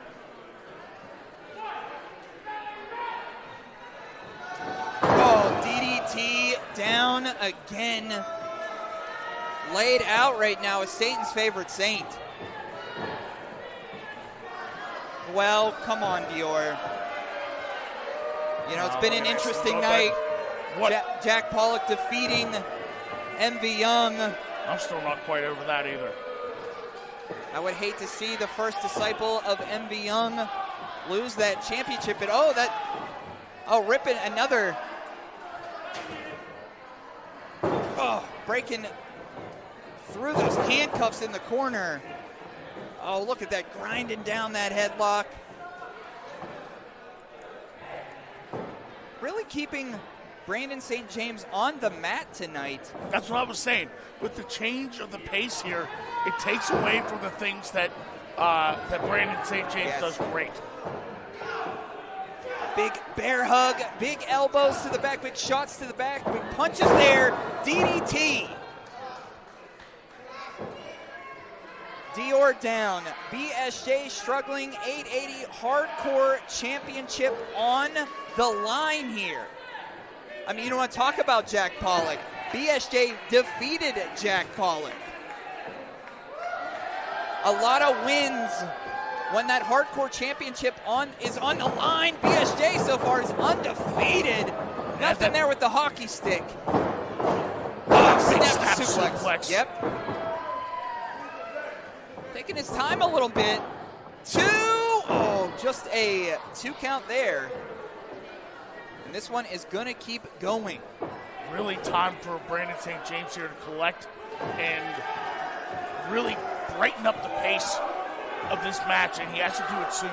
Speaker 7: Oh, DDT down again. Laid out right now is Satan's favorite saint. Well, come on, Dior. You know, it's been an interesting night. Jack Pollock defeating MV Young.
Speaker 8: I'm still not quite over that either.
Speaker 7: I would hate to see the first disciple of MV Young lose that championship. Ripping another. Breaking through those handcuffs in the corner. Oh, look at that, grinding down that headlock. Really keeping Brandon St. James on the mat tonight.
Speaker 8: That's what I was saying. With the change of the pace here, it takes away from the things that that Brandon St. James does great.
Speaker 7: Big bear hug, big elbows to the back, big shots to the back, big punches there. DDT. Dior down. BSJ struggling. 880 hardcore championship on the line here. I mean, you don't want to talk about Jack Pollock. BSJ defeated Jack Pollock. A lot of wins when that hardcore championship is on the line. BSJ so far is undefeated. Nothing there with the hockey stick. Snap suplex. Yep. Taking his time a little bit. Just a 2 count there. And this one is going to keep going.
Speaker 8: Really time for Brandon St. James here to collect and really brighten up the pace of this match, and he has to do it soon.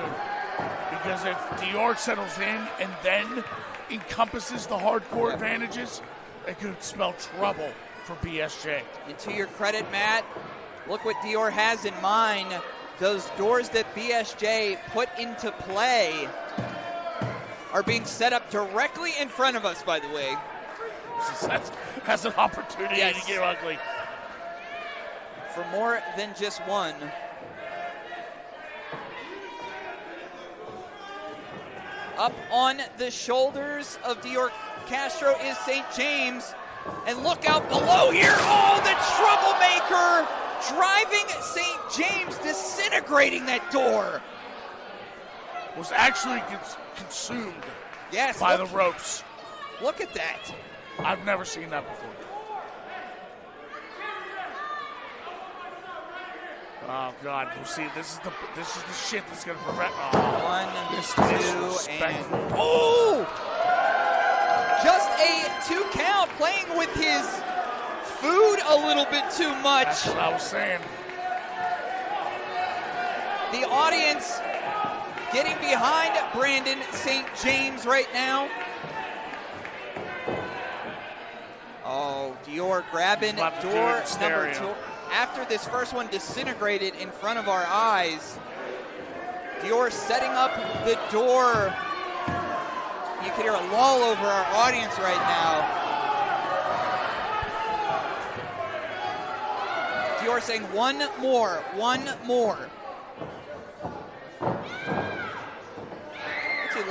Speaker 8: Because if Dior settles in and then encompasses the hardcore advantages, it could spell trouble for BSJ.
Speaker 7: And to your credit, Matt, look what Dior has in mind. Those doors that BSJ put into play are being set up directly in front of us, by the way.
Speaker 8: Has an opportunity to get ugly.
Speaker 7: For more than just one. Up on the shoulders of Dior Castro is St. James. And look out below here. Oh, the troublemaker driving St. James, disintegrating that door.
Speaker 8: Was actually consumed by the ropes.
Speaker 7: Look at that.
Speaker 8: I've never seen that before. Oh God! You see, this is the shit that's gonna prevent.
Speaker 7: Just a 2 count, playing with his food a little bit too much.
Speaker 8: That's what I was saying.
Speaker 7: The audience getting behind Brandon St. James right now. Oh, Dior grabbing door number 2. After this first one disintegrated in front of our eyes, Dior setting up the door. You can hear a lull over our audience right now. Dior saying one more. What's he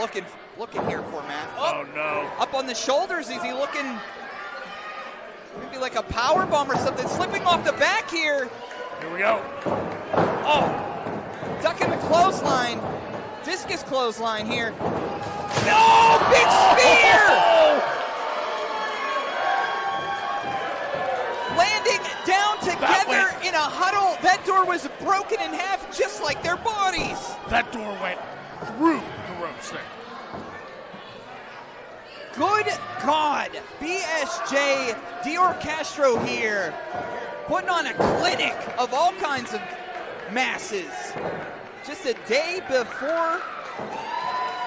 Speaker 7: looking here for, Matt?
Speaker 8: Oh no.
Speaker 7: Up on the shoulders, is he looking maybe like a power bomb or something, slipping off the back here.
Speaker 8: Here we go.
Speaker 7: Oh, ducking the clothesline. Discus clothesline here. No, big spear! down together in a huddle. That door was broken in half just like their bodies.
Speaker 8: That door went through the ropes there.
Speaker 7: Good God. BSJ, Dior Castro here, putting on a clinic of all kinds of masses. Just a day before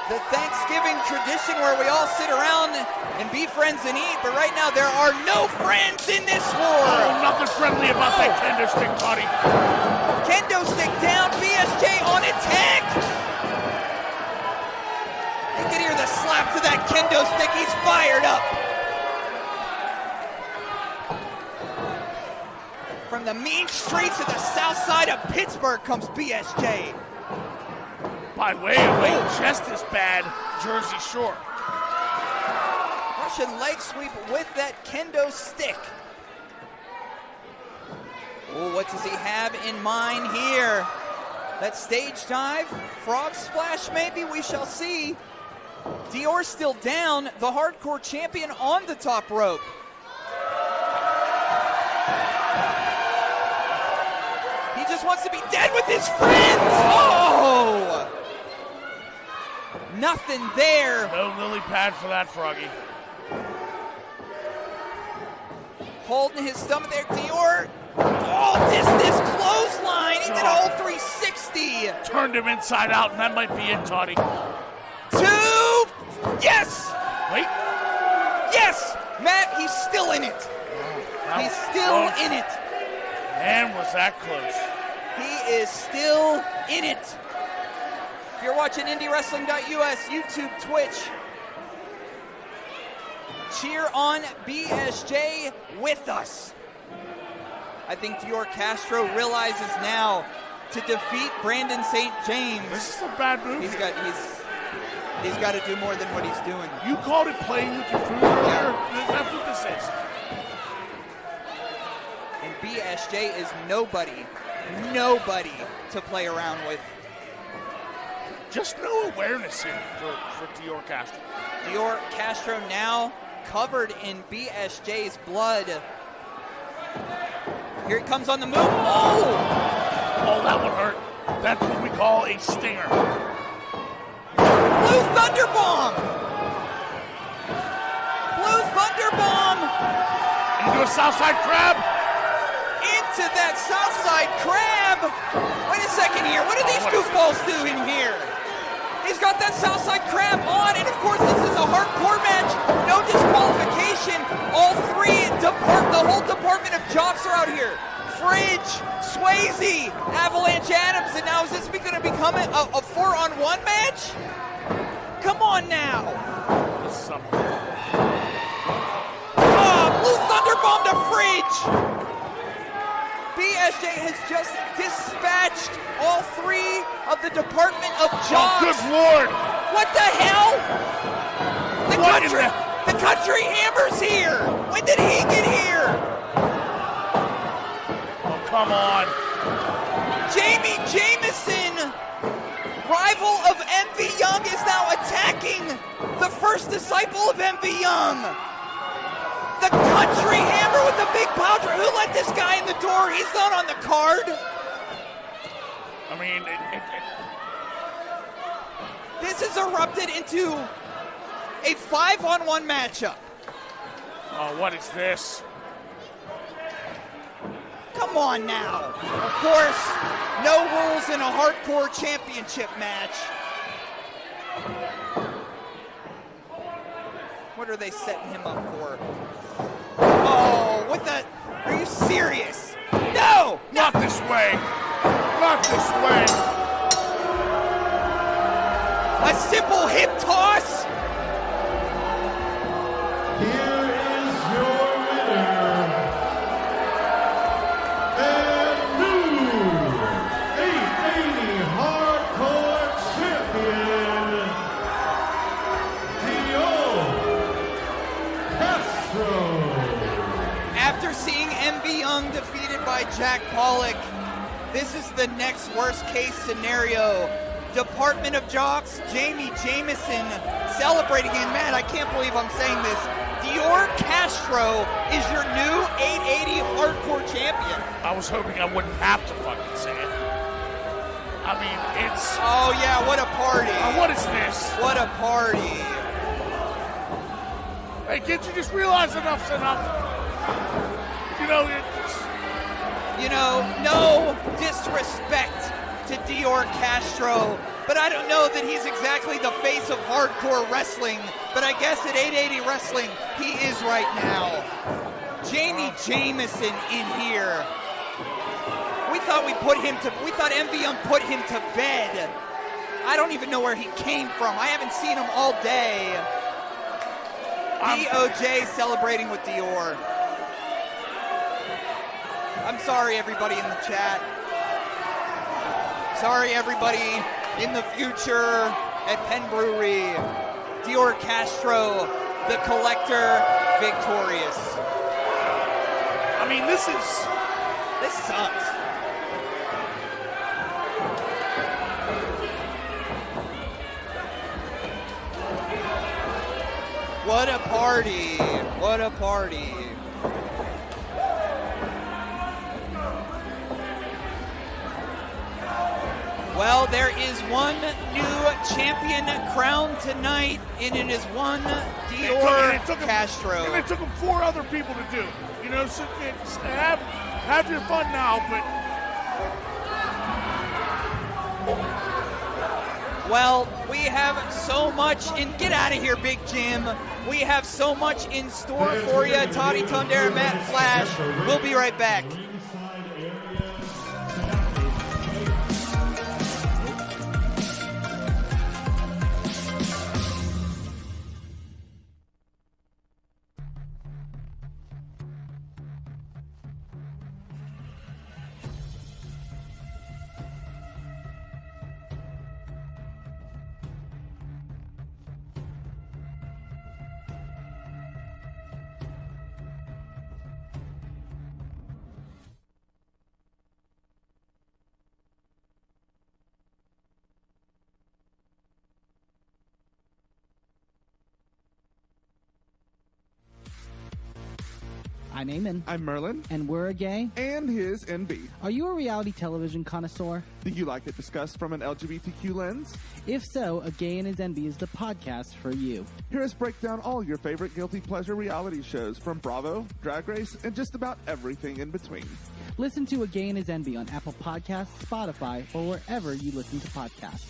Speaker 7: the Thanksgiving tradition where we all sit around and be friends and eat, but right now there are no friends in this war.
Speaker 8: Oh, nothing friendly about that kendo stick, buddy.
Speaker 7: Kendo stick down, BSJ on attack. You can hear the slaps of that kendo stick. He's fired up. From the mean streets of the south side of Pittsburgh comes BSJ.
Speaker 8: By way of a just as bad Jersey Shore.
Speaker 7: Russian leg sweep with that kendo stick. Oh, what does he have in mind here? That stage dive? Frog splash maybe? We shall see. Dior still down, the hardcore champion on the top rope. He just wants to be dead with his friends. Oh! Nothing there.
Speaker 8: No lily pad for that, Froggy.
Speaker 7: Holding his stomach there, Dior. Oh, this clothesline. He did a whole 360.
Speaker 8: Turned him inside out, and that might be it, Toddy.
Speaker 7: 2. Yes.
Speaker 8: Wait.
Speaker 7: Yes. Matt, he's still in it. He's still in it.
Speaker 8: Man, was that close.
Speaker 7: He is still in it. If you're watching IndieWrestling.us, YouTube, Twitch, cheer on BSJ with us. I think Dior Castro realizes now to defeat Brandon St. James.
Speaker 8: This is a bad move.
Speaker 7: He's got to do more than what he's doing.
Speaker 8: You called it playing with your food earlier. That's what this is.
Speaker 7: And BSJ is nobody to play around with.
Speaker 8: Just no awareness here for Dior Castro.
Speaker 7: Dior Castro now covered in BSJ's blood. Here he comes on the move. Oh,
Speaker 8: that one hurt. That's what we call a stinger.
Speaker 7: Blue Thunderbomb. Blue Thunderbomb.
Speaker 8: Into a Southside Crab.
Speaker 7: Into that Southside Crab. Wait a second here. What are these goofballs doing here? He's got that Southside Crab on, and of course this is a hardcore match. No disqualification. All three the whole department of jocks are out here. Fridge, Swayze, Avalanche Adams, and now is this going to become a 4-on-1 match? Come on now. Blue Thunderbomb to Fridge. BSJ has just dispatched all three of the Department of Jocks.
Speaker 8: Oh, good Lord!
Speaker 7: What the hell? The country hammer's here. When did he get here?
Speaker 8: Oh, come on.
Speaker 7: Jamie Jamison, rival of MV Young, is now attacking the first disciple of MV Young. The country hammer with the big pouch. Who let this guy in the door? He's not on the card.
Speaker 8: I mean,
Speaker 7: this has erupted into a 5-on-1 matchup.
Speaker 8: Oh, what is this?
Speaker 7: Come on now. Of course, no rules in a hardcore championship match. What are they setting him up for? Oh, what the? Are you serious? No!
Speaker 8: Not this way! Not this way!
Speaker 7: A simple hip toss?
Speaker 6: Here is your winner, and new 880 Hardcore Champion, Dior Castro.
Speaker 7: After seeing MV Young defeated by Jack Pollock, this is the next worst case scenario. Department of Jocks, Jamie Jamison celebrating, and man, I can't believe I'm saying this. Dior Castro is your new 880 hardcore champion.
Speaker 8: I was hoping I wouldn't have to fucking say it. I mean, it's...
Speaker 7: Oh, yeah, what a party.
Speaker 8: What is this?
Speaker 7: What a party.
Speaker 8: Hey, can't you just realize enough's enough? You know, it's...
Speaker 7: You know, no disrespect to Dior Castro, but I don't know that he's exactly the face of hardcore wrestling, but I guess at 880 Wrestling, he is right now. Jamie Jameson in here. We thought MVM put him to bed. I don't even know where he came from. I haven't seen him all day. DOJ celebrating with Dior. I'm sorry, everybody in the chat. Sorry, everybody in the future at Penn Brewery. Dior Castro, the collector, victorious.
Speaker 8: I mean, this
Speaker 7: sucks. What a party. What a party. Well, there is one new champion crowned tonight, and it is one Dior Castro.
Speaker 8: And it took him 4 other people to do. You know, so have your fun now, but...
Speaker 7: Well, we have so much in... Get out of here, Big Jim. We have so much in store for you. Toddy Thunder and Matt Flash. We'll be right back.
Speaker 4: I'm Eamon.
Speaker 5: I'm Merlin.
Speaker 4: And we're a gay.
Speaker 5: And his NB.
Speaker 4: Are you a reality television connoisseur?
Speaker 5: Do you like it discussed from an LGBTQ lens?
Speaker 4: If so, A Gay and His NB is the podcast for you.
Speaker 5: Hear us break down all your favorite guilty pleasure reality shows from Bravo, Drag Race, and just about everything in between.
Speaker 4: Listen to A Gay and His NB on Apple Podcasts, Spotify, or wherever you listen to podcasts.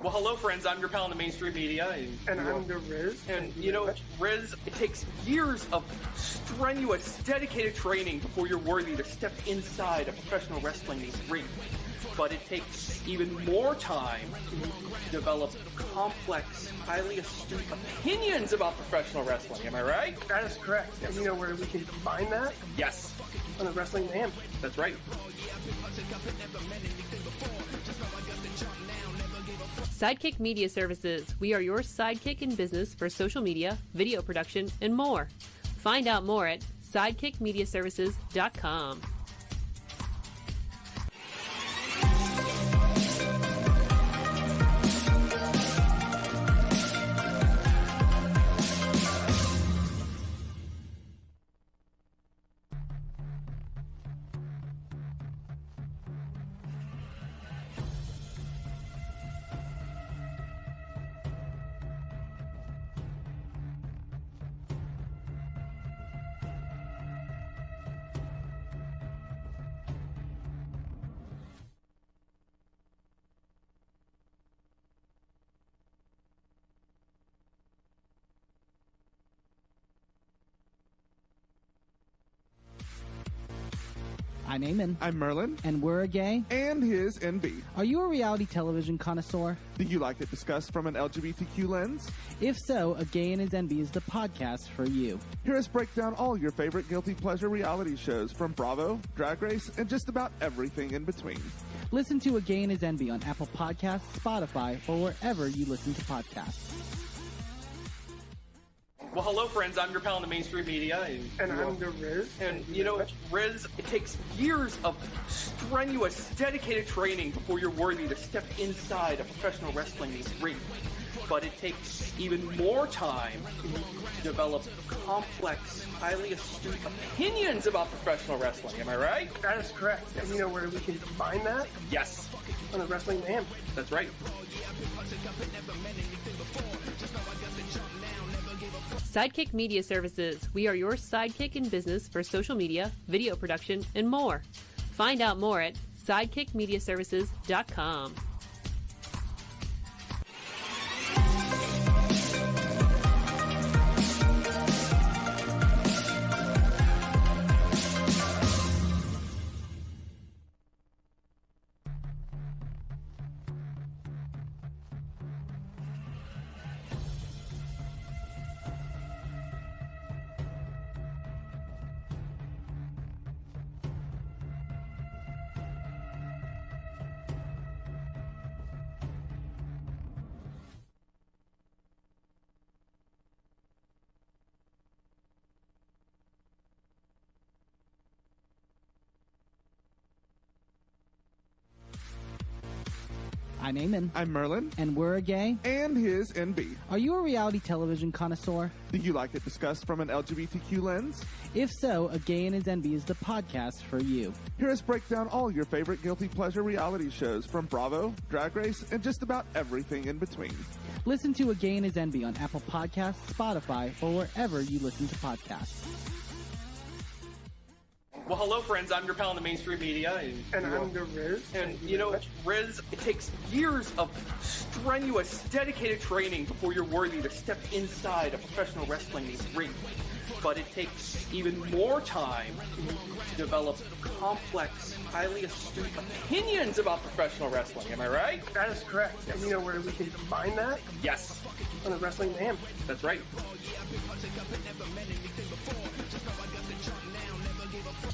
Speaker 2: Well, hello, friends. I'm your pal in the mainstream media.
Speaker 1: And I'm the Riz.
Speaker 2: And, you know, Riz, it takes years of strenuous, dedicated training before you're worthy to step inside a professional wrestling ring. But it takes even more time to develop complex, highly astute opinions about professional wrestling. Am I right?
Speaker 1: That is correct. And you know where we can find that?
Speaker 2: Yes.
Speaker 1: On the Wrestling Mayhem.
Speaker 2: That's right.
Speaker 3: Sidekick Media Services. We are your sidekick in business for social media, video production, and more. Find out more at sidekickmediaservices.com.
Speaker 4: I'm Eamon.
Speaker 5: I'm Merlin.
Speaker 4: And we're a gay.
Speaker 5: And his NB.
Speaker 4: Are you a reality television connoisseur?
Speaker 5: Do you like it discussed from an LGBTQ lens?
Speaker 4: If so, A Gay and His NB is the podcast for you.
Speaker 5: Hear us break down all your favorite guilty pleasure reality shows from Bravo, Drag Race, and just about everything in between.
Speaker 4: Listen to A Gay and His NB on Apple Podcasts, Spotify, or wherever you listen to podcasts.
Speaker 2: Well, hello, friends. I'm your pal in the mainstream media.
Speaker 1: And I'm the Riz.
Speaker 2: And, you know, Riz, it takes years of strenuous, dedicated training before you're worthy to step inside a professional wrestling ring. but it takes even more time to develop complex, highly astute opinions about professional wrestling. Am I right?
Speaker 1: That is correct. And you know where we can combine that?
Speaker 2: Yes.
Speaker 1: On the Wrestling Man.
Speaker 2: That's right.
Speaker 3: Sidekick Media Services. We are your sidekick in business for social media, video production, and more. Find out more at sidekickmediaservices.com.
Speaker 4: I'm Eamon.
Speaker 5: I'm Merlin.
Speaker 4: And we're a gay.
Speaker 5: And his NB.
Speaker 4: Are you a reality television connoisseur?
Speaker 5: Do you like it discussed from an LGBTQ lens?
Speaker 4: If so, A Gay and His NB is the podcast for you.
Speaker 5: Hear us break down all your favorite guilty pleasure reality shows from Bravo, Drag Race, and just about everything in between.
Speaker 4: Listen to A Gay and His NB on Apple Podcasts, Spotify, or wherever you listen to podcasts.
Speaker 2: Well, hello, friends. I'm your pal in the mainstream media.
Speaker 1: And I'm the Riz.
Speaker 2: And, you know, Riz, it takes years of strenuous, dedicated training before you're worthy to step inside a professional wrestling ring. But it takes even more time to develop complex, highly astute opinions about professional wrestling. Am I right?
Speaker 1: That is correct. And you know where we can combine that?
Speaker 2: Yes.
Speaker 1: On the Wrestling Man.
Speaker 2: That's right.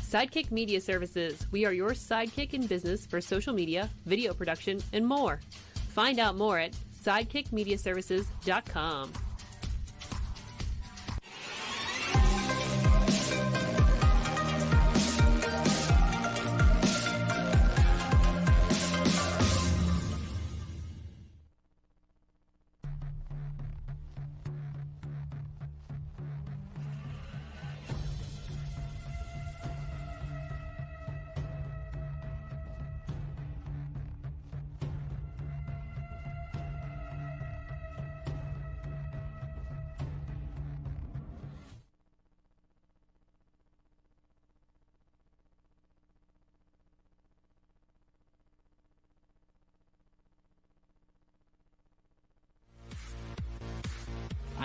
Speaker 3: Sidekick Media Services. We are your sidekick in business for social media, video production, and more. Find out more at sidekickmediaservices.com.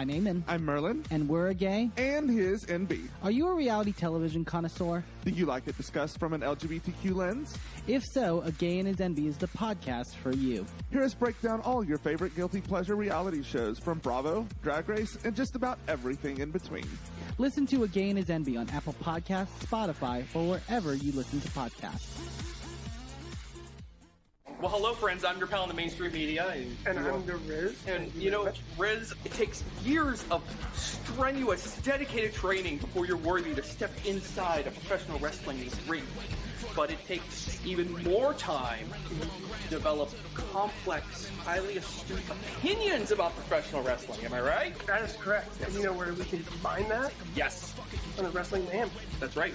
Speaker 4: I'm Eamon.
Speaker 5: I'm Merlin.
Speaker 4: And we're a gay.
Speaker 5: And his NB.
Speaker 4: Are you a reality television connoisseur?
Speaker 5: Do you like it discussed from an LGBTQ lens?
Speaker 4: If so, A Gay and His NB is the podcast for you.
Speaker 5: Hear us break down all your favorite guilty pleasure reality shows from Bravo, Drag Race, and just about everything in between.
Speaker 4: Listen to A Gay and His NB on Apple Podcasts, Spotify, or wherever you listen to podcasts.
Speaker 2: Well, hello, friends. I'm your pal in the mainstream media.
Speaker 1: And I'm the Riz.
Speaker 2: And, you know, Riz, it takes years of strenuous, dedicated training before you're worthy to step inside a professional wrestling ring. But it takes even more time to develop complex, highly astute opinions about professional wrestling. Am I right?
Speaker 1: That is correct. And you know where we can combine that?
Speaker 2: Yes.
Speaker 1: On the Wrestling Man.
Speaker 2: That's right.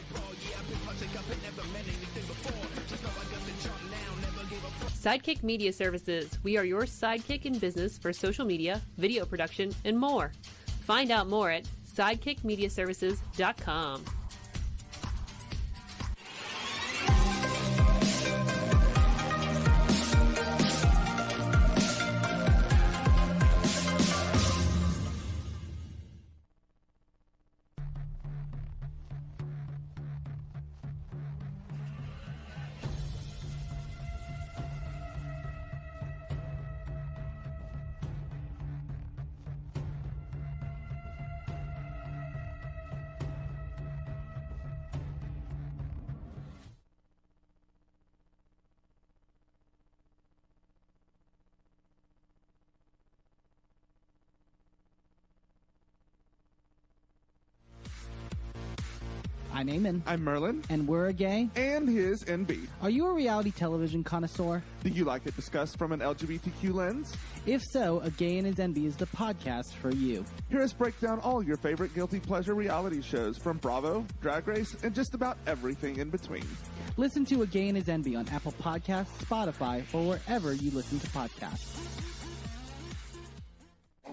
Speaker 3: Sidekick Media Services. We are your sidekick in business for social media, video production, and more. Find out more at sidekickmediaservices.com.
Speaker 4: I'm Eamon.
Speaker 5: I'm Merlin.
Speaker 4: And we're a gay.
Speaker 5: And his NB.
Speaker 4: Are you a reality television connoisseur?
Speaker 5: Do you like it discussed from an LGBTQ lens?
Speaker 4: If so, A Gay and His NB is the podcast for you.
Speaker 5: Hear us break down all your favorite guilty pleasure reality shows from Bravo, Drag Race, and just about everything in between.
Speaker 4: Listen to A Gay and His NB on Apple Podcasts, Spotify, or wherever you listen to podcasts.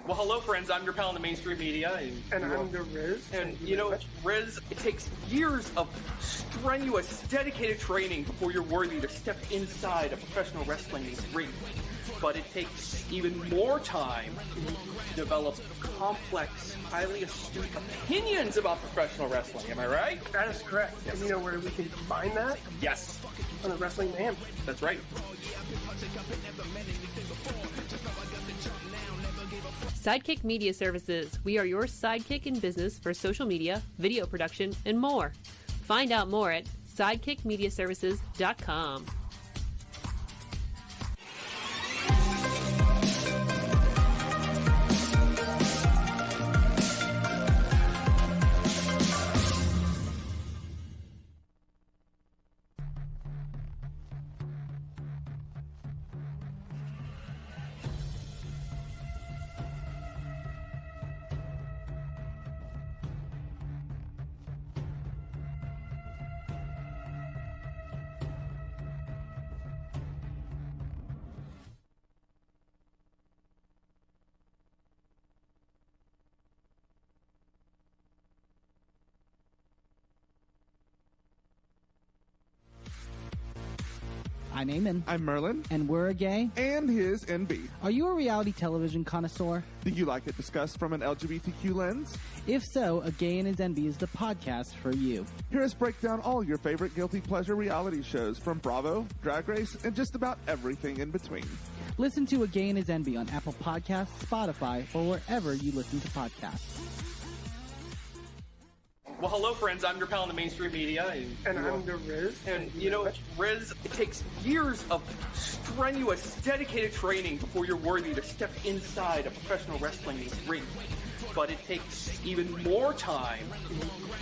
Speaker 2: Well, hello, friends. I'm your pal in the mainstream media.
Speaker 1: And I'm the Riz.
Speaker 2: And, you know, Riz, it takes years of strenuous, dedicated training before you're worthy to step inside a professional wrestling ring. But it takes even more time to develop complex, highly astute opinions about professional wrestling. Am I right?
Speaker 1: That is correct. And you know where we can combine that?
Speaker 2: Yes.
Speaker 1: On the Wrestling Mayhem.
Speaker 2: That's right.
Speaker 3: Sidekick Media Services. We are your sidekick in business for social media, video production, and more. Find out more at sidekickmediaservices.com.
Speaker 4: I'm Eamon.
Speaker 5: I'm Merlin.
Speaker 4: And we're a gay.
Speaker 5: And his NB.
Speaker 4: Are you a reality television connoisseur?
Speaker 5: Do you like it discussed from an LGBTQ lens?
Speaker 4: If so, A Gay and His NB is the podcast for you.
Speaker 5: Hear us break down all your favorite guilty pleasure reality shows from Bravo, Drag Race, and just about everything in between.
Speaker 4: Listen to A Gay and His NB on Apple Podcasts, Spotify, or wherever you listen to podcasts.
Speaker 2: Well, hello, friends. I'm your pal in the mainstream media.
Speaker 1: And I'm the Riz.
Speaker 2: And, you know, Riz, it takes years of strenuous, dedicated training before you're worthy to step inside a professional wrestling ring. But it takes even more time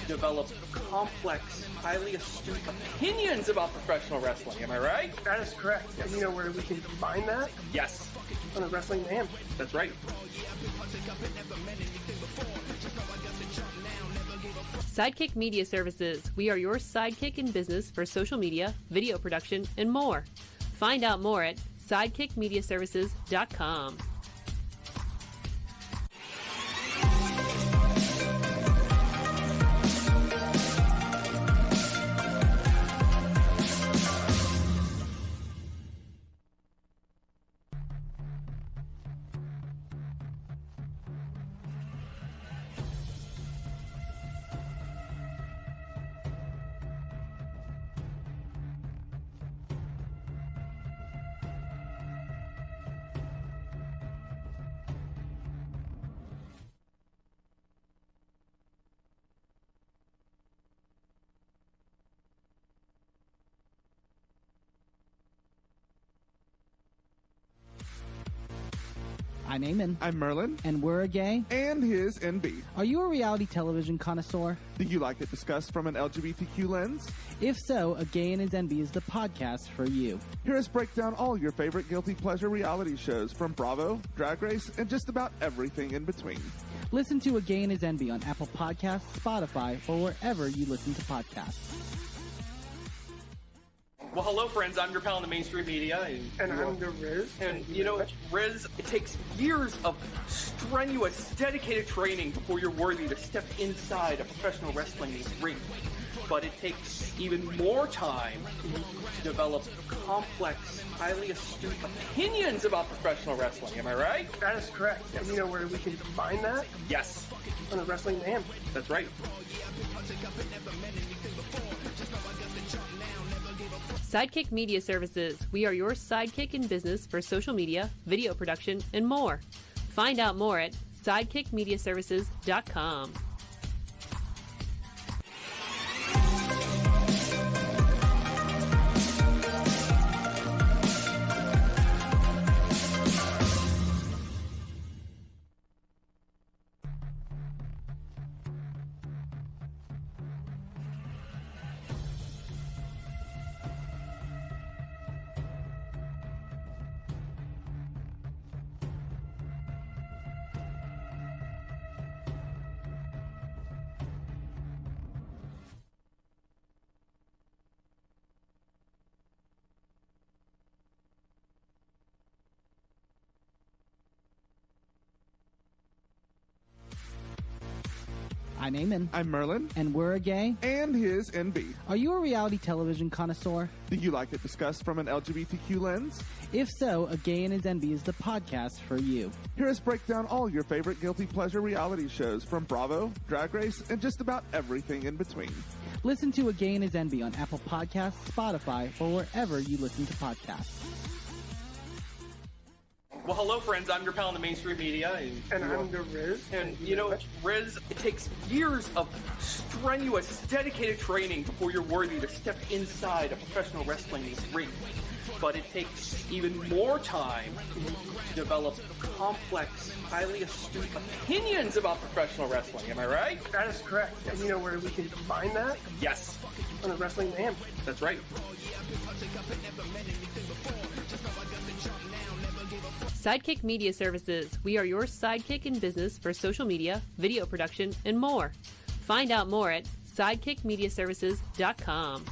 Speaker 2: to develop complex, highly astute opinions about professional wrestling. Am I right?
Speaker 1: That is correct. And you know where we can combine that?
Speaker 2: Yes.
Speaker 1: On the Wrestling Mayhem.
Speaker 2: That's right.
Speaker 3: Sidekick Media Services. We are your sidekick in business for social media, video production, and more. Find out more at sidekickmediaservices.com.
Speaker 4: I'm Eamon.
Speaker 5: I'm Merlin.
Speaker 4: And we're a gay.
Speaker 5: And his NB.
Speaker 4: Are you a reality television connoisseur?
Speaker 5: Do you like it discussed from an LGBTQ lens?
Speaker 4: If so, A Gay and His NB is the podcast for you.
Speaker 5: Hear us break down all your favorite guilty pleasure reality shows from Bravo, Drag Race, and just about everything in between.
Speaker 4: Listen to A Gay and His NB on Apple Podcasts, Spotify, or wherever you listen to podcasts.
Speaker 2: Well, hello, friends. I'm your pal in the mainstream media.
Speaker 1: And I'm the Riz.
Speaker 2: And, you know, Riz, it takes years of strenuous, dedicated training before you're worthy to step inside a professional wrestling ring. But it takes even more time to develop complex, highly astute opinions about professional wrestling. Am I right?
Speaker 1: That is correct. And you know where we can combine that?
Speaker 2: Yes.
Speaker 1: On the Wrestling Mayhem.
Speaker 2: That's right.
Speaker 3: Sidekick Media Services. We are your sidekick in business for social media, video production, and more. Find out more at sidekickmediaservices.com.
Speaker 4: I'm Eamon.
Speaker 5: I'm Merlin.
Speaker 4: And we're a gay.
Speaker 5: And his NB.
Speaker 4: Are you a reality television connoisseur?
Speaker 5: Do you like it discussed from an LGBTQ lens?
Speaker 4: If so, A Gay and His NB is the podcast for you.
Speaker 5: Hear us break down all your favorite guilty pleasure reality shows from Bravo, Drag Race, and just about everything in between.
Speaker 4: Listen to A Gay and His NB on Apple Podcasts, Spotify, or wherever you listen to podcasts.
Speaker 2: Well, hello, friends. I'm your pal in the mainstream media.
Speaker 1: And I'm the Riz.
Speaker 2: And, you know, Riz, it takes years of strenuous, dedicated training before you're worthy to step inside a professional wrestling ring. But it takes even more time to develop complex, highly astute opinions about professional wrestling. Am I right?
Speaker 1: That is correct. And you know where we can find that?
Speaker 2: Yes.
Speaker 1: On the Wrestling Mayhem.
Speaker 2: That's right.
Speaker 3: Sidekick Media Services. We are your sidekick in business for social media, video production, and more. Find out more at sidekickmediaservices.com.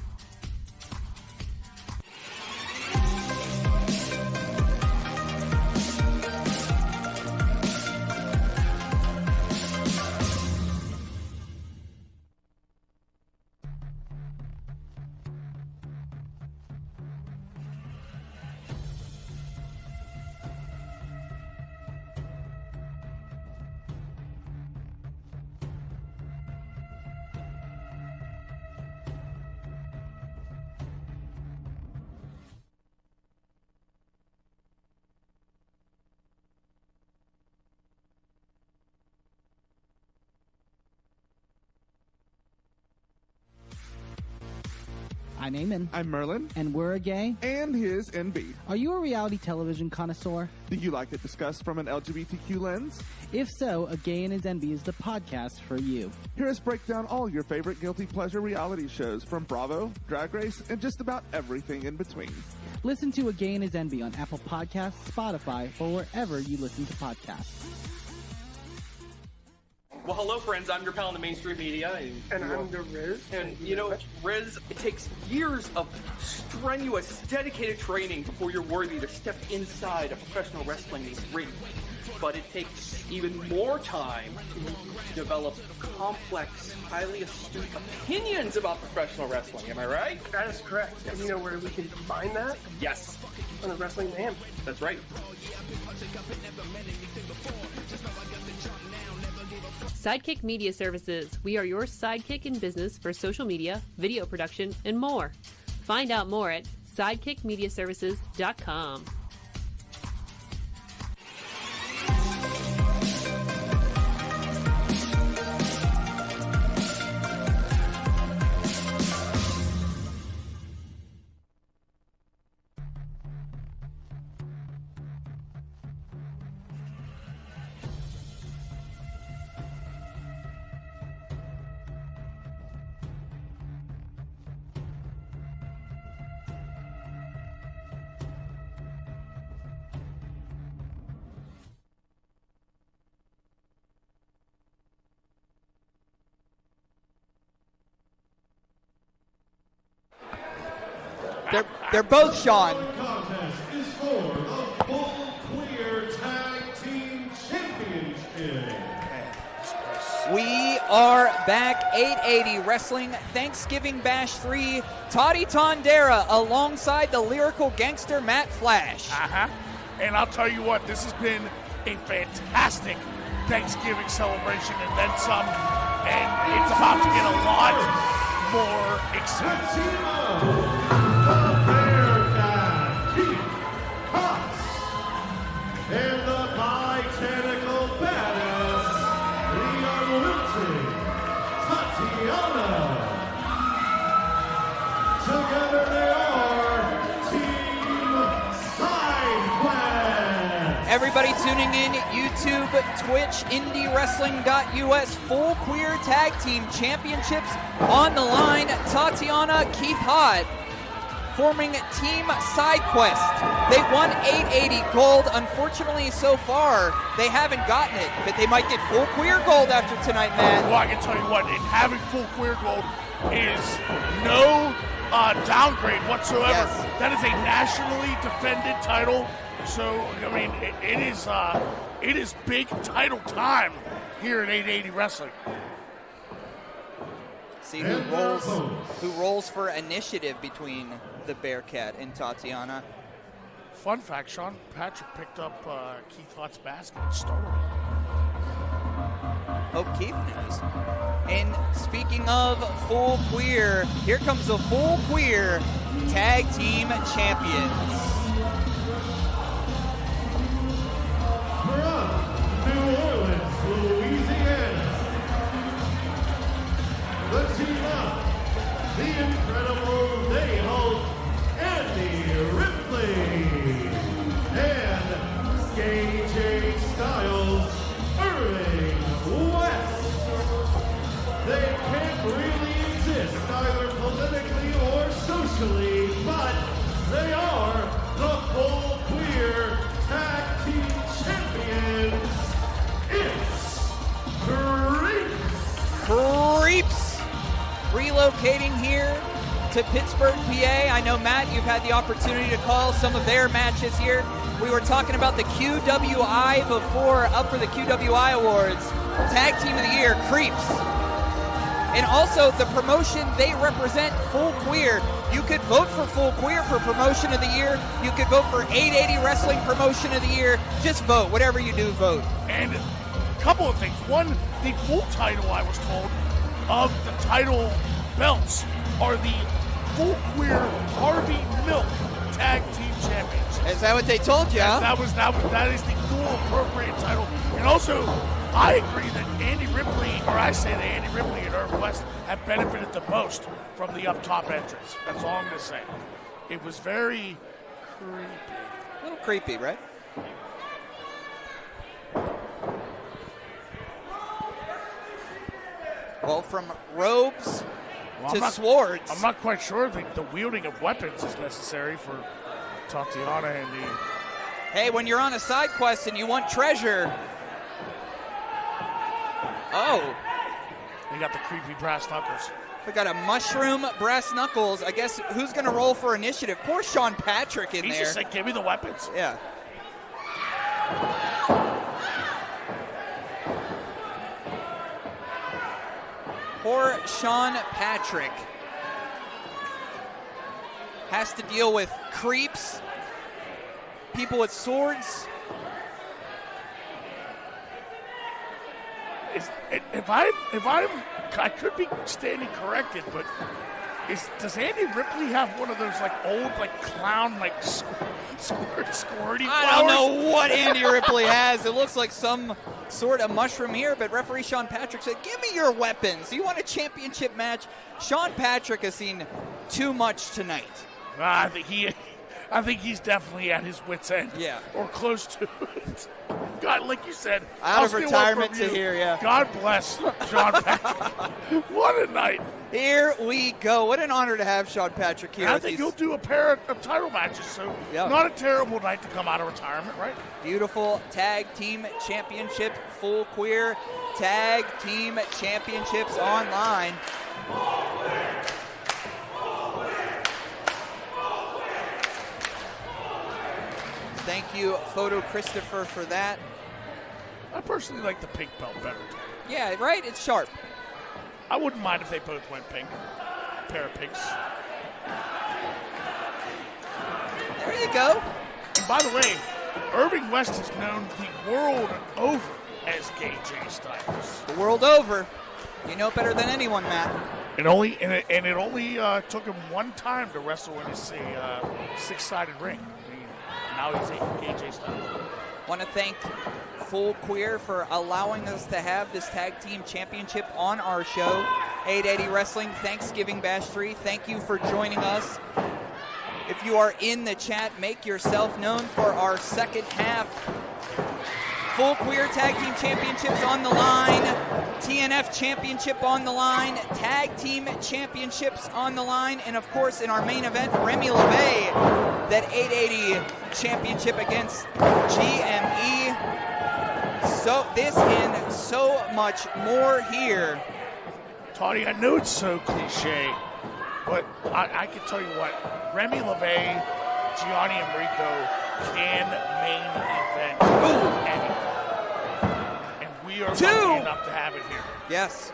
Speaker 4: I'm Eamon.
Speaker 5: I'm Merlin.
Speaker 4: And we're a gay.
Speaker 5: And his NB.
Speaker 4: Are you a reality television connoisseur?
Speaker 5: Do you like it discussed from an LGBTQ lens?
Speaker 4: If so, A Gay and His NB is the podcast for you.
Speaker 5: Hear us break down all your favorite guilty pleasure reality shows from Bravo, Drag Race, and just about everything in between.
Speaker 4: Listen to A Gay and His NB on Apple Podcasts, Spotify, or wherever you listen to podcasts.
Speaker 2: Well, hello, friends. I'm your pal in the mainstream media.
Speaker 1: And I'm the Riz.
Speaker 2: And, you know, Riz, it takes years of strenuous, dedicated training before you're worthy to step inside a professional wrestling ring. But it takes even more time to develop complex, highly astute opinions about professional wrestling. Am I right?
Speaker 1: That is correct. And you know where we can find that?
Speaker 2: Yes.
Speaker 1: On the Wrestling Mayhem.
Speaker 2: That's right.
Speaker 3: Sidekick Media Services. We are your sidekick in business for social media, video production, and more. Find out more at sidekickmediaservices.com.
Speaker 7: They're both Sean.
Speaker 6: Contest is for the Full Queer Tag Team Championship.
Speaker 7: We are back, 880 Wrestling Thanksgiving Bash 3. Toddy Tondera alongside the lyrical gangster Matt Flash.
Speaker 8: And I'll tell you what, this has been a fantastic Thanksgiving celebration and then some. And it's about to get a lot more exciting.
Speaker 6: And the Titanical Badass, the Unwilting, Tatiana. Together they are Team Sidequest.
Speaker 7: Everybody tuning in, YouTube, Twitch, IndieWrestling.us, Full Queer Tag Team Championships on the line. Tatiana, Keith Haught, forming Team Sidequest. They won 880 gold. Unfortunately, so far, they haven't gotten it, but they might get full queer gold after tonight, man.
Speaker 8: Well, I can tell you what, having full queer gold is no downgrade whatsoever.
Speaker 7: Yes.
Speaker 8: That is a nationally defended title. So, I mean, it is big title time here at 880 Wrestling.
Speaker 7: see who rolls for initiative between the Bearcat and Tatiana.
Speaker 8: Fun fact, Sean Patrick picked up Keith Haught's basket and started it.
Speaker 7: Hope Keith knows. And speaking of full queer, here comes the full queer tag team champions.
Speaker 6: From New Orleans, Louisiana, the team up, the incredible Haught, Andey, Ripley, and KJ Styles, Irving. They can't really exist either politically or socially, but they are the full queer tag team champions. It's
Speaker 7: Creeps relocating here to Pittsburgh, PA. I know, Matt, you've had the opportunity to call some of their matches here. We were talking about the QWI before, up for the QWI Awards. Tag Team of the Year, Creeps. And also the promotion they represent, Full Queer. You could vote for Full Queer for Promotion of the Year. You could vote for 880 Wrestling Promotion of the Year. Just vote. Whatever you do, vote.
Speaker 8: And a couple of things. One, the full title, I was told, of the title belts are the Full Queer Harvey Milk Tag Team Champions.
Speaker 7: Is that what they told you? Huh?
Speaker 8: That is the full appropriate title. And also, I agree that Andey Ripley and Irv West have benefited the most from the up top entrance. That's all I'm going to say. It was very creepy.
Speaker 7: A little creepy, right? Well, from robes to swords.
Speaker 8: I'm not quite sure the wielding of weapons is necessary for Tatiana and the...
Speaker 7: Hey, when you're on a side quest and you want treasure... Oh.
Speaker 8: They got the creepy brass knuckles.
Speaker 7: We got a mushroom brass knuckles. I guess who's going to roll for initiative? Poor Sean Patrick in there.
Speaker 8: He's just like, give me the weapons.
Speaker 7: Yeah. Poor Sean Patrick has to deal with creeps, people with swords.
Speaker 8: I could be standing corrected, but does Andey Ripley have one of those like old like clown like squirty flowers?
Speaker 7: I don't know what Andey Ripley has. It looks like some sort of mushroom here, but referee Sean Patrick said, give me your weapons. You want a championship match? Sean Patrick has seen too much tonight.
Speaker 8: I think he's definitely at his wit's end.
Speaker 7: Yeah.
Speaker 8: Or close to it. God, like you said,
Speaker 7: out of retirement to here, yeah.
Speaker 8: God bless Sean Patrick. What a night.
Speaker 7: Here we go. What an honor to have Sean Patrick here.
Speaker 8: I think he'll do a pair of title matches, so not a terrible night to come out of retirement, right?
Speaker 7: Beautiful tag team championship, Full Queer tag team championships online. Thank you, Photo Christopher, for that.
Speaker 8: I personally like the pink belt better.
Speaker 7: Yeah, right? It's sharp.
Speaker 8: I wouldn't mind if they both went pink. A pair of pinks.
Speaker 7: There you go.
Speaker 8: And by the way, Irving West is known the world over as KJ Styles.
Speaker 7: The world over. You know better than anyone, Matt.
Speaker 8: It only took him one time to wrestle in his six-sided ring. Now he's KJ Styles.
Speaker 7: Want to thank Full Queer for allowing us to have this tag team championship on our show. 880 Wrestling Thanksgiving Bash 3. Thank you for joining us. If you are in the chat, make yourself known for our second half. Full Queer Tag Team Championships on the line. TNF Championship on the line. Tag Team Championships on the line. And, of course, in our main event, Remy LeVay, that 880 Championship against GME. So this and so much more here.
Speaker 8: Toddy, I know it's so cliche, but I can tell you what. Remy LeVay, Gianni Enrico can main event anything. And we are lucky enough to have it here.
Speaker 7: Yes.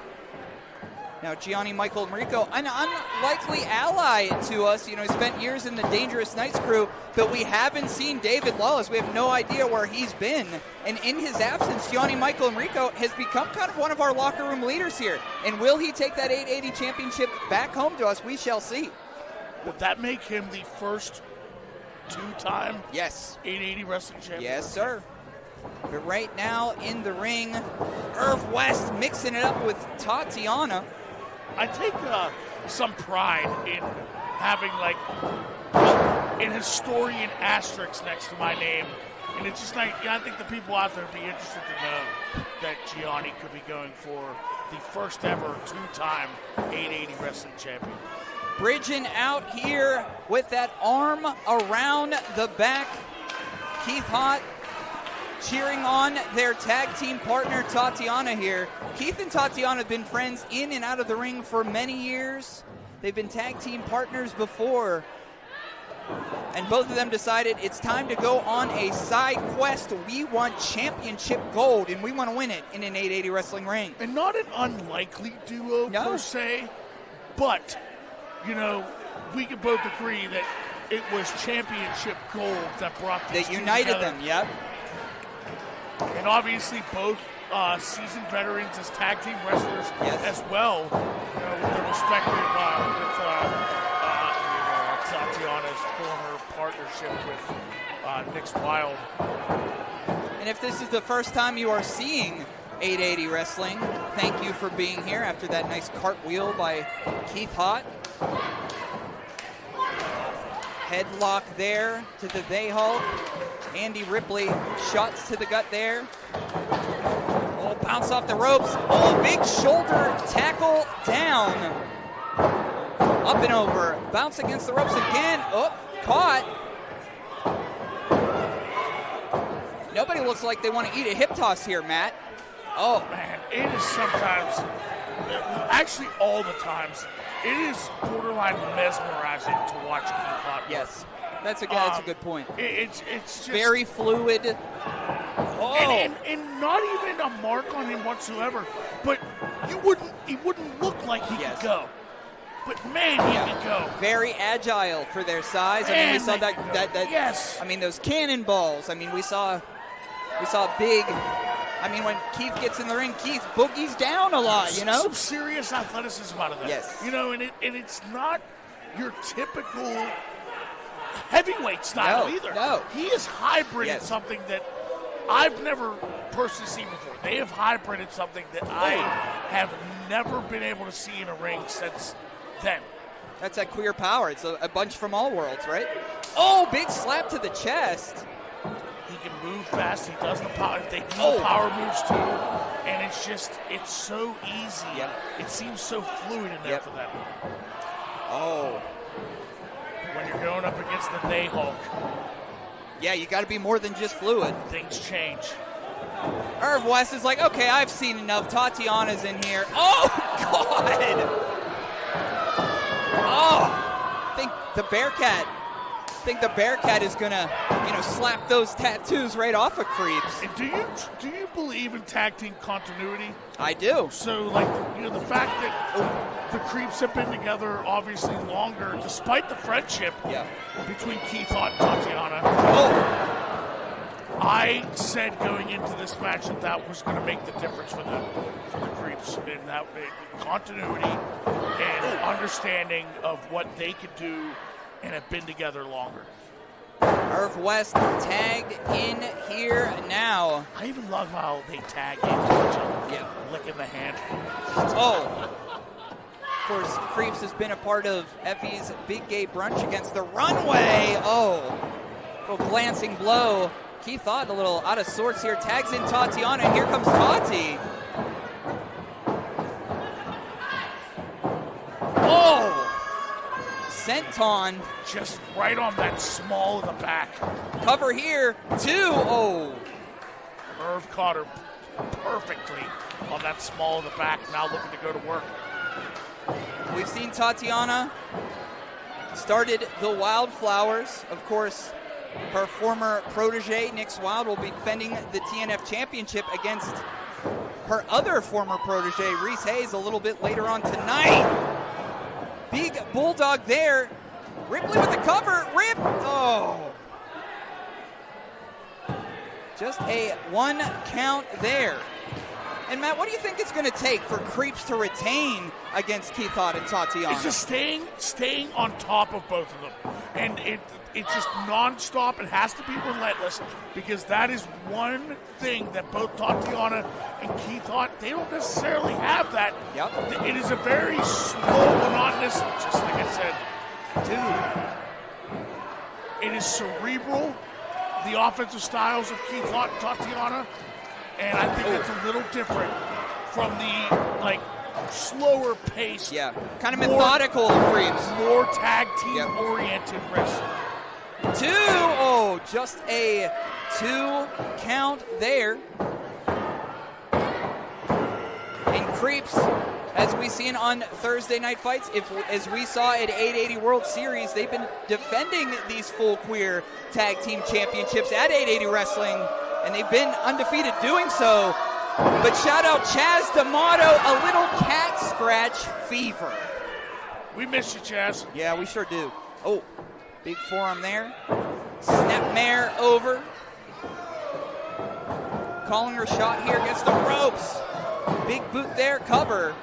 Speaker 7: Now, Gianni Michael Enrico, an unlikely ally to us. You know, he spent years in the Dangerous Knights crew, but we haven't seen David Lawless. We have no idea where he's been. And in his absence, Gianni Michael Enrico has become kind of one of our locker room leaders here. And will he take that 880 championship back home to us? We shall see.
Speaker 8: Would that make him the first two-time 880 wrestling champion?
Speaker 7: Yes, sir. But right now in the ring, Irv West mixing it up with Tatiana.
Speaker 8: I take some pride in having like an historian asterisk next to my name, and it's just like I think the people out there would be interested to know that Gianni could be going for the first ever two-time 880 wrestling champion.
Speaker 7: Bridging out here with that arm around the back, Keith Haught cheering on their tag team partner Tatiana here. Keith and Tatiana have been friends in and out of the ring for many years. They've been tag team partners before. And both of them decided it's time to go on a side quest. We want championship gold, and we want to win it in an 880 wrestling ring.
Speaker 8: And not an unlikely duo per se, but, you know, we can both agree that it was championship gold that brought these
Speaker 7: that united
Speaker 8: together.
Speaker 7: them, yep.
Speaker 8: And obviously both seasoned veterans as tag team wrestlers as well, you know, with their respective Tatiana's former partnership with Nick's Wilde.
Speaker 7: And if this is the first time you are seeing 880 wrestling, thank you for being here after that nice cartwheel by Keith Haught. Headlock there to the They-Hulk. Andy Ripley, shots to the gut there. Oh, bounce off the ropes. Oh, big shoulder tackle down. Up and over. Bounce against the ropes again. Oh, caught. Nobody looks like they want to eat a hip toss here, Matt. Oh.
Speaker 8: Man, it is sometimes, actually all the times, it is borderline mesmerizing to watch Keith Haught.
Speaker 7: Yes. That's a good point.
Speaker 8: It's just
Speaker 7: very fluid. Oh.
Speaker 8: And not even a mark on him whatsoever. But he wouldn't look like he could go. But man, he could go.
Speaker 7: Very agile for their size.
Speaker 8: Man,
Speaker 7: I mean, we saw that.
Speaker 8: Yes.
Speaker 7: I mean, those cannonballs. I mean, we saw big. I mean, when Keith gets in the ring, Keith boogies down a lot. You know,
Speaker 8: some serious athleticism out of that.
Speaker 7: Yes.
Speaker 8: You know, and it's not your typical heavyweight style either.
Speaker 7: No.
Speaker 8: He is hybrided something that I've never personally seen before. They have hybrided something that I have never been able to see in a ring since then.
Speaker 7: That's that queer power. It's a bunch from all worlds, right? Oh, big slap to the chest.
Speaker 8: He can move fast. He does the power. They do the power moves too. And it's so easy.
Speaker 7: Yep.
Speaker 8: It seems so fluid in there for them.
Speaker 7: Oh.
Speaker 8: When you're going up against the They-Hulk.
Speaker 7: Yeah, you got to be more than just fluid.
Speaker 8: Things change.
Speaker 7: Irv West is like, okay, I've seen enough. Tatiana's in here. Oh, God. Oh. I think the Bearcat is going to, slap those tattoos right off of Creeps.
Speaker 8: And do you believe in tag team continuity?
Speaker 7: I do.
Speaker 8: So, the fact that the Creeps have been together obviously longer, despite the friendship between Keith Haught and Tatiana. I said going into this match that was going to make the difference for them, for the Creeps, in that continuity and understanding of what they could do and have been together longer.
Speaker 7: Irv West tagged in here now.
Speaker 8: I even love how they tag into each other.
Speaker 7: Yeah.
Speaker 8: Licking the hand.
Speaker 7: Oh. Of course, Creeps has been a part of Effie's Big Gay Brunch against the Runway. Oh. Little glancing blow. Keith Haught a little out of sorts here. Tags in Tatiana, and here comes Tati. Oh. Senton.
Speaker 8: Just right on that small of the back.
Speaker 7: Cover here, too. Oh.
Speaker 8: Irv caught her perfectly on that small of the back, now looking to go to work.
Speaker 7: We've seen Tatiana started the Wildflowers. Of course, her former protege, Nick's Wilde, will be defending the TNF Championship against her other former protege, Reese Hayes, a little bit later on tonight. Big bulldog there. Ripley with the cover. Rip. Oh. Just a 1 count there. And Matt, what do you think it's going to take for Creeps to retain against Keith Haught and Tatiana?
Speaker 8: It's just staying on top of both of them. And it's just nonstop. It has to be relentless, because that is one thing that both Tatiana and Keith Haught, they don't necessarily have that.
Speaker 7: Yep.
Speaker 8: It is a very slow, monotonous, just like I said, dude. It is cerebral, the offensive styles of Keith Haught and Tatiana. And I think that's a little different from the, slower pace.
Speaker 7: Yeah, kind of methodical Creeps.
Speaker 8: More tag team-oriented wrestling.
Speaker 7: 2. Oh, just a 2 count there. And Creeps, as we seen on Thursday Night Fights, as we saw at 880 World Series, they've been defending these full queer tag team championships at 880 Wrestling, and they've been undefeated doing so. But shout out Chaz D'Amato, a little cat scratch fever.
Speaker 8: We miss you, Chaz.
Speaker 7: Yeah, we sure do. Oh, big forearm there. Snapmare over. Calling her shot here against the ropes. Big boot there, cover.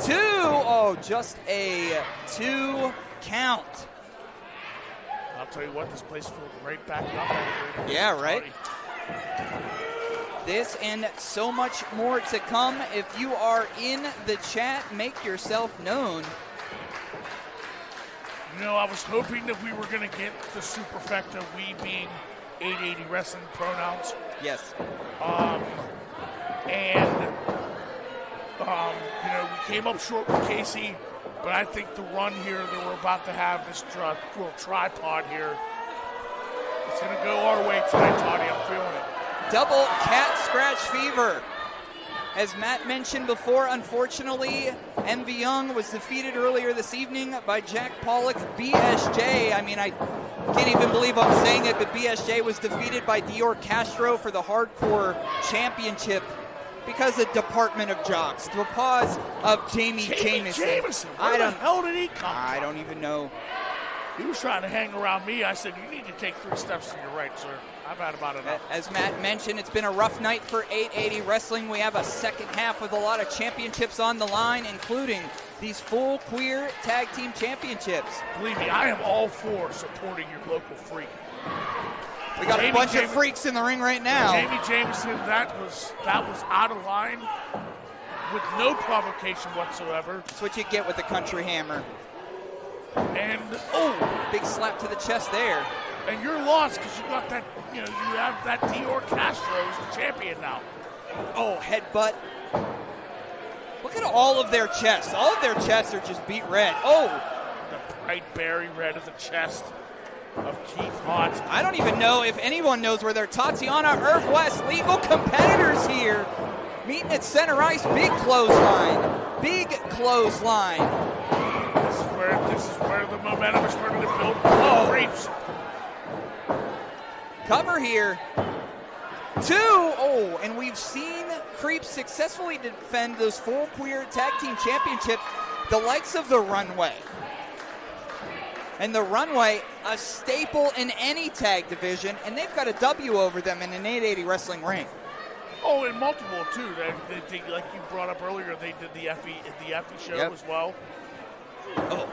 Speaker 7: 2. Oh, just a 2 count.
Speaker 8: I'll tell you what, this place filled right back up.
Speaker 7: Yeah, right? This and so much more to come. If you are in the chat, make yourself known.
Speaker 8: You know, I was hoping that we were going to get the superfecta, we being 880 Wrestling pronouns.
Speaker 7: Yes.
Speaker 8: We came up short with Casey, but I think the run here that we're about to have, this little tripod here, it's going to go our way tonight, Toddy. I'm feeling it.
Speaker 7: Double cat scratch fever. As Matt mentioned before, unfortunately, MV Young was defeated earlier this evening by Jack Pollock. BSJ, I mean, I can't even believe I'm saying it, but BSJ was defeated by Dior Castro for the Hardcore Championship because of Department of Jocks, because of Jamie Jamison.
Speaker 8: Where the hell did he come from?
Speaker 7: I don't even know.
Speaker 8: He was trying to hang around me. I said, you need to take 3 steps to your right, sir. I've had about enough.
Speaker 7: As Matt mentioned, it's been a rough night for 880 Wrestling. We have a second half with a lot of championships on the line, including these full queer tag team championships.
Speaker 8: Believe me, I am all for supporting your local freak.
Speaker 7: We got a bunch of freaks in the ring right now.
Speaker 8: Jamie Jamison, that was out of line with no provocation whatsoever.
Speaker 7: That's what you get with the country hammer.
Speaker 8: And
Speaker 7: big slap to the chest there.
Speaker 8: And you're lost because you got that, you have that Dior Castro as the champion now.
Speaker 7: Oh, headbutt. Look at all of their chests. All of their chests are just beat red. Oh!
Speaker 8: The bright berry red of the chest of Keith Haught.
Speaker 7: I don't even know if anyone knows where they're. Tatiana, Irv West, legal competitors here. Meeting at center ice, big clothesline. Big clothesline.
Speaker 8: This is where the momentum is starting to build. Creeps.
Speaker 7: Cover here. 2. Oh, and we've seen Creeps successfully defend those full queer tag team championships, the likes of the Runway. And the Runway, a staple in any tag division, and they've got a W over them in an 880 Wrestling ring.
Speaker 8: Oh, and multiple, too. They, like you brought up earlier, they did the Effie show as well.
Speaker 7: Oh.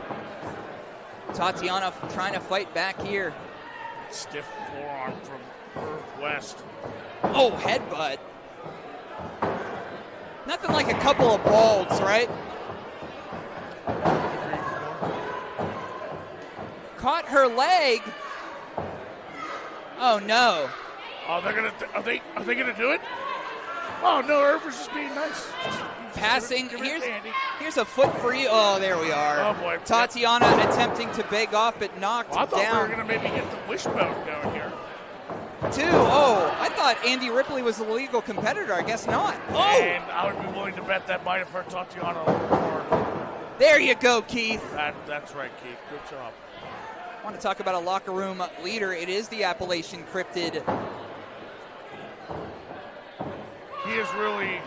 Speaker 7: Tatiana trying to fight back here.
Speaker 8: Stiff forearm from Irv West.
Speaker 7: Oh, headbutt. Nothing like a couple of balls, right? Caught her leg. Oh no.
Speaker 8: Oh, are they gonna do it? Oh no, Irv was just being nice.
Speaker 7: Passing. Here's a foot for you. Oh, there we are.
Speaker 8: Oh boy.
Speaker 7: Tatiana attempting to beg off, but knocked down.
Speaker 8: I thought we were gonna maybe get the wishbone going here.
Speaker 7: 2. Oh, I thought Andey Ripley was a legal competitor. I guess not. Oh!
Speaker 8: And I would be willing to bet that might have hurt Tatiana a little more.
Speaker 7: There you go, Keith.
Speaker 8: That's right, Keith. Good job.
Speaker 7: I want to talk about a locker room leader. It is the Appalachian Cryptid.
Speaker 8: He is really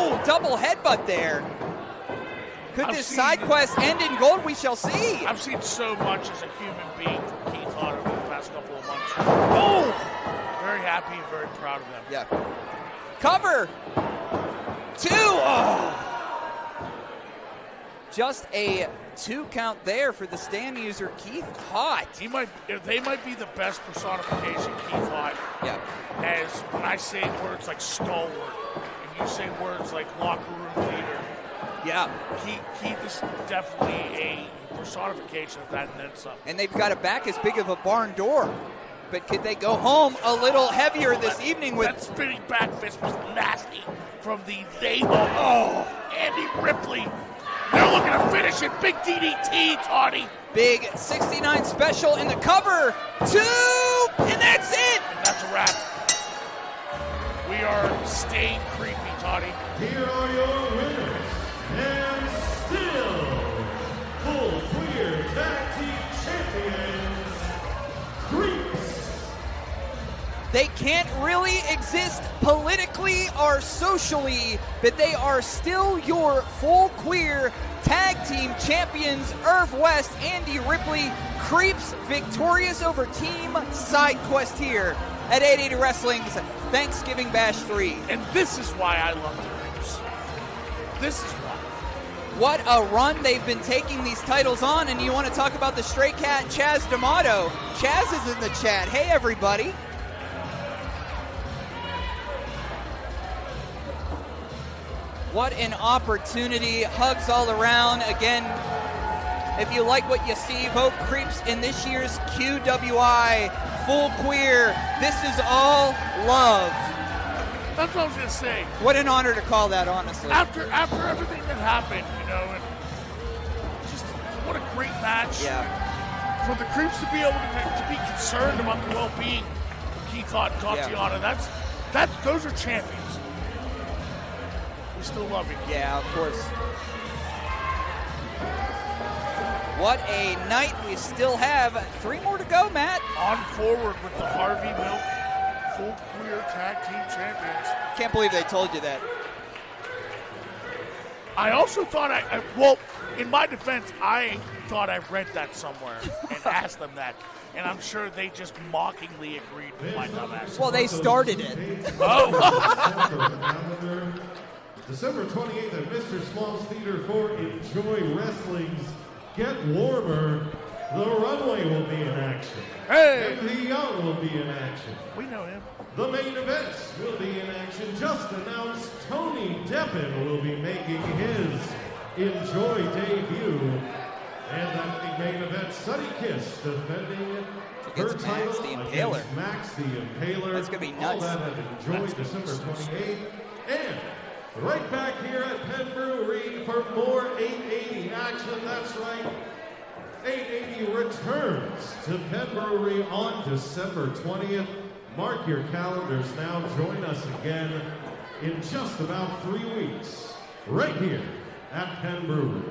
Speaker 7: Oh, double headbutt there. Could this side quest end in gold? We shall see.
Speaker 8: I've seen so much as a human being from Keith Haught over the past couple of months. Oh! Very happy and very proud of them.
Speaker 7: Yeah. Cover. 2. Oh. Just a 2 count there for the stand user, Keith Haught.
Speaker 8: They might be the best personification, Keith Haught.
Speaker 7: Yeah.
Speaker 8: As when I say words like stalwart, and you say words like locker room leader.
Speaker 7: Yeah.
Speaker 8: Keith is definitely a personification of that and then some.
Speaker 7: And they've got a back as big of a barn door. But could they go home a little heavier this evening with...
Speaker 8: That spinning back fist was nasty from the Andey Ripley. They're looking to finish it. Big DDT, Toddy.
Speaker 7: Big 69 special in the cover. 2, and that's it.
Speaker 8: And that's a wrap. We are staying creepy, Toddy.
Speaker 6: Here are your winners. And still full queer tag team champions, Creeps.
Speaker 7: They can't really exist politically or socially, but they are still your full queer tag team champions. Irv West, Andey Ripley, Creeps victorious over Team Side Quest here at 880 Wrestling's Thanksgiving Bash 3.
Speaker 8: And this is why I love the Creeps. This is why.
Speaker 7: What a run they've been taking these titles on, and you want to talk about the stray cat, Chaz D'Amato. Chaz is in the chat. Hey, everybody. What an opportunity. Hugs all around. Again, if you like what you see, vote Creeps in this year's QWI Full Queer. This is all love.
Speaker 8: That's what I was going to say.
Speaker 7: What an honor to call that, honestly.
Speaker 8: After everything that happened, and just what a great match.
Speaker 7: Yeah.
Speaker 8: For the Creeps to be able to be concerned about the well-being of Keith Haught and Tatiana, those are champions. We still love you.
Speaker 7: Yeah, of course. What a night. We still have 3 more to go, Matt.
Speaker 8: On forward with the Harvey Milk Full Queer Tag Team Champions.
Speaker 7: Can't believe they told you that.
Speaker 8: I also thought well, in my defense, I thought I read that somewhere and asked them that. And I'm sure they just mockingly agreed with my dumbass.
Speaker 7: Well, they started it.
Speaker 6: December 28th at Mr. Small's Theater for Enjoy Wrestling's Get Warmer. The Runway will be in action.
Speaker 8: Hey!
Speaker 6: And the Young will be in action.
Speaker 8: We know him.
Speaker 6: The main events will be in action. Just announced Tony Deppen will be making his Enjoy debut. And at the main event, Sunny Kiss defending her title against Max the Impaler.
Speaker 7: That's going to be nuts.
Speaker 6: All that at Enjoy December 28th. And right back here at Penn Brewery for more 880 action. That's right. 880 returns to Penn Brewery on December 20th. Mark your calendars now. Join us again in just about 3 weeks, right here at Penn Brewery.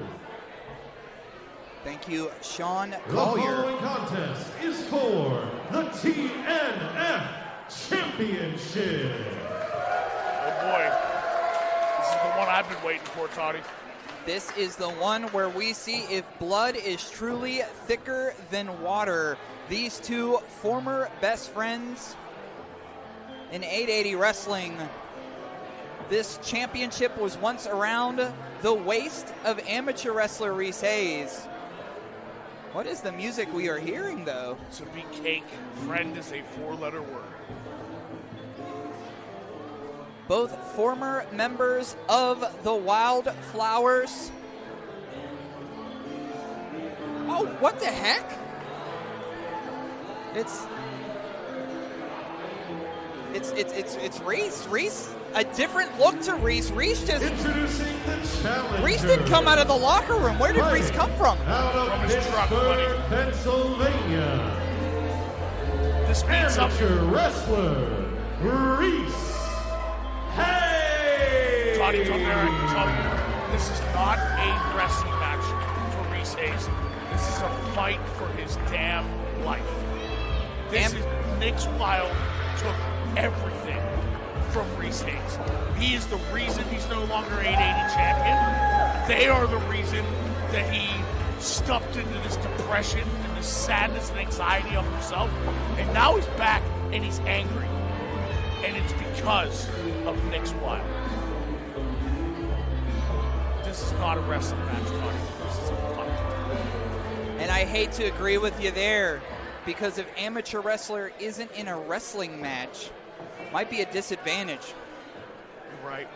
Speaker 7: Thank you, Sean
Speaker 6: The
Speaker 7: Collier.
Speaker 6: following contest is for the TNF Championship.
Speaker 8: Oh boy. This is the one I've been waiting for, Toddy.
Speaker 7: This is the one where we see if blood is truly thicker than water. These two former best friends in 880 Wrestling. This championship was once around the waist of amateur wrestler Reese Hayes. What is the music we are hearing, though?
Speaker 8: To be cake, friend is a 4-letter word.
Speaker 7: Both former members of the Wild Flowers. Oh, what the heck? It's Reese. Reese, a different look to Reese. Reese just
Speaker 6: introducing the challenger.
Speaker 7: Reese didn't come out of the locker room. Where did Reese come from?
Speaker 6: Out of Pittsburgh, Pennsylvania.
Speaker 8: This means
Speaker 6: amateur wrestler Reese Hayes.
Speaker 8: Toddy, I can tell you, this is not a wrestling match for Reese Hayes. This is a fight for his damn life. Nick's Wilde took everything from Reese Hayes. He is the reason he's no longer 880 champion. They are the reason that he stuffed into this depression and this sadness and anxiety of himself. And now he's back and he's angry. And it's because of Nick's Wilde. This is not a wrestling match, Tony. This is a fight.
Speaker 7: And I hate to agree with you there, because if amateur wrestler isn't in a wrestling match, might be a disadvantage.
Speaker 8: You're right.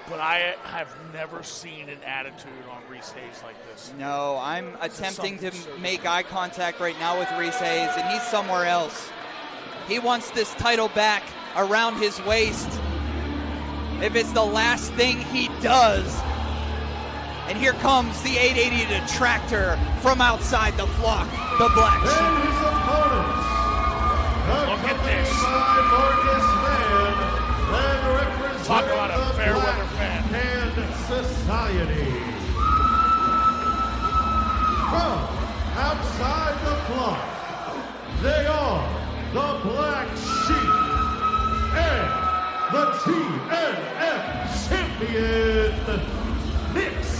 Speaker 8: But I have never seen an attitude on Reese Hayes like this.
Speaker 7: No, I'm attempting to make eye contact right now with Reese Hayes, and he's somewhere else. He wants this title back around his waist. If it's the last thing he does. And here comes the 880 detractor from outside the flock, the Black Sheep.
Speaker 6: And his opponents,
Speaker 8: Look at this.
Speaker 6: by Marcus Mann, and representing
Speaker 8: Talk about a
Speaker 6: the
Speaker 8: fair
Speaker 6: Black
Speaker 8: weather fan.
Speaker 6: Hand Society. From outside the flock, they are the Black Sheep and the TNF champion, Nick's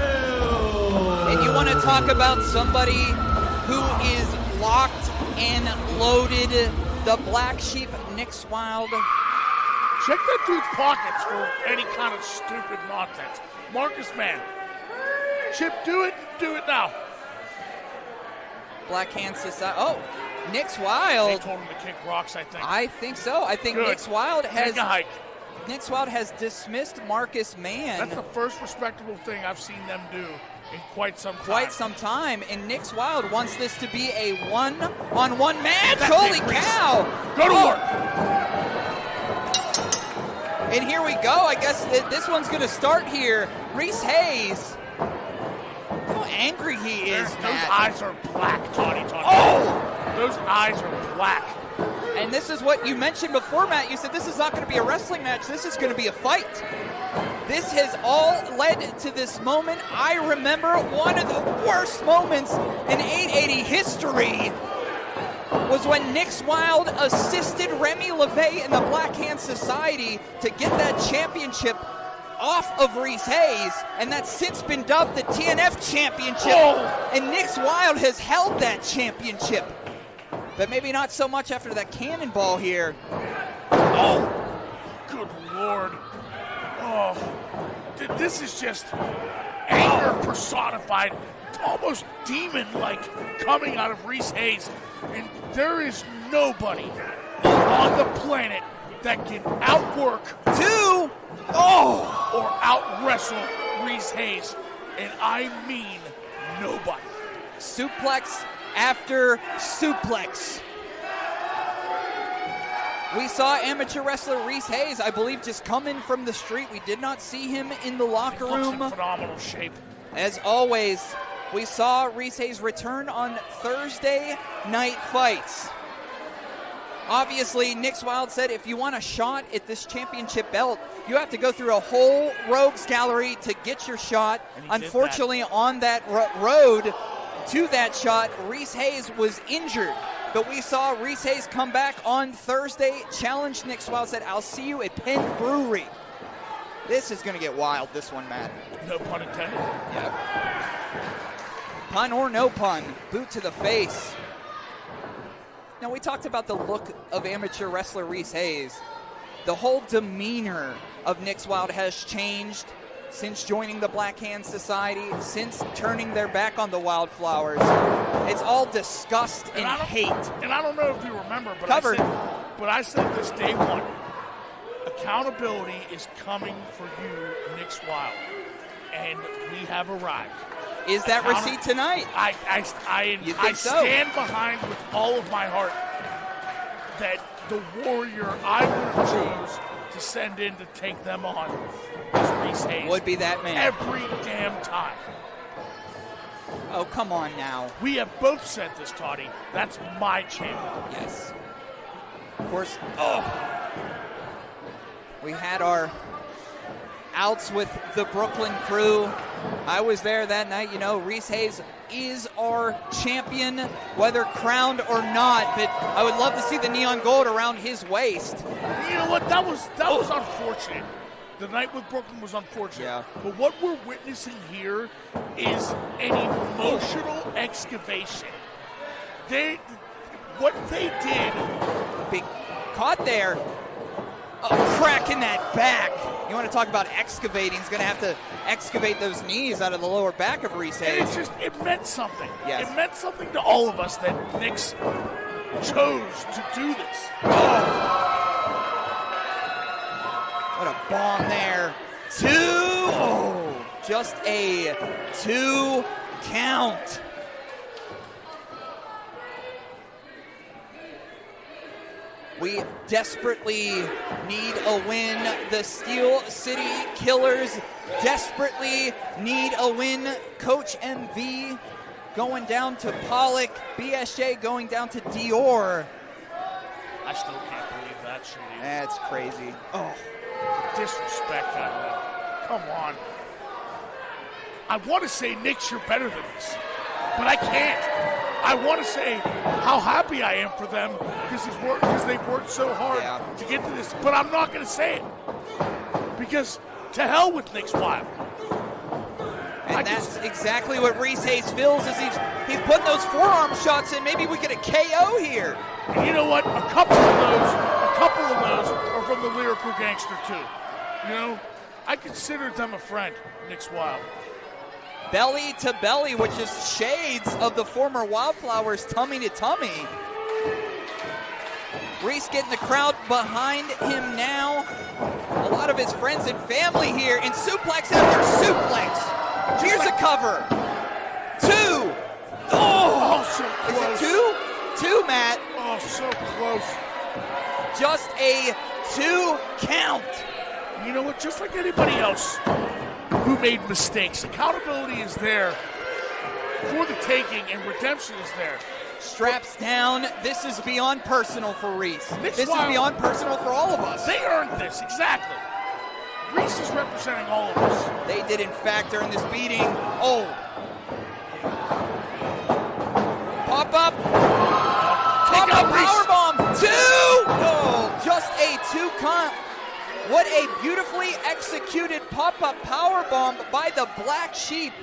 Speaker 6: Wilde.
Speaker 7: And you want to talk about somebody who is locked and loaded, the Black Sheep, Nick's Wilde.
Speaker 8: Check that dude's pockets for any kind of stupid nonsense. Marcus Mann. Chip, do it now.
Speaker 7: Black Hand Society. Oh, Nick's
Speaker 8: They
Speaker 7: Wilde.
Speaker 8: told him to kick rocks, I think.
Speaker 7: I think so. I think
Speaker 8: Good.
Speaker 7: Nick's Wilde
Speaker 8: Take a hike.
Speaker 7: has dismissed Marcus Mann.
Speaker 8: That's the first respectable thing I've seen them do in quite some time.
Speaker 7: And Nick's Wilde wants this to be a one-on-one match.
Speaker 8: That's
Speaker 7: Holy
Speaker 8: it, Reese.
Speaker 7: cow!
Speaker 8: Go to work.
Speaker 7: And here we go. I guess this one's going to start here. Reese Hayes. How angry he is,
Speaker 8: Those
Speaker 7: Matt.
Speaker 8: eyes are black, Tawny.
Speaker 7: Oh!
Speaker 8: Those eyes are black.
Speaker 7: And this is what you mentioned before, Matt. You said this is not going to be a wrestling match. This is going to be a fight. This has all led to this moment. I remember one of the worst moments in 880 history was when Nick's Wilde assisted Remy LeVay and the Black Hand Society to get that championship off of Reese Hayes, and that's since been dubbed the TNF Championship.
Speaker 8: Oh.
Speaker 7: And Nick's Wilde has held that championship. But maybe not so much after that cannonball here.
Speaker 8: Oh, good Lord. Oh, this is just anger personified. It's almost demon-like coming out of Reese Hayes. And there is nobody on the planet that can outwork or out-wrestle Reese Hayes. And I mean nobody.
Speaker 7: Suplex after suplex. We saw amateur wrestler Reese Hayes, I believe, just come in from the street. We did not see him in the locker
Speaker 8: Looks
Speaker 7: room.
Speaker 8: in phenomenal shape.
Speaker 7: As always, we saw Reese Hayes return on Thursday Night Fights. Obviously, Nick's Wilde said if you want a shot at this championship belt, you have to go through a whole rogues gallery to get your shot. Unfortunately, on that road to that shot, Reese Hayes was injured. But we saw Reese Hayes come back on Thursday, challenge Nick's Wilde, said, I'll see you at Penn Brewery. This is going to get wild, this one, Matt.
Speaker 8: No pun intended.
Speaker 7: Yep. Pun or no pun, boot to the face. Now, we talked about the look of amateur wrestler Reese Hayes. The whole demeanor of Nick's Wilde has changed since joining the Black Hand Society, since turning their back on the Wildflowers. It's all disgust and hate.
Speaker 8: And I don't know if you remember, but I said this day one. Accountability is coming for you, Nick's Wilde. And we have arrived.
Speaker 7: Is that receipt tonight?
Speaker 8: I
Speaker 7: so?
Speaker 8: stand behind with all of my heart that the warrior I would have chose to send in to take them on is Reese Hayes.
Speaker 7: Would be that man.
Speaker 8: Every damn time.
Speaker 7: Oh, come on now.
Speaker 8: We have both said this, Toddy. That's my champion.
Speaker 7: Yes. Of course, we had our outs with the Brooklyn crew. I was there that night. You know, Reese Hayes is our champion, whether crowned or not. But I would love to see the neon gold around his waist.
Speaker 8: You know what? That was unfortunate. The night with Brooklyn was unfortunate.
Speaker 7: Yeah.
Speaker 8: But what we're witnessing here is an emotional excavation. What they did.
Speaker 7: Big caught there. A crack in that back. You want to talk about excavating? He's going to have to excavate those knees out of the lower back of Reese Hayes.
Speaker 8: And it meant something.
Speaker 7: Yes.
Speaker 8: It meant something to all of us that Nix chose to do this.
Speaker 7: What a bomb there. 2. Oh, just a 2 count. We desperately need a win. The Steel City Killers desperately need a win. Coach MV going down to Pollock. BSJ going down to Dior.
Speaker 8: I still can't believe that shit.
Speaker 7: That's crazy. Oh.
Speaker 8: Disrespect out of that. Come on. I want to say, Nix, you're better than this, but I can't. I want to say how happy I am for them because they've worked so hard to get to this, but I'm not going to say it because to hell with Nix Wilde.
Speaker 7: And that's exactly what Reese Hayes feels as he's putting those forearm shots in. Maybe we get a KO here.
Speaker 8: And you know what? A couple of those are from the Lyrical Gangster too. You know, I consider them a friend, Nix Wilde.
Speaker 7: Belly to belly, which is shades of the former Wildflowers tummy to tummy. Reese getting the crowd behind him now. A lot of his friends and family here, and suplex after suplex. Here's a cover. 2. Oh,
Speaker 8: so close.
Speaker 7: Is it 2? 2, Matt.
Speaker 8: Oh, so close.
Speaker 7: Just a 2 count.
Speaker 8: You know what? Just like anybody else who made mistakes, accountability is there for the taking, and redemption is there.
Speaker 7: Straps down. This is beyond personal for Reese. This is beyond personal for all of us.
Speaker 8: They earned this, exactly. Reese is representing all of us.
Speaker 7: They did, in fact, earn this beating. Oh. Pop up. Pop up powerbomb. 2. Oh, just a 2 count. What a beautifully executed pop-up powerbomb by the Black Sheep,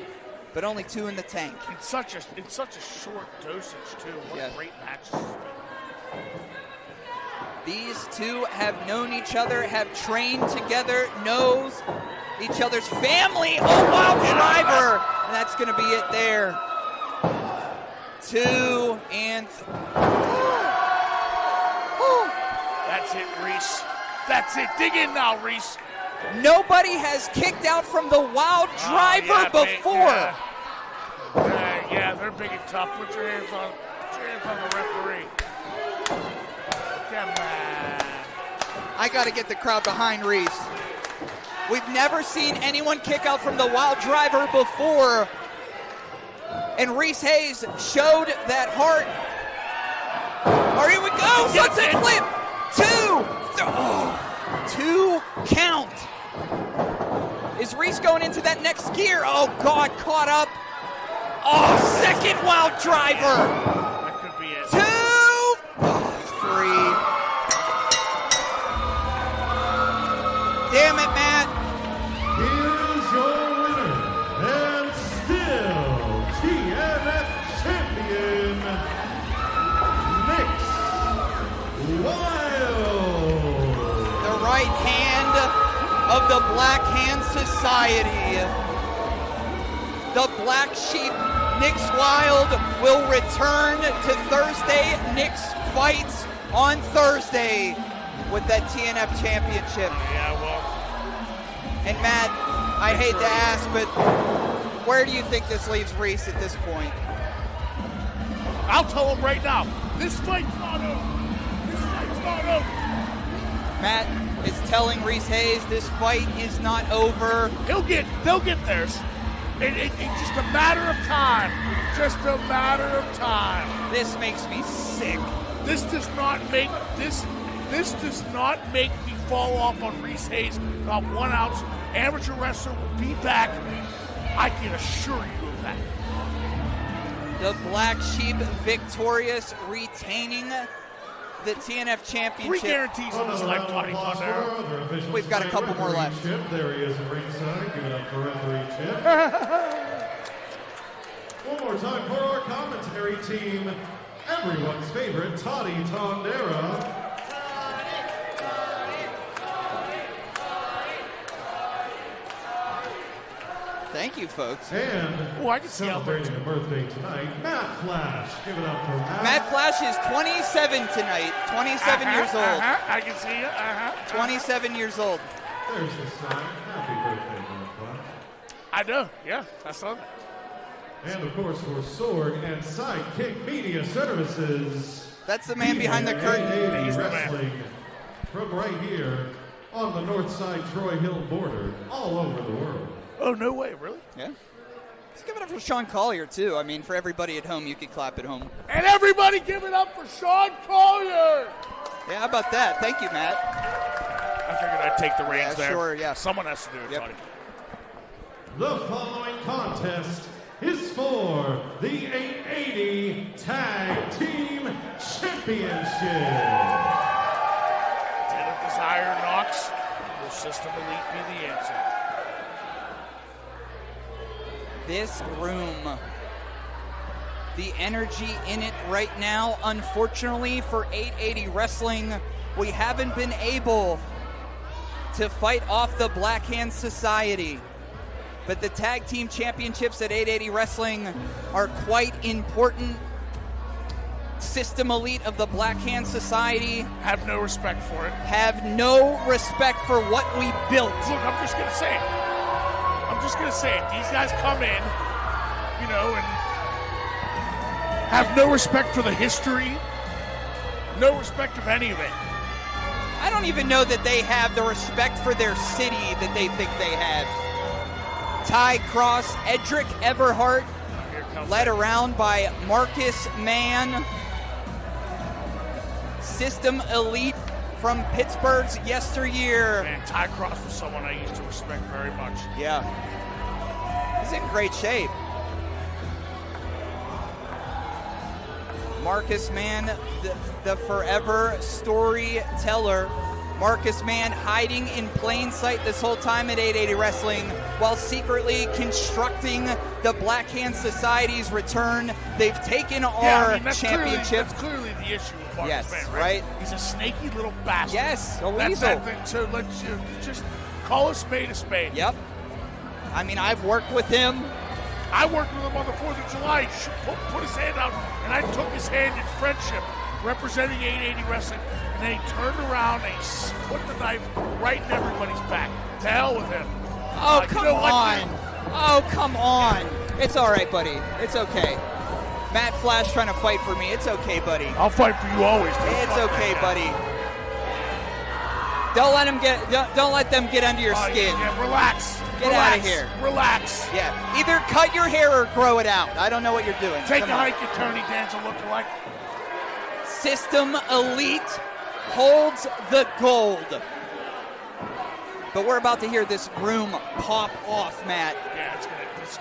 Speaker 7: but only 2 in the tank.
Speaker 8: In such a short dosage too. What a great match this has been.
Speaker 7: These two have known each other, have trained together, knows each other's family. Oh, Wild Driver, and that's going to be it there. 2 and.
Speaker 8: That's it, Reese. That's it. Dig in now, Reese.
Speaker 7: Nobody has kicked out from the Wild Driver before.
Speaker 8: Yeah, they're big and tough. Put your hands on the referee. Come on.
Speaker 7: I got to get the crowd behind Reese. We've never seen anyone kick out from the Wild Driver before. And Reese Hayes showed that heart. Oh, here we go. Sunset flip. 2 count. Is Reese going into that next gear? Oh, God, caught up. Oh, second Wild Driver.
Speaker 8: That could be it.
Speaker 7: 2. Oh, 3. Damn it, Matt.
Speaker 6: Here's your winner and still TNF champion, Nix Wilde.
Speaker 7: The right hand of the Black Hand Society. The Black Sheep, Nix Wilde, will return to Thursday. Nix fights on Thursday with that TNF championship.
Speaker 8: Yeah, well.
Speaker 7: And Matt, I hate to ask, but where do you think this leaves Reese at this point?
Speaker 8: I'll tell him right now. This fight's not over. This fight's not over.
Speaker 7: Matt is telling Reese Hayes this fight is not over.
Speaker 8: They'll get theirs. It's just a matter of time. Just a matter of time.
Speaker 7: This makes me sick.
Speaker 8: This does not make me fall off on Reese Hayes. Not 1 ounce. Amateur wrestler will be back I can assure you of that.
Speaker 7: The Black Sheep victorious, retaining the TNF Championship.
Speaker 8: 3 guarantees in this life, Tony Thunder.
Speaker 7: We've got a couple more left.
Speaker 6: Chip. There he is at ringside. Give it up for referee Chip. One more time for our commentary team. Everyone's favorite, Toddy Tondera.
Speaker 7: Thank you, folks.
Speaker 6: And
Speaker 8: I can see
Speaker 6: celebrating a birthday tonight, Matt Flash. Give it up for Matt.
Speaker 7: Matt Flash is 27 tonight. 27 years old.
Speaker 8: I can see you.
Speaker 7: 27 years old.
Speaker 6: There's the sign. Happy birthday, Matt Flash.
Speaker 8: I know. Yeah, I saw that.
Speaker 6: And of course for Sorg and Sidekick Media Services.
Speaker 7: That's the man behind the curtain.
Speaker 6: He's wrestling from right here on the north side Troy Hill border, all over the world.
Speaker 8: Oh, no way, really?
Speaker 7: Yeah. Let's give it up for Sean Collier, too. I mean, for everybody at home, you could clap at home.
Speaker 8: And everybody give it up for Sean Collier!
Speaker 7: Yeah, how about that? Thank you, Matt.
Speaker 8: I figured I'd take the reins there.
Speaker 7: Sure, yeah.
Speaker 8: Someone has to do it, Tony.
Speaker 6: The following contest is for the 880 Tag Team Championship.
Speaker 8: Didn't desire Knox. Will System Elite be the answer?
Speaker 7: This room, the energy in it right now, unfortunately for 880 Wrestling, we haven't been able to fight off the Black Hand Society. But the Tag Team Championships at 880 Wrestling are quite important. System Elite of the Black Hand Society
Speaker 8: have no respect for it.
Speaker 7: Have no respect for what we built.
Speaker 8: Look, I'm just going to say it. These guys come in, you know, and have no respect for the history, no respect of any of it.
Speaker 7: I don't even know that they have the respect for their city that they think they have. Ty Cross, Edric Everhart, led around by Marcus Mann. System Elite from Pittsburgh's yesteryear.
Speaker 8: Man, Ty Cross was someone I used to respect very much.
Speaker 7: Yeah. He's in great shape. Marcus Mann, the forever storyteller. Marcus Mann hiding in plain sight this whole time at 880 Wrestling while secretly constructing the Black Hand Society's return. They've taken our championship.
Speaker 8: That's clearly the issue with Marcus Mann, right?
Speaker 7: Right.
Speaker 8: He's a snaky little bastard.
Speaker 7: Yes, a
Speaker 8: That's
Speaker 7: weasel.
Speaker 8: that thing, so let's just call a spade a spade.
Speaker 7: Yep. I mean, I've worked with him.
Speaker 8: I worked with him on the 4th of July. He put his hand out, and I took his hand in friendship, representing 880 Wrestling. And then he turned around and he put the knife right in everybody's back. To hell with him.
Speaker 7: Oh, come on. Oh, come on. It's all right, buddy. It's okay. Matt Flash trying to fight for me. It's okay, buddy.
Speaker 8: I'll fight for you always.
Speaker 7: It's okay, buddy. Don't let them get under your skin.
Speaker 8: Yeah, relax.
Speaker 7: Get out of here.
Speaker 8: Relax.
Speaker 7: Yeah. Either cut your hair or grow it out. I don't know what you're doing.
Speaker 8: Take a hike at Tony Danza lookalike.
Speaker 7: System Elite holds the gold. But we're about to hear this room pop off, Matt.
Speaker 8: Yeah, this is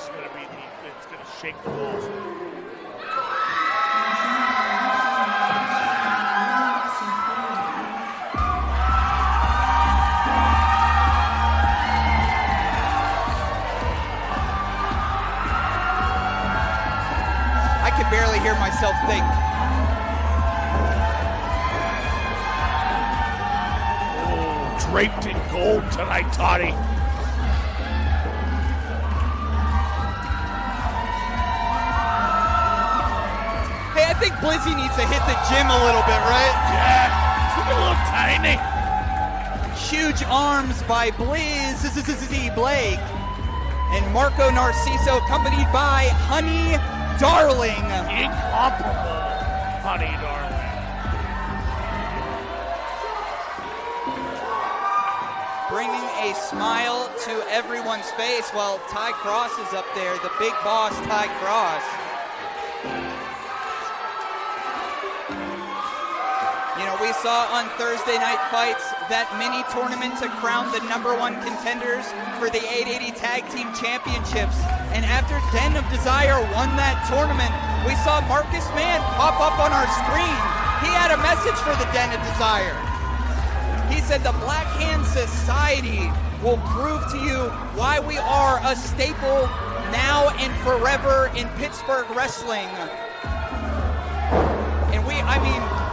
Speaker 8: gonna be it's gonna shake the walls.
Speaker 7: I can barely hear myself think.
Speaker 8: Draped in gold tonight, Toddy.
Speaker 7: Hey, I think Blizzy needs to hit the gym a little bit, right?
Speaker 8: Yeah, he's looking a little tiny.
Speaker 7: Huge arms by Blizzy Blake. And Marco Narciso accompanied by Honey Darling.
Speaker 8: Incomparable Honey Darling.
Speaker 7: Bringing a smile to everyone's face while Ty Cross is up there, the big boss Ty Cross. You know, we saw on Thursday Night Fights that mini tournament to crown the #1 contenders for the 880 Tag Team Championships. And after Den of Desire won that tournament, we saw Marcus Mann pop up on our screen. He had a message for the Den of Desire. He said the Black Hand Society will prove to you why we are a staple now and forever in Pittsburgh wrestling. And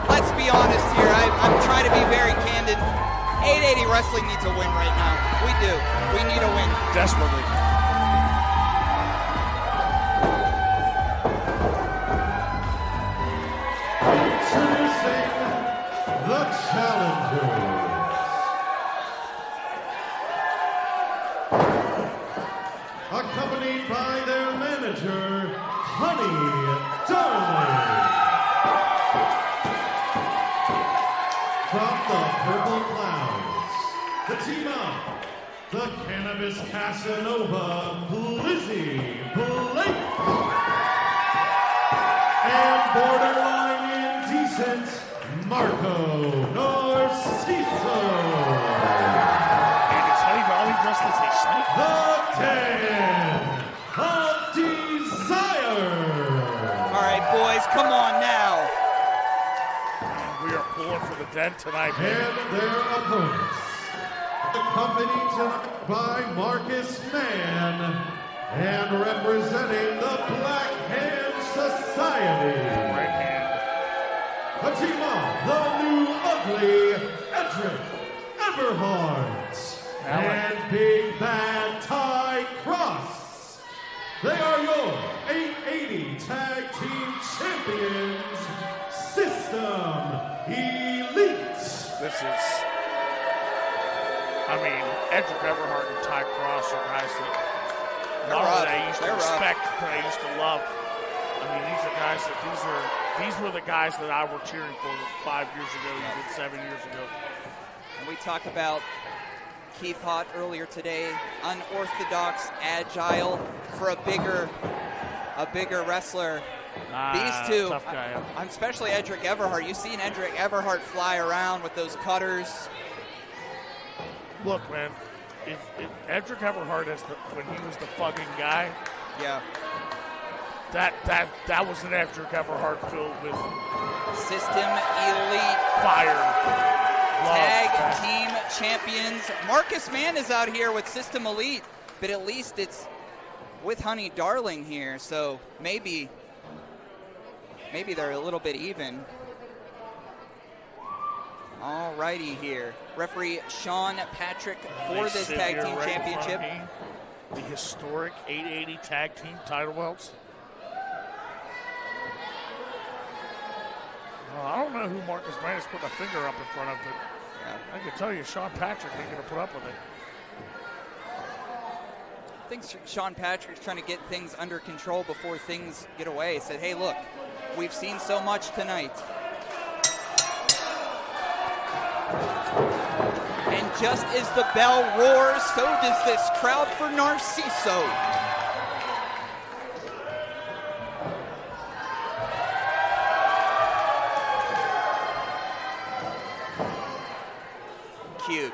Speaker 7: let's be honest here. I'm trying to be very candid. 880 Wrestling needs a win right now. We do. We need a win.
Speaker 8: Desperately.
Speaker 6: Introducing the challengers. Accompanied by their manager, Honey Darling. From the Purple Clouds, the team up, the Cannabis Casanova, Lizzie Blake. And borderline indecent, Marco Narciso.
Speaker 8: And it's Honey Darling dressed as a snake.
Speaker 6: The Den of Desire.
Speaker 7: All right, boys, come on now.
Speaker 8: We are pulling for the Den tonight, baby.
Speaker 6: And their opponents, accompanied tonight by Marcus Mann, and representing the Black Hand Society.
Speaker 8: Right hand.
Speaker 6: A team of the new ugly Edric Everhart and Big Bad Ty Cross. They are your 880 Tag Team Champions, System Elite.
Speaker 8: This is, Edric Everhart and Ty Cross are guys that not only I used to respect, but I used to love. These are guys that these were the guys that I were cheering for 5 years ago, even 7 years ago.
Speaker 7: And we talk about Keith Haught earlier today, unorthodox, agile for a bigger wrestler. These two,
Speaker 8: tough guy.
Speaker 7: I'm especially Edric Everhart. You've seen Edric Everhart fly around with those cutters.
Speaker 8: Look, man, if Edric Everhart when he was the fucking guy,
Speaker 7: yeah,
Speaker 8: that was an Edric Everhart filled with
Speaker 7: System Elite
Speaker 8: fire.
Speaker 7: Tag Team Champions. Marcus Mann is out here with System Elite, but at least it's with Honey Darling here, so maybe they're a little bit even. All righty here. Referee Sean Patrick for this Tag Team Championship.
Speaker 8: The historic 880 Tag Team title belts. Well, I don't know who Marcus Mann is putting a finger up in front of, but I can tell you Sean Patrick ain't going to put up with it.
Speaker 7: I think Sean Patrick's trying to get things under control before things get away. He said, hey, look, we've seen so much tonight. And just as the bell roars, so does this crowd for Narciso. Cute.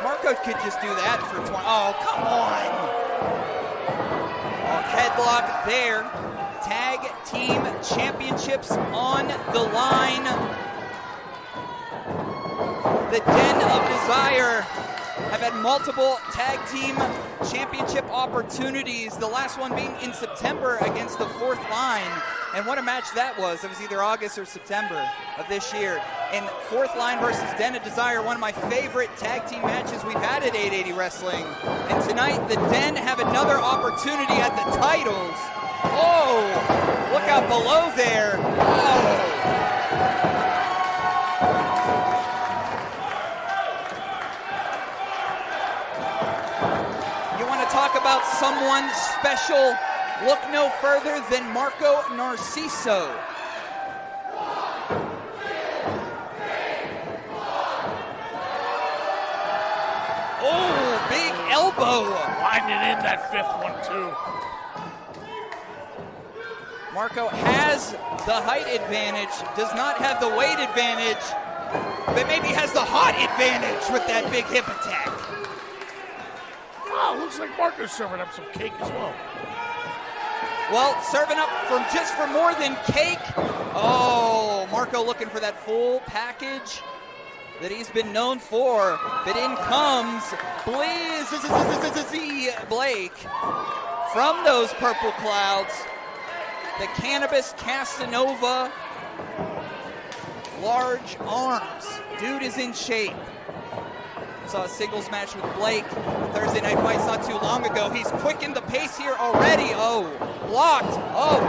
Speaker 7: Marco could just do that for 20. Oh, come on. Headlock there. Tag Team Championships on the line. The Den of Desire have had multiple Tag Team Championship opportunities, the last one being in September against the Fourth Line. And what a match that was. It was either August or September of this year. And Fourth Line versus Den of Desire, one of my favorite tag team matches we've had at 880 Wrestling. And tonight, the Den have another opportunity at the titles. Oh, look out below there. Oh. You want to talk about someone special? Look no further than Marco Narciso. Oh, big elbow.
Speaker 8: Winding in that fifth one, too.
Speaker 7: Marco has the height advantage, does not have the weight advantage, but maybe has the hot advantage with that big hip attack.
Speaker 8: Wow, looks like Marco's serving up some cake as well.
Speaker 7: Well, serving up for more than cake. Oh, Marco looking for that full package that he's been known for. But in comes Blake from those purple clouds. The Cannabis Casanova. Large arms. Dude is in shape. Saw a singles match with Blake. Thursday night fights not too long ago. He's quickened the pace here already. Oh, blocked. Oh,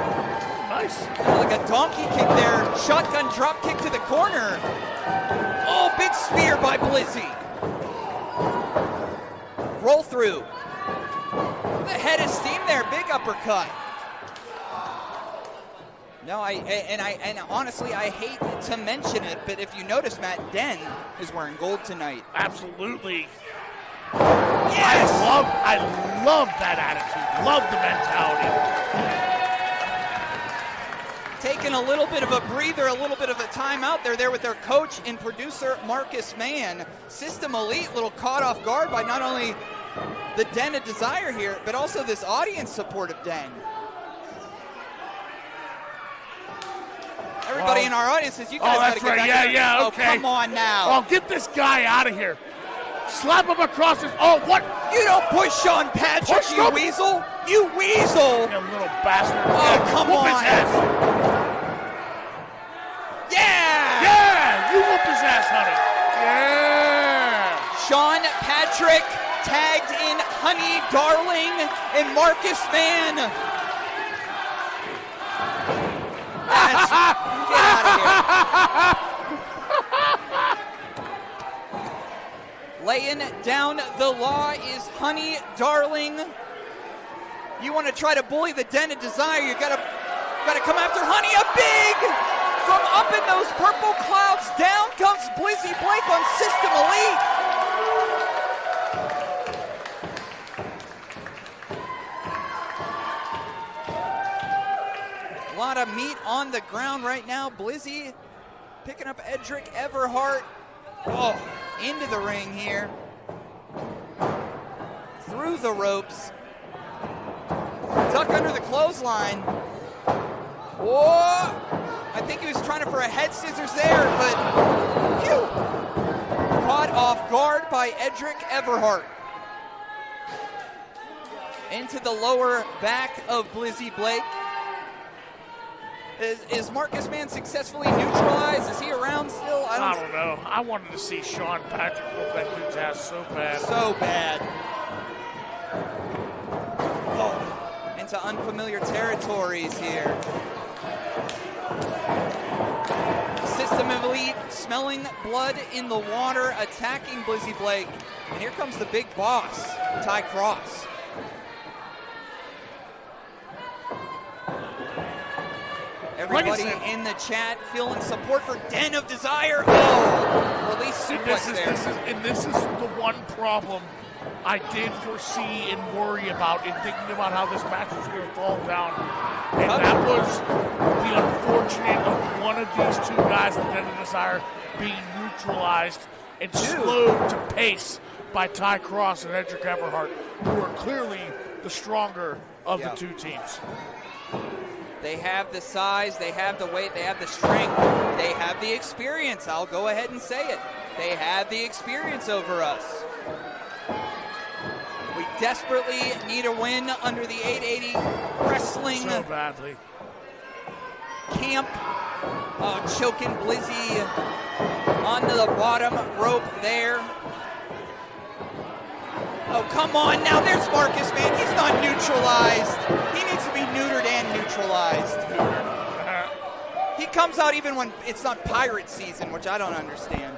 Speaker 8: nice.
Speaker 7: Like a donkey kick there. Shotgun drop kick to the corner. Oh, big spear by Blizzy. Roll through. The head of steam there. Big uppercut. No, and honestly, I hate to mention it, but if you notice, Matt, Den is wearing gold tonight.
Speaker 8: Absolutely.
Speaker 7: Yes!
Speaker 8: I love that attitude. Love the mentality.
Speaker 7: Taking a little bit of a breather, a little bit of a timeout. They're there with their coach and producer, Marcus Mann. System Elite, a little caught off guard by not only the Den of Desire here, but also this audience support of Den. Everybody in our audience says, you guys got to get back here.
Speaker 8: Yeah, okay.
Speaker 7: Oh, come on now.
Speaker 8: Oh, get this guy out of here. Slap him across his... Oh, what?
Speaker 7: You don't push Sean Patrick, you weasel. You weasel.
Speaker 8: You little bastard.
Speaker 7: Oh, come
Speaker 8: whoop
Speaker 7: on.
Speaker 8: His ass.
Speaker 7: Yeah.
Speaker 8: Yeah, you whoop his ass, honey. Yeah.
Speaker 7: Sean Patrick tagged in Honey Darling and Marcus Mann. Get out of here. Laying down the law is Honey Darling. You want to try to bully the Den of Desire, you gotta come after Honey. A big from up in those purple clouds. Down comes Blizzy Blake on System Elite. A lot of meat on the ground right now. Blizzy picking up Edric Everhart. Oh, into the ring here. Through the ropes. Duck under the clothesline. Whoa! I think he was trying for a head scissors there, but phew! Caught off guard by Edric Everhart. Into the lower back of Blizzy Blake. Is Marcus Mann successfully neutralized? Is he around still?
Speaker 8: I don't know. I wanted to see Sean Patrick whoop that dude's ass so bad.
Speaker 7: So bad. Oh, into unfamiliar territories here. System of Elite smelling blood in the water, attacking Blizzy Blake. And here comes the big boss, Ty Cross. Everybody in the chat feeling support for Den of Desire. Oh, release suplex there.
Speaker 8: This is the one problem I did foresee and worry about in thinking about how this match was going to fall down. And that was the unfortunate of one of these two guys, the Den of Desire, being neutralized and slowed to pace by Ty Cross and Edric Everhart, who are clearly the stronger of the two teams.
Speaker 7: They have the size, they have the weight, they have the strength, they have the experience. I'll go ahead and say it. They have the experience over us. We desperately need a win under the 880 wrestling
Speaker 8: so badly.
Speaker 7: Camp. Oh, choking Blizzy onto the bottom rope there. Oh, come on now. There's Marcus, man. He's not neutralized. He needs to be neutered and neutralized. He comes out even when it's not pirate season, which I don't understand.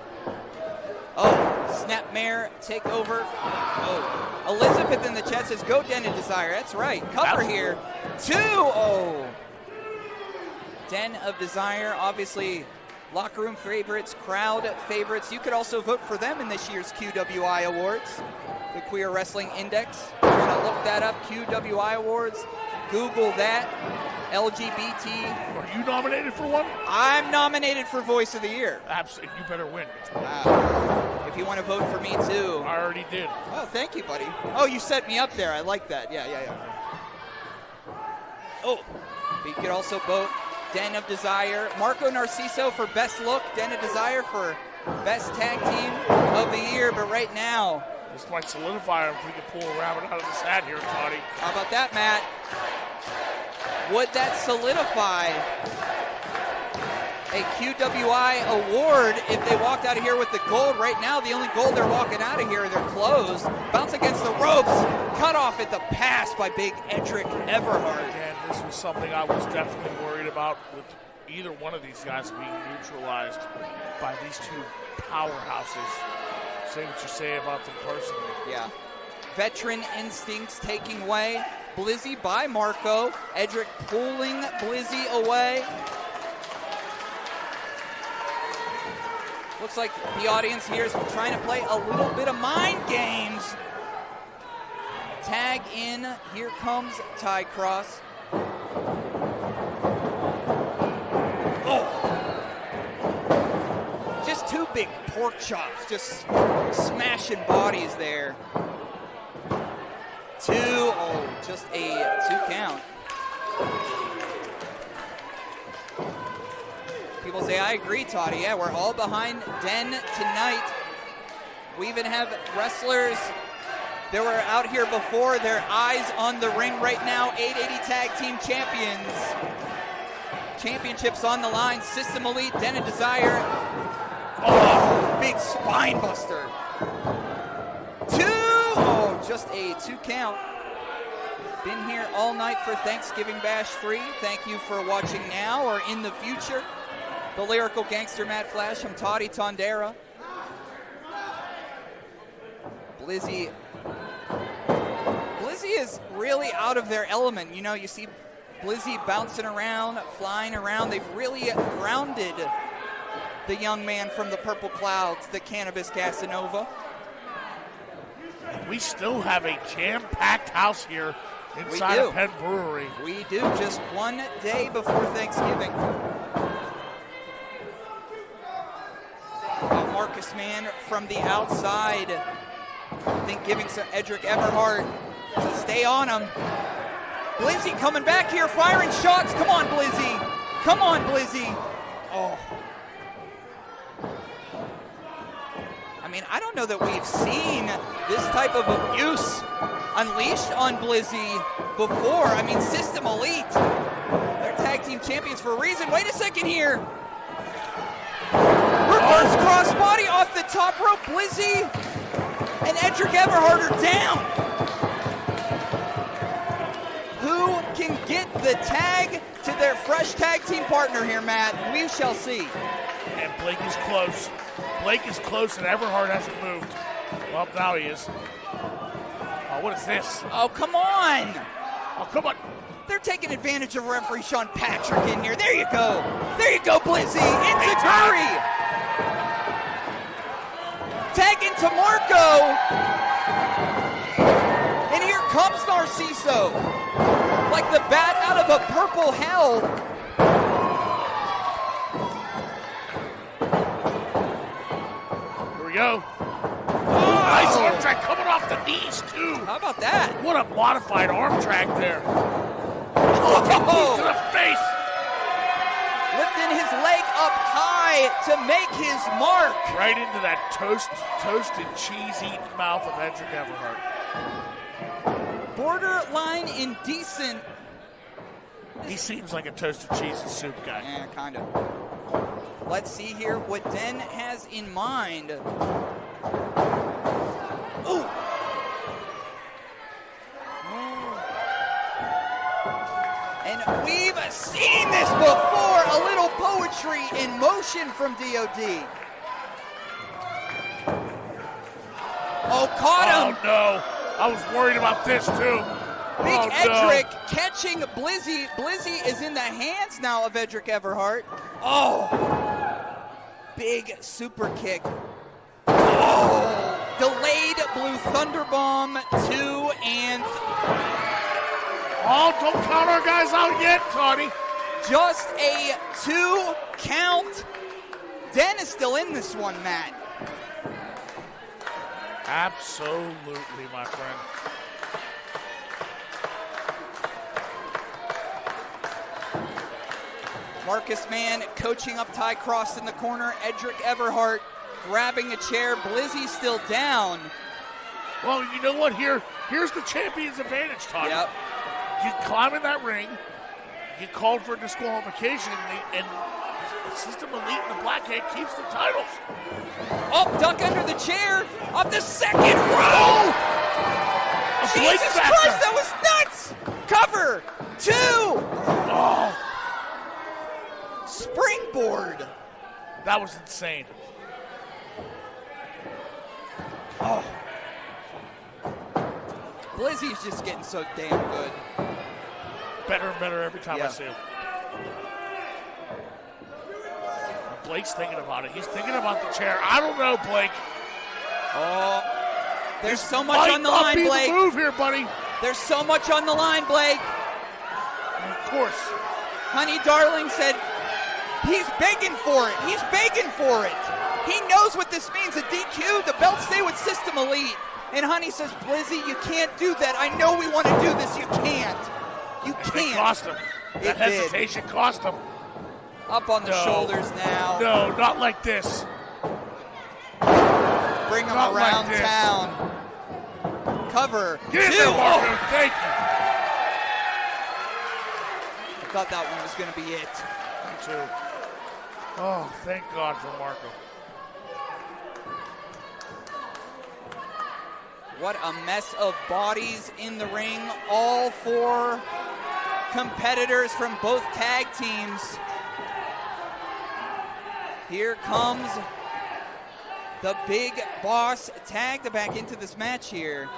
Speaker 7: Oh, snapmare takeover. Oh, Elizabeth in the chat says, go Den of Desire. That's right. Cover here. 2. Oh. Den of Desire, obviously locker room favorites, crowd favorites. You could also vote for them in this year's QWI Awards, the Queer Wrestling Index. We're going to look that up, QWI Awards. Google that. LGBT.
Speaker 8: Are you nominated for one?
Speaker 7: I'm nominated for Voice of the Year.
Speaker 8: Absolutely. You better win.
Speaker 7: If you want to vote for me, too.
Speaker 8: I already did.
Speaker 7: Oh, thank you, buddy. Oh, you set me up there. I like that. Yeah. Oh, but you could also vote Den of Desire. Marco Narciso for Best Look. Den of Desire for Best Tag Team of the Year. But right now,
Speaker 8: this might solidify if we can pull a rabbit out of his hat here, Toddy.
Speaker 7: How about that, Matt? Would that solidify a QWI award if they walked out of here with the gold? Right now, the only gold they're walking out of here, they're closed. Bounce against the ropes. Cut off at the pass by big Edric Everhart.
Speaker 8: Again, this was something I was definitely worried about with either one of these guys being neutralized by these two powerhouses. Say what you say about them personally.
Speaker 7: Yeah. Veteran instincts taking away. Blizzy by Marco. Edric pulling Blizzy away. Looks like the audience here is trying to play a little bit of mind games. Tag in. Here comes Ty Cross. Oh! Just two big pork chops. Just smashing bodies there. Two. Oh, just a 2 count. People say, I agree, Toddy. Yeah, we're all behind Den tonight. We even have wrestlers that were out here before, their eyes on the ring right now. 880 Tag Team Champions. Championships on the line. System Elite, Den of Desire. Oh, big spine buster. 2. Oh, just a 2 count. Been here all night for Thanksgiving Bash 3. Thank you for watching now or in the future. The Lyrical Gangster Matt Flash. I'm Toddy Tondera. Blizzy is really out of their element. You know, you see Blizzy bouncing around, flying around. They've really grounded the young man from the Purple Clouds, the Cannabis Casanova.
Speaker 8: And we still have a jam-packed house here inside of Penn Brewery.
Speaker 7: We do, just one day before Thanksgiving. Marcus Mann from the outside. I think giving some Edric Everhart to stay on him. Blizzy coming back here, firing shots. Come on, Blizzy. Come on, Blizzy. Oh. I mean, I don't know that we've seen this type of abuse unleashed on Blizzy before. I mean, System Elite, they're tag team champions for a reason. Wait a second here. Reverse crossbody off the top rope. Blizzy and Edric Everhart are down. Who can get the tag to their fresh tag team partner here, Matt? We shall see.
Speaker 8: And Blake is close. Blake is close and Everhart hasn't moved. Well, now he is. Oh, what is this?
Speaker 7: Oh, come on.
Speaker 8: Oh, come on.
Speaker 7: They're taking advantage of referee Sean Patrick in here. There you go. There you go, Blizzy. Enziguri. Tag into Marco. And here comes Narciso. Like the bat out of a purple hell.
Speaker 8: Here we go. Oh, nice arm drag coming off the knees, too.
Speaker 7: How about that?
Speaker 8: What a modified arm drag there. Oh, to the face.
Speaker 7: Lifting his leg up high to make his mark.
Speaker 8: Right into that toasted cheese-eating mouth of Edric Everhart.
Speaker 7: Borderline indecent.
Speaker 8: He seems like a toasted cheese and soup guy.
Speaker 7: Yeah, kind of. Let's see here what Den has in mind. Ooh. And we've seen this before. A little poetry in motion from DOD. Oh, caught him.
Speaker 8: Oh, no. I was worried about this, too.
Speaker 7: Big Edric catching Blizzy. Blizzy is in the hands now of Edric Everhart. Oh. Big super kick. Oh. Delayed blue thunderbomb 2 and
Speaker 8: Oh, don't count our guys out yet, Toddy.
Speaker 7: Just a 2 count. Den is still in this one, Matt.
Speaker 8: Absolutely, my friend.
Speaker 7: Marcus Mann coaching up Ty Cross in the corner. Edric Everhart grabbing a chair. Blizzy still down.
Speaker 8: Well, you know what? Here's the champion's advantage, Toddy.
Speaker 7: Yep.
Speaker 8: You climb in that ring, you called for disqualification, and System Elite in the Black Hat keeps the titles.
Speaker 7: Up, duck under the chair, up the second row. Jesus Christ, that was nuts. Cover, 2.
Speaker 8: Oh.
Speaker 7: Springboard.
Speaker 8: That was insane.
Speaker 7: Oh. Blizzy's just getting so damn good.
Speaker 8: Better and better every time I see him. Blake's thinking about it. He's thinking about the chair. I don't know, Blake.
Speaker 7: Oh, there's so much on the line, Blake.
Speaker 8: The move here, buddy.
Speaker 7: There's so much on the line, Blake.
Speaker 8: And of course.
Speaker 7: Honey Darling said he's begging for it. He's begging for it. He knows what this means. A DQ, the belt stay with System Elite. And Honey says, Blizzy, you can't do that. I know we want to do this. You can't. You can't.
Speaker 8: It cost him. That hesitation cost him.
Speaker 7: Up on the shoulders now.
Speaker 8: No, not like this.
Speaker 7: Bring him around town. Cover.
Speaker 8: Get in there, Marco. Thank you.
Speaker 7: I thought that one was going to be it.
Speaker 8: Me too. Oh, thank God for Marco.
Speaker 7: What a mess of bodies in the ring. All 4 competitors from both tag teams. Here comes the big boss tagged back into this match here.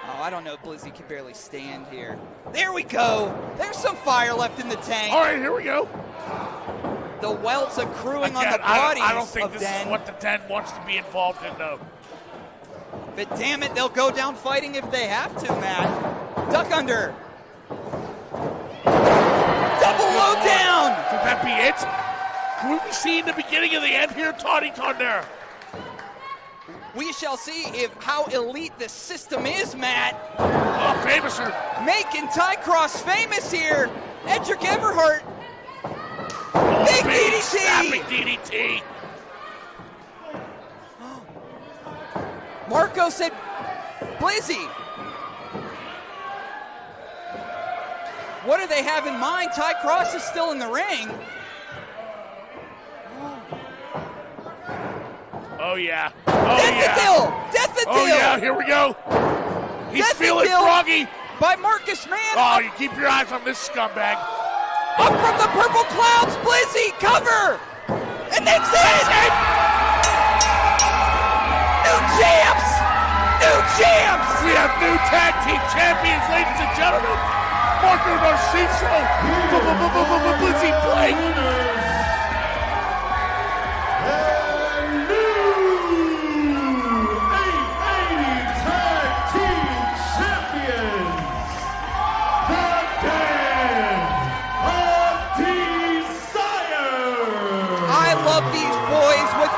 Speaker 7: Oh, I don't know. Blizzy can barely stand here. There we go. There's some fire left in the tank.
Speaker 8: All right, here we go.
Speaker 7: The welts accruing on the bodies
Speaker 8: I don't think
Speaker 7: of
Speaker 8: this
Speaker 7: Den.
Speaker 8: is what the Den wants to be involved in, though.
Speaker 7: But damn it, they'll go down fighting if they have to, Matt. Duck under. Double low down.
Speaker 8: Could that be it? Could we be seeing the beginning of the end here, Toddy Condor?
Speaker 7: We shall see how elite this system is, Matt.
Speaker 8: Oh, famous her.
Speaker 7: Making Ty Cross famous here. Edric Everhart.
Speaker 8: Oh,
Speaker 7: big DDT.
Speaker 8: Snapping DDT.
Speaker 7: Marco said, Blizzy. What do they have in mind? Ty Cross is still in the ring.
Speaker 8: Oh, yeah.
Speaker 7: Death the
Speaker 8: Oh, yeah, here we go. He's feeling froggy.
Speaker 7: By Marcus Mann.
Speaker 8: Oh, you keep your eyes on this scumbag.
Speaker 7: Up from the purple clouds, Blizzy, cover. And that's it. New champs. New champs.
Speaker 8: We have new tag team champions, ladies and gentlemen. Marco Narciso. Blizzy Blake.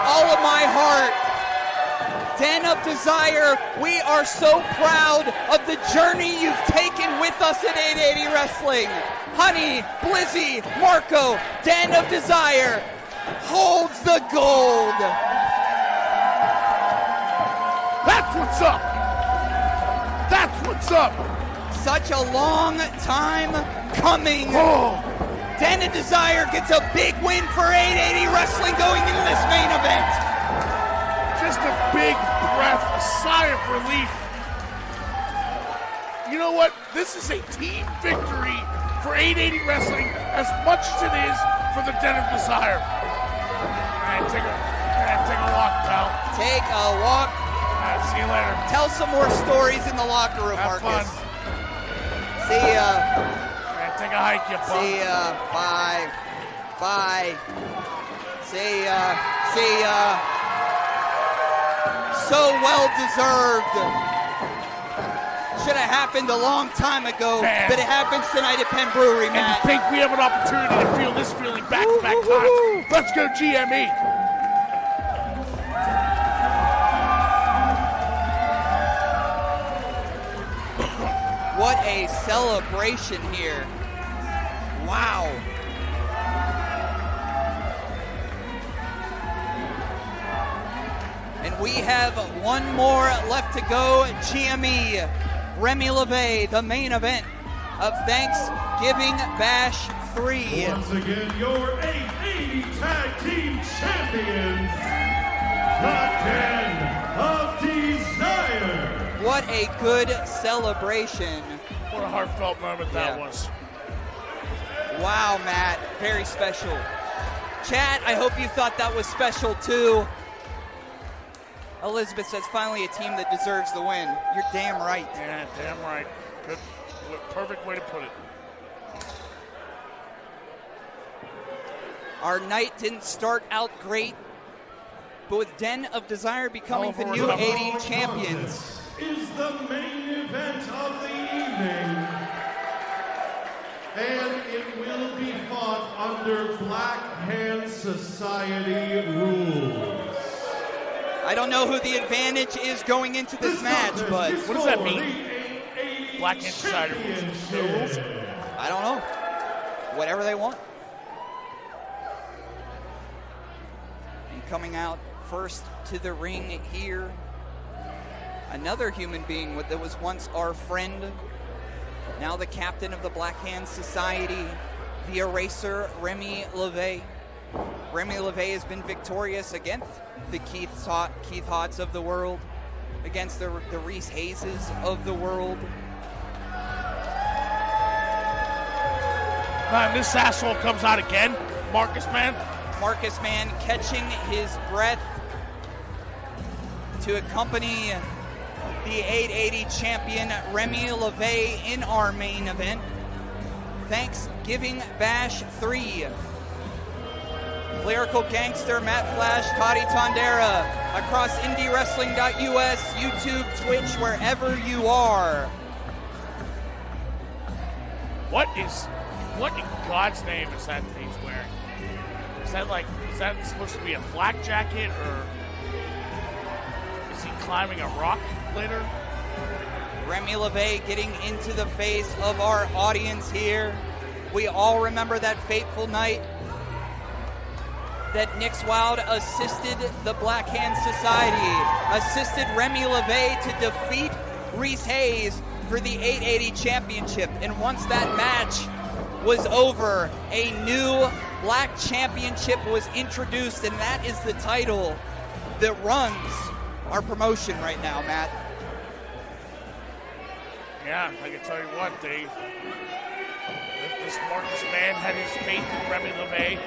Speaker 7: All of my heart. Den of Desire, we are so proud of the journey you've taken with us at 880 Wrestling. Honey, Blizzy, Marco, Den of Desire holds the gold.
Speaker 8: That's what's up. That's what's up.
Speaker 7: Such a long time coming.
Speaker 8: Oh.
Speaker 7: Den of Desire gets a big win for 880 Wrestling going into this main event.
Speaker 8: Just a big breath, a sigh of relief. You know what? This is a team victory for 880 Wrestling as much as it is for the Den of Desire. All right, take a walk, pal.
Speaker 7: Take a walk.
Speaker 8: All right, see you later.
Speaker 7: Tell some more stories in the locker room,
Speaker 8: Have
Speaker 7: Marcus.
Speaker 8: Fun.
Speaker 7: See ya.
Speaker 8: Take a hike, you bum.
Speaker 7: See ya. Bye. Bye. See ya. See ya. So well deserved. should have happened a long time ago,
Speaker 8: Man.
Speaker 7: but it happens tonight at Penn Brewery,
Speaker 8: And
Speaker 7: Matt.
Speaker 8: to think we have an opportunity to feel this feeling back-to-back times. Let's go GME.
Speaker 7: What a celebration here. Wow. And we have one more left to go. GME, Remy LeVay, the main event of Thanksgiving Bash 3.
Speaker 6: Once again, your 880 Tag Team Champions, the Den of Desire.
Speaker 7: What a good celebration.
Speaker 8: What a heartfelt moment that was.
Speaker 7: Wow, Matt. Very special. Chat, I hope you thought that was special too. Elizabeth says, finally a team that deserves the win. You're damn right.
Speaker 8: Yeah, damn right. Good. Perfect way to put it.
Speaker 7: Our night didn't start out great, but with Den of Desire becoming the new 80 champions.
Speaker 6: Is the main event of the evening, and it will be fought under Black Hand Society rules.
Speaker 7: I don't know who the advantage is going into this match, but
Speaker 8: what does that mean? Black Hand Society rules.
Speaker 7: I don't know. Whatever they want. And coming out first to the ring here, another human being that was once our friend, now the captain of the Black Hand Society, the Eraser, Remy LeVay. Remy LeVay has been victorious against the Keith Haught's of the world, against the Reese Hayeses of the world.
Speaker 8: This asshole comes out again. Marcus Mann
Speaker 7: catching his breath to accompany the 880 champion Remy LeVay in our main event. Thanksgiving Bash 3. Lyrical Gangster, Matt Flash, Toddy Tondera, across IndieWrestling.us, YouTube, Twitch, wherever you are.
Speaker 8: What in God's name is that he's wearing? Is that supposed to be a flak jacket, or is he climbing a rock later?
Speaker 7: Remy LeVay getting into the face of our audience here. We all remember that fateful night that Nick's Wilde assisted the Black Hand Society, assisted Remy LeVay to defeat Reese Hayes for the 880 championship. And once that match was over, a new Black Championship was introduced, and that is the title that runs our promotion right now, Matt.
Speaker 8: Yeah, I can tell you what, this Marcus Mann had his faith in Remy LeVay.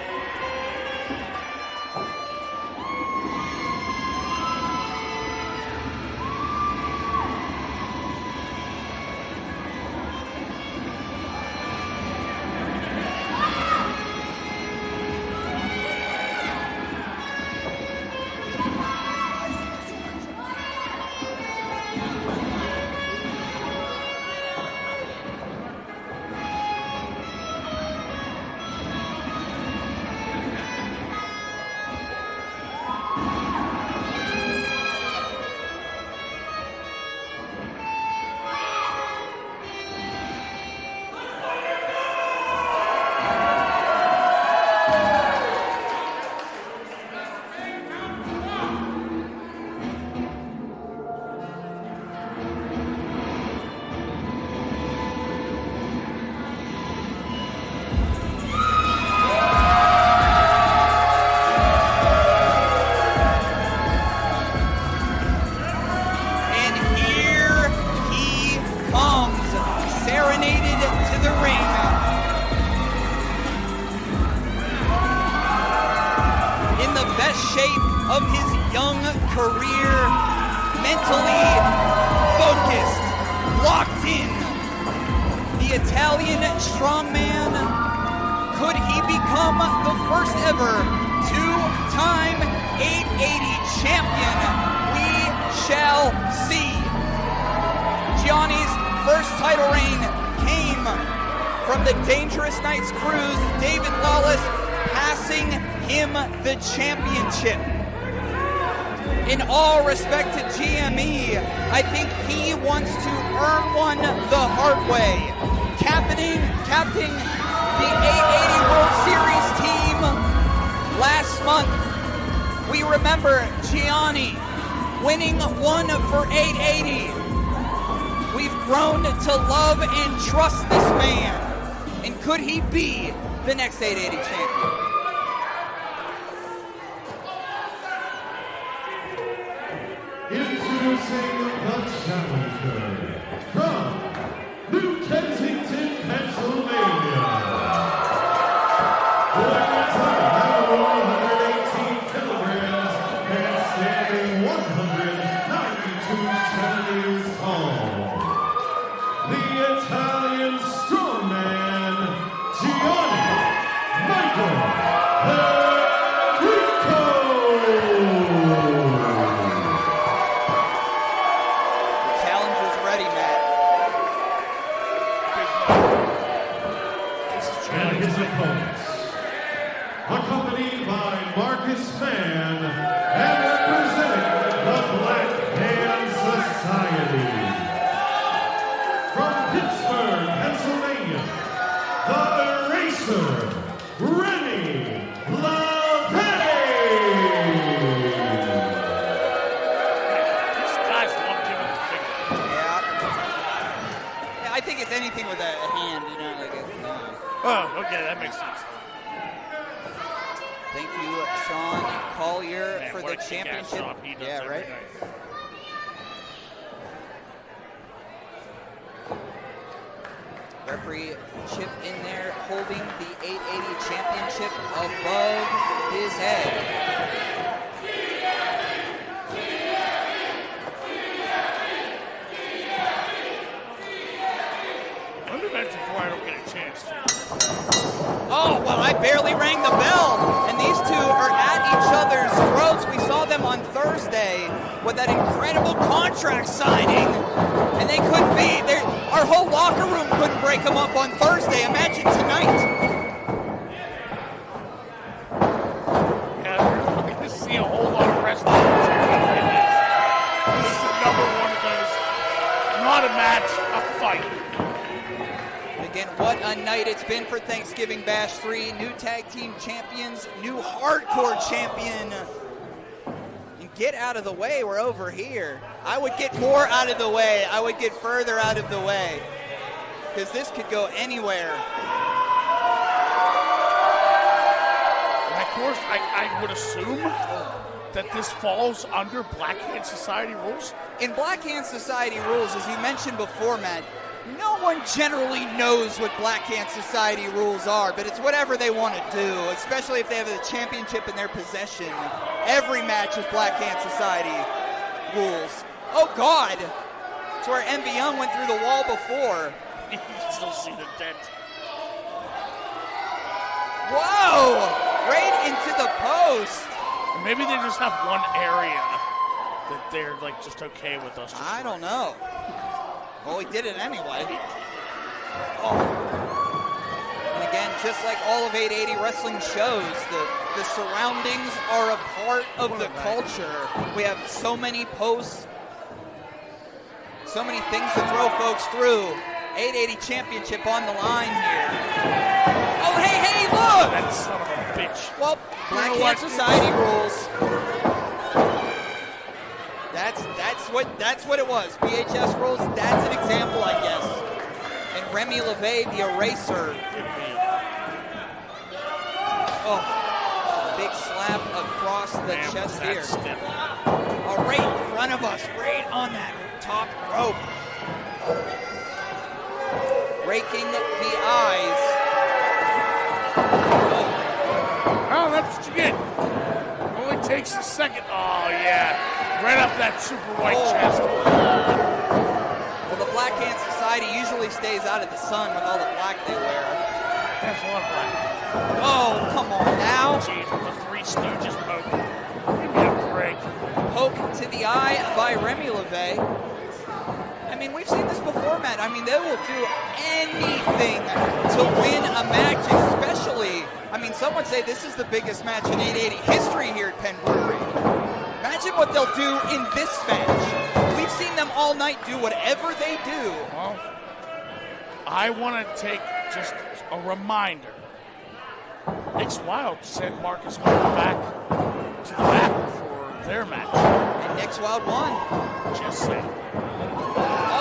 Speaker 7: Of his young career, mentally focused, locked in. The Italian strongman, could he become the first ever two-time 880 champion? We shall see. Gianni's first title reign came from the Dangerous Knights Cruise, David Lawless passing him the championship. In all respect to GME, I think he wants to earn one the hard way. Captaining the 880 World Series team last month. We remember Gianni winning one for 880. We've grown to love and trust this man. And could he be the next 880 champion?
Speaker 6: Introducing the challenger from New Kensington, Pennsylvania. Weighing in at 118 kilograms and standing 192 centimeters tall. The Italian strongman, Gianni Michael accompanied by Marcus Mann and representing the Black Hand Society. From Pittsburgh, Pennsylvania, the Eraser, Remy LaVey.
Speaker 8: These guys love giving the finger.
Speaker 7: Yeah, I think it's anything with a hand, you know, like it's,
Speaker 8: Oh, okay, that makes sense.
Speaker 7: Thank you, Sean Collier,
Speaker 8: Man,
Speaker 7: for
Speaker 8: what
Speaker 7: the
Speaker 8: a kick-ass
Speaker 7: championship.
Speaker 8: job he does
Speaker 7: Yeah,
Speaker 8: every
Speaker 7: right?
Speaker 8: night.
Speaker 7: Referee Chip in there holding the 880 championship above his head.
Speaker 8: Let me mention before I don't get a chance to.
Speaker 7: Oh, well, I barely rang the bell. And these two are at each other's throats. We saw them on Thursday with that incredible contract signing. And they couldn't be. Our whole locker room couldn't break them up on Thursday. Imagine tonight.
Speaker 8: Yeah, we're looking to see a whole lot of wrestling. This is the number one of those. Not a match, a fight.
Speaker 7: Again, what a night it's been for Thanksgiving Bash 3. New tag team champions, new hardcore champion. And get out of the way, we're over here. I would get more out of the way. I would get further out of the way. Because this could go anywhere.
Speaker 8: And of course, I would assume that this falls under Black Hand Society rules.
Speaker 7: In Black Hand Society rules, as you mentioned before, Matt, no one generally knows what Black Hand Society rules are, but it's whatever they want to do, especially if they have the championship in their possession. Every match is Black Hand Society rules. Oh, God. That's where MV Young went through the wall before.
Speaker 8: You can still see the dent.
Speaker 7: Whoa! Right into the post.
Speaker 8: Or maybe they just have one area that they're like just okay with us.
Speaker 7: I don't know. Well, he did it anyway. Oh. And again, just like all of 880 wrestling shows, the surroundings are a part of the culture. We have so many posts, so many things to throw folks through. 880 championship on the line here. Oh, hey, look!
Speaker 8: That son of a bitch.
Speaker 7: Well, Black Hand Society rules. That's what it was. BHS rules, that's an example, I guess. And Remy LaVey, the Eraser. Oh, big slap across the chest here. Oh, right in front of us, right on that top rope. Raking the eyes.
Speaker 8: Oh, that's what you get. Only takes a second. Oh, yeah. Right up that super white chest.
Speaker 7: Well, the Black Hand Society usually stays out of the sun with all the black they wear.
Speaker 8: That's a lot of black.
Speaker 7: Oh, come on now.
Speaker 8: Jeez, the Three Stooges poke. Give me a break.
Speaker 7: Poke to the eye by Remy LaVey. I mean, we've seen this before, Matt. I mean, they will do anything to win a match, especially, I mean, some would say this is the biggest match in 880 history here at Penn Brewery. Imagine what they'll do in this match. We've seen them all night do whatever they do.
Speaker 8: Well, I want to take just a reminder. Nick's Wilde sent Marcus Mann back to the back for their match.
Speaker 7: And Nick's Wilde won.
Speaker 8: Just saying.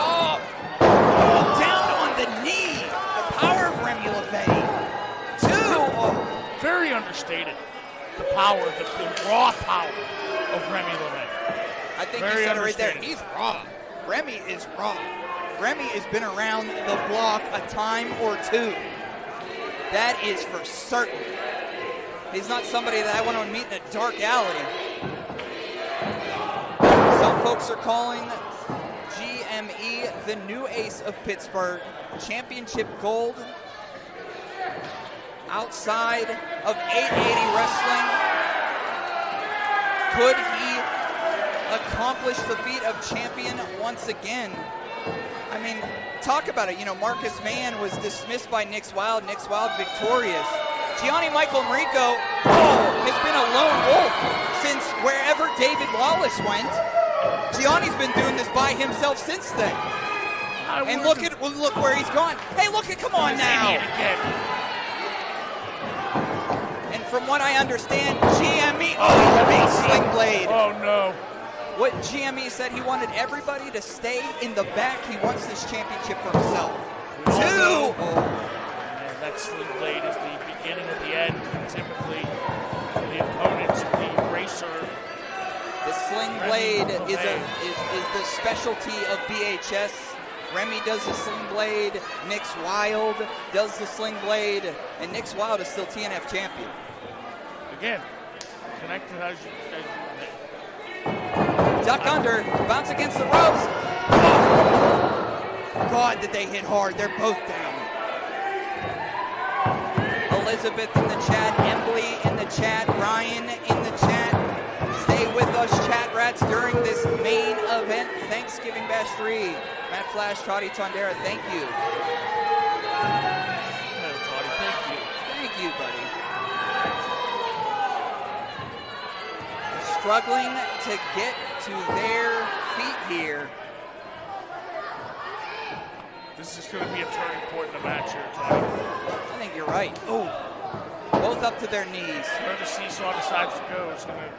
Speaker 7: Oh! Down on the knee. The power of Remy LeVay. 2. Oh.
Speaker 8: Very understated. The power, the raw power of Remy LeVay.
Speaker 7: I think
Speaker 8: Very
Speaker 7: you said it right there.
Speaker 8: understated.
Speaker 7: He's raw. Remy is raw. Remy has been around the block a time or two. That is for certain. He's not somebody that I want to meet in a dark alley. Some folks are calling GME the new ace of Pittsburgh. Championship gold. Outside of 880 wrestling. Could he accomplish the feat of champion once again? I mean, talk about it. You know, Marcus Mann was dismissed by Nick's Wilde. Nick's Wilde victorious. Gianni Michael Enrico has been a lone wolf since wherever David Wallace went. Gianni's been doing this by himself since then. And look where he's gone. Hey, look at, come on now. And from what I understand, GME, the big sling blade.
Speaker 8: Oh no.
Speaker 7: What GME said, he wanted everybody to stay in the back. He wants this championship for himself. 2.
Speaker 8: And that sling blade is the beginning of the end, typically, for the opponents of the racer.
Speaker 7: The sling blade is the specialty of BHS. Remy does the sling blade. Nick's Wilde does the sling blade. And Nick's Wilde is still TNF champion.
Speaker 8: Again, connected as you
Speaker 7: Duck under, bounce against the ropes. Oh. God, did they hit hard. They're both down. Elizabeth in the chat, Emily in the chat, Ryan in the chat. Stay with us, chat rats, during this main event. Thanksgiving Bash 3. Matt Flash, Toddy Tondera, thank you.
Speaker 8: Hello, Toddy, thank you.
Speaker 7: Thank you, buddy. Struggling to get to their feet here.
Speaker 8: This is going to be a turning point in the match here, Toddy.
Speaker 7: I think you're right. Oh, both up to their knees.
Speaker 8: Where the seesaw decides to go is going to...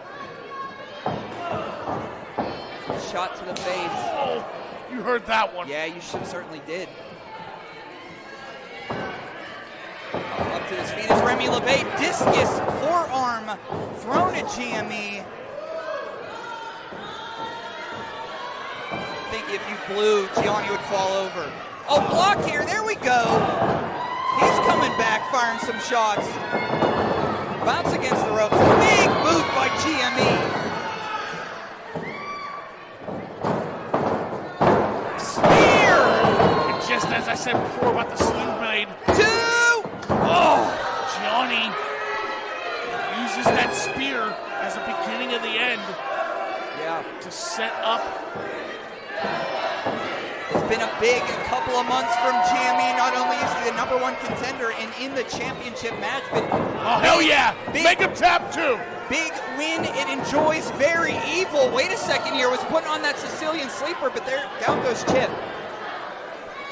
Speaker 7: Shot to the face.
Speaker 8: Oh, you heard that one.
Speaker 7: Yeah, you certainly did. Up to his feet is Remy LeVay. Discus forearm thrown at GME. I think if you blew, Gianni would fall over. Oh, block here. There we go. He's coming back, firing some shots. Bounce against the ropes. Big boot by GME. Spear!
Speaker 8: And just as I said before about the sling blade.
Speaker 7: 2! Oh!
Speaker 8: Gianni uses that spear as the beginning of the end.
Speaker 7: Yeah.
Speaker 8: To set up.
Speaker 7: It's been a big couple of months from GME. Not only is he the #1 contender and in the championship match, but
Speaker 8: hell yeah! Make him tap too!
Speaker 7: Big win. It enjoys Very Evil. Wait a second here. Was putting on that Sicilian sleeper, but there down goes Chip.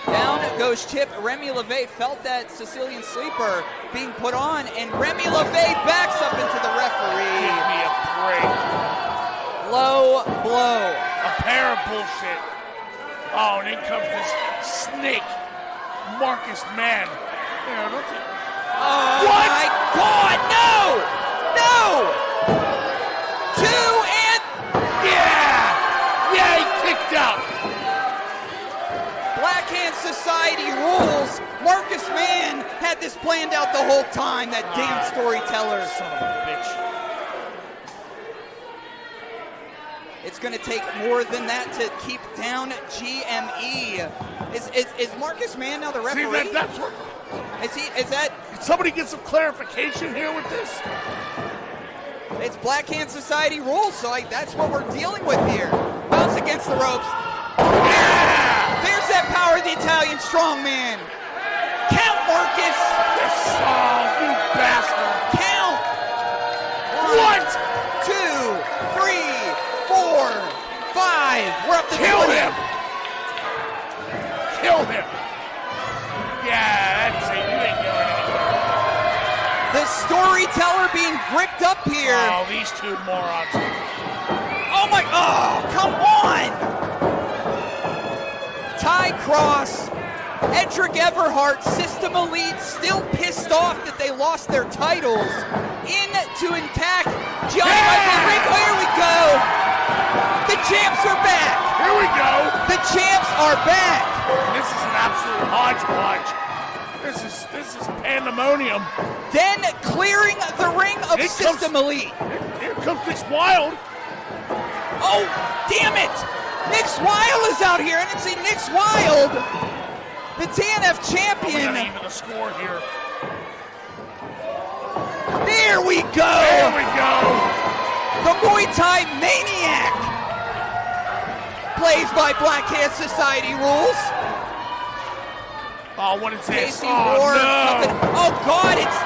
Speaker 7: Down goes Chip. Remy LeVay felt that Sicilian sleeper being put on, and Remy LeVay backs up into the referee.
Speaker 8: Give me a break.
Speaker 7: Low blow.
Speaker 8: A pair of bullshit. Oh, and in comes this snake, Marcus Mann. Yeah, don't you...
Speaker 7: Oh,
Speaker 8: what?
Speaker 7: My God, no! No! 2 and...
Speaker 8: Yeah, he kicked out.
Speaker 7: Black Hand Society rules. Marcus Mann had this planned out the whole time, that damn storyteller.
Speaker 8: Son of a bitch.
Speaker 7: It's going to take more than that to keep down GME. Is Marcus Mann now the referee?
Speaker 8: See, that's what...
Speaker 7: Is that...
Speaker 8: Did somebody get some clarification here with this?
Speaker 7: It's Black Hand Society rules, so that's what we're dealing with here. Bounce against the ropes. Yeah! strongman. Count, Marcus.
Speaker 8: Oh, you bastard.
Speaker 7: Count. 1, 2, 3, 4, 5. We're up to 20.
Speaker 8: Kill him. Kill him. Yeah, that's it. You ain't going anywhere.
Speaker 7: The storyteller being gripped up here.
Speaker 8: Oh, these two morons.
Speaker 7: Oh my, oh, come on! Ty Cross, Edric Everhart, System Elite, still pissed off that they lost their titles. In to intact. Gianni Michael, here we go! The champs are back!
Speaker 8: Here we go!
Speaker 7: The champs are back!
Speaker 8: This is an absolute hodgepodge. This is pandemonium.
Speaker 7: Then clearing the ring of System Elite.
Speaker 8: Here comes this Wilde.
Speaker 7: Oh, damn it! Nix Wilde is out here. I didn't see Nix Wilde, the TNF champion.
Speaker 8: We're even the score here.
Speaker 7: There we go.
Speaker 8: There we go.
Speaker 7: The Muay Thai Maniac plays by Black Hand Society rules.
Speaker 8: Oh, what is this?
Speaker 7: Casey
Speaker 8: Oh,
Speaker 7: Warr.
Speaker 8: no.
Speaker 7: Oh, God, it's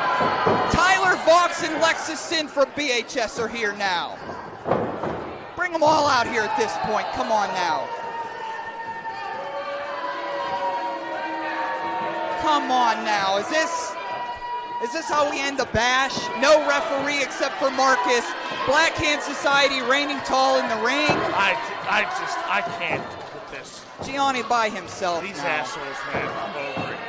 Speaker 7: Tyler Voxx and Lexus Synn from BHS are here now. Bring them all out here at this point. Come on now. Come on now. Is this how we end the bash? No referee except for Marcus. Black Hand Society reigning tall in the ring.
Speaker 8: I can't with this.
Speaker 7: Gianni by himself.
Speaker 8: These
Speaker 7: now.
Speaker 8: assholes, man. I'm over it.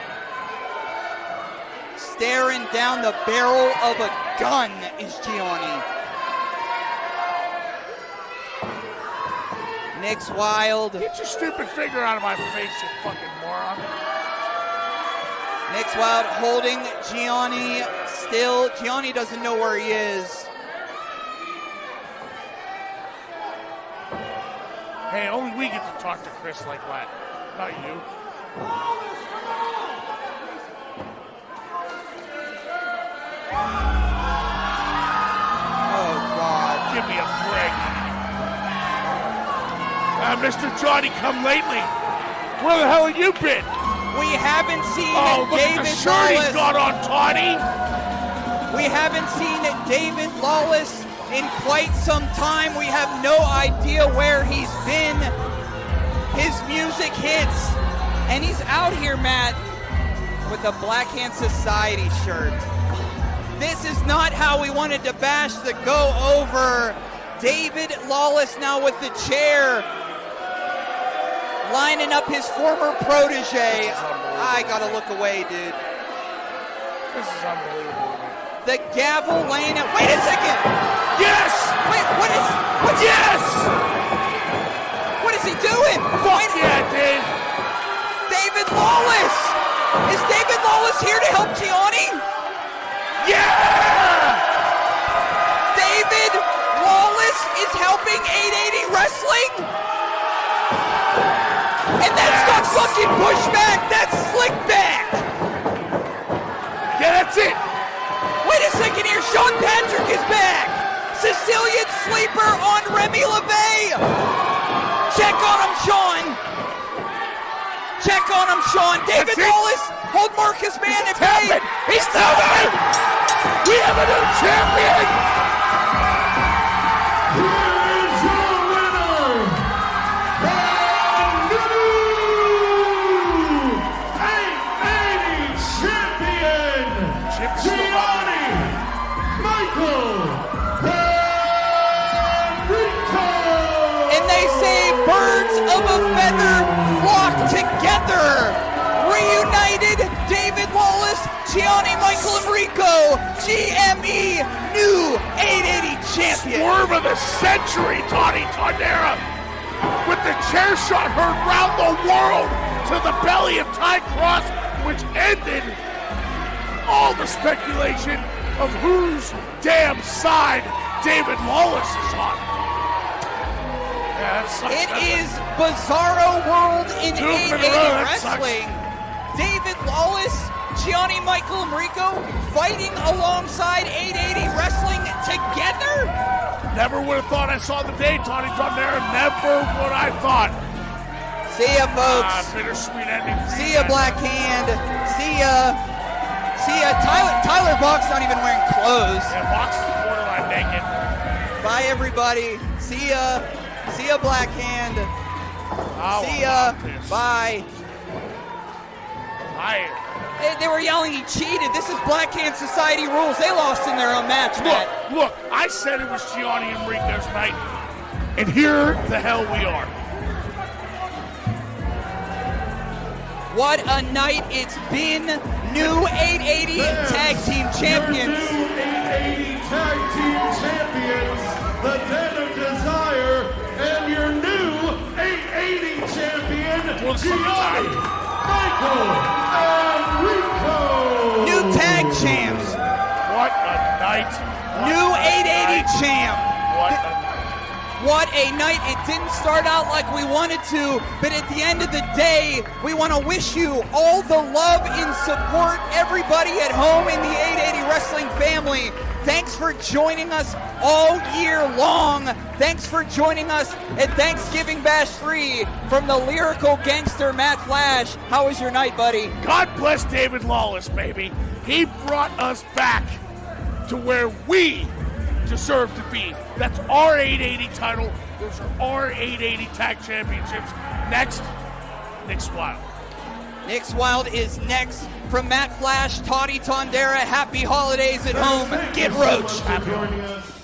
Speaker 7: Staring down the barrel of a gun is Gianni. Nix Wilde.
Speaker 8: Get your stupid finger out of my face, you fucking moron.
Speaker 7: Nix Wilde holding Gianni still. Gianni doesn't know where he is.
Speaker 8: Hey, only we get to talk to Chris like that, not you.
Speaker 7: Oh, God.
Speaker 8: Give me a break. Mr. Johnny come lately. Where the hell have you been?
Speaker 7: We haven't seen
Speaker 8: look
Speaker 7: David
Speaker 8: at the shirt he's
Speaker 7: Lawless.
Speaker 8: got on, Tawny.
Speaker 7: We haven't seen David Lawless in quite some time. We have no idea where he's been. His music hits. And he's out here, Matt, with a Black Hand Society shirt. This is not how we wanted to bash the go over. David Lawless now with the chair. Lining up his former protege. I gotta look away, dude.
Speaker 8: This is unbelievable.
Speaker 7: The gavel laying it. Wait a second!
Speaker 8: Yes!
Speaker 7: Wait, what's
Speaker 8: yes!
Speaker 7: What is he doing?
Speaker 8: Fuck yeah, Dave!
Speaker 7: David Lawless! Is David Lawless here to help Gianni?
Speaker 8: Yeah!
Speaker 7: David Lawless is helping 880 Wrestling? And that's not fucking pushback, that's slick back!
Speaker 8: Yeah, that's it!
Speaker 7: Wait a second here, Sean Patrick is back! Sicilian Sleeper on Remy LeVay! Check on him, Sean! Check on him, Sean! David Lawless, hold Marcus Mann at bay!
Speaker 8: He's down! We have a new champion!
Speaker 6: Here's your winner, and the new 880 champion, Gianni Michael Enrico!
Speaker 7: And they say birds of a feather flock together! Reunited, David Lawless, Gianni Michael Enrico, GME new 880 champion.
Speaker 8: Swerve of the century, Tawny Tondera, with the chair shot heard round the world to the belly of Ty Cross, which ended all the speculation of whose damn side David Lawless is on. Yeah, that sucks.
Speaker 7: It is Bizarro World in 880 Wrestling.
Speaker 8: Sucks.
Speaker 7: David Lawless, Gianni Michael Enrico fighting alongside 880 Wrestling together?
Speaker 8: Never would have thought I saw the day, Tawny Tondera. Never would I thought.
Speaker 7: See ya, folks.
Speaker 8: Bittersweet ending.
Speaker 7: See ya, Black Hand. See ya. See ya. Tyler Voxx not even wearing clothes.
Speaker 8: Yeah, Voxx is borderline naked.
Speaker 7: Bye, everybody. See ya. See ya, Black Hand. See ya. Bye.
Speaker 8: Bye.
Speaker 7: They were yelling he cheated. This is Black Hand Society rules. They lost in their own match, Matt.
Speaker 8: Look, I said it was Gianni and Rico's night, and here the hell we are.
Speaker 7: What a night it's been. New 880 Tag Team Champions.
Speaker 6: New 880 Tag Team Champions, the Den of Desire, and your new 880 champion, Gianni, Michael, and Rico.
Speaker 7: New tag champs.
Speaker 8: What a night.
Speaker 7: New 880 champ. What a night. It didn't start out like we wanted to, but at the end of the day, we want to wish you all the love and support, everybody at home in the 880 Wrestling family. Thanks for joining us all year long. Thanks for joining us at Thanksgiving Bash 3 from the lyrical gangster Matt Flash. How was your night, buddy?
Speaker 8: God bless David Lawless, baby. He brought us back to where we deserve to be. That's our 880 title. Those are our 880 tag championships. Next, Nick's Wilde.
Speaker 7: Nick's Wilde is next. From Matt Flash, Toddy Tondera, happy holidays at home. Get roached.
Speaker 6: Thank you so much for joining us.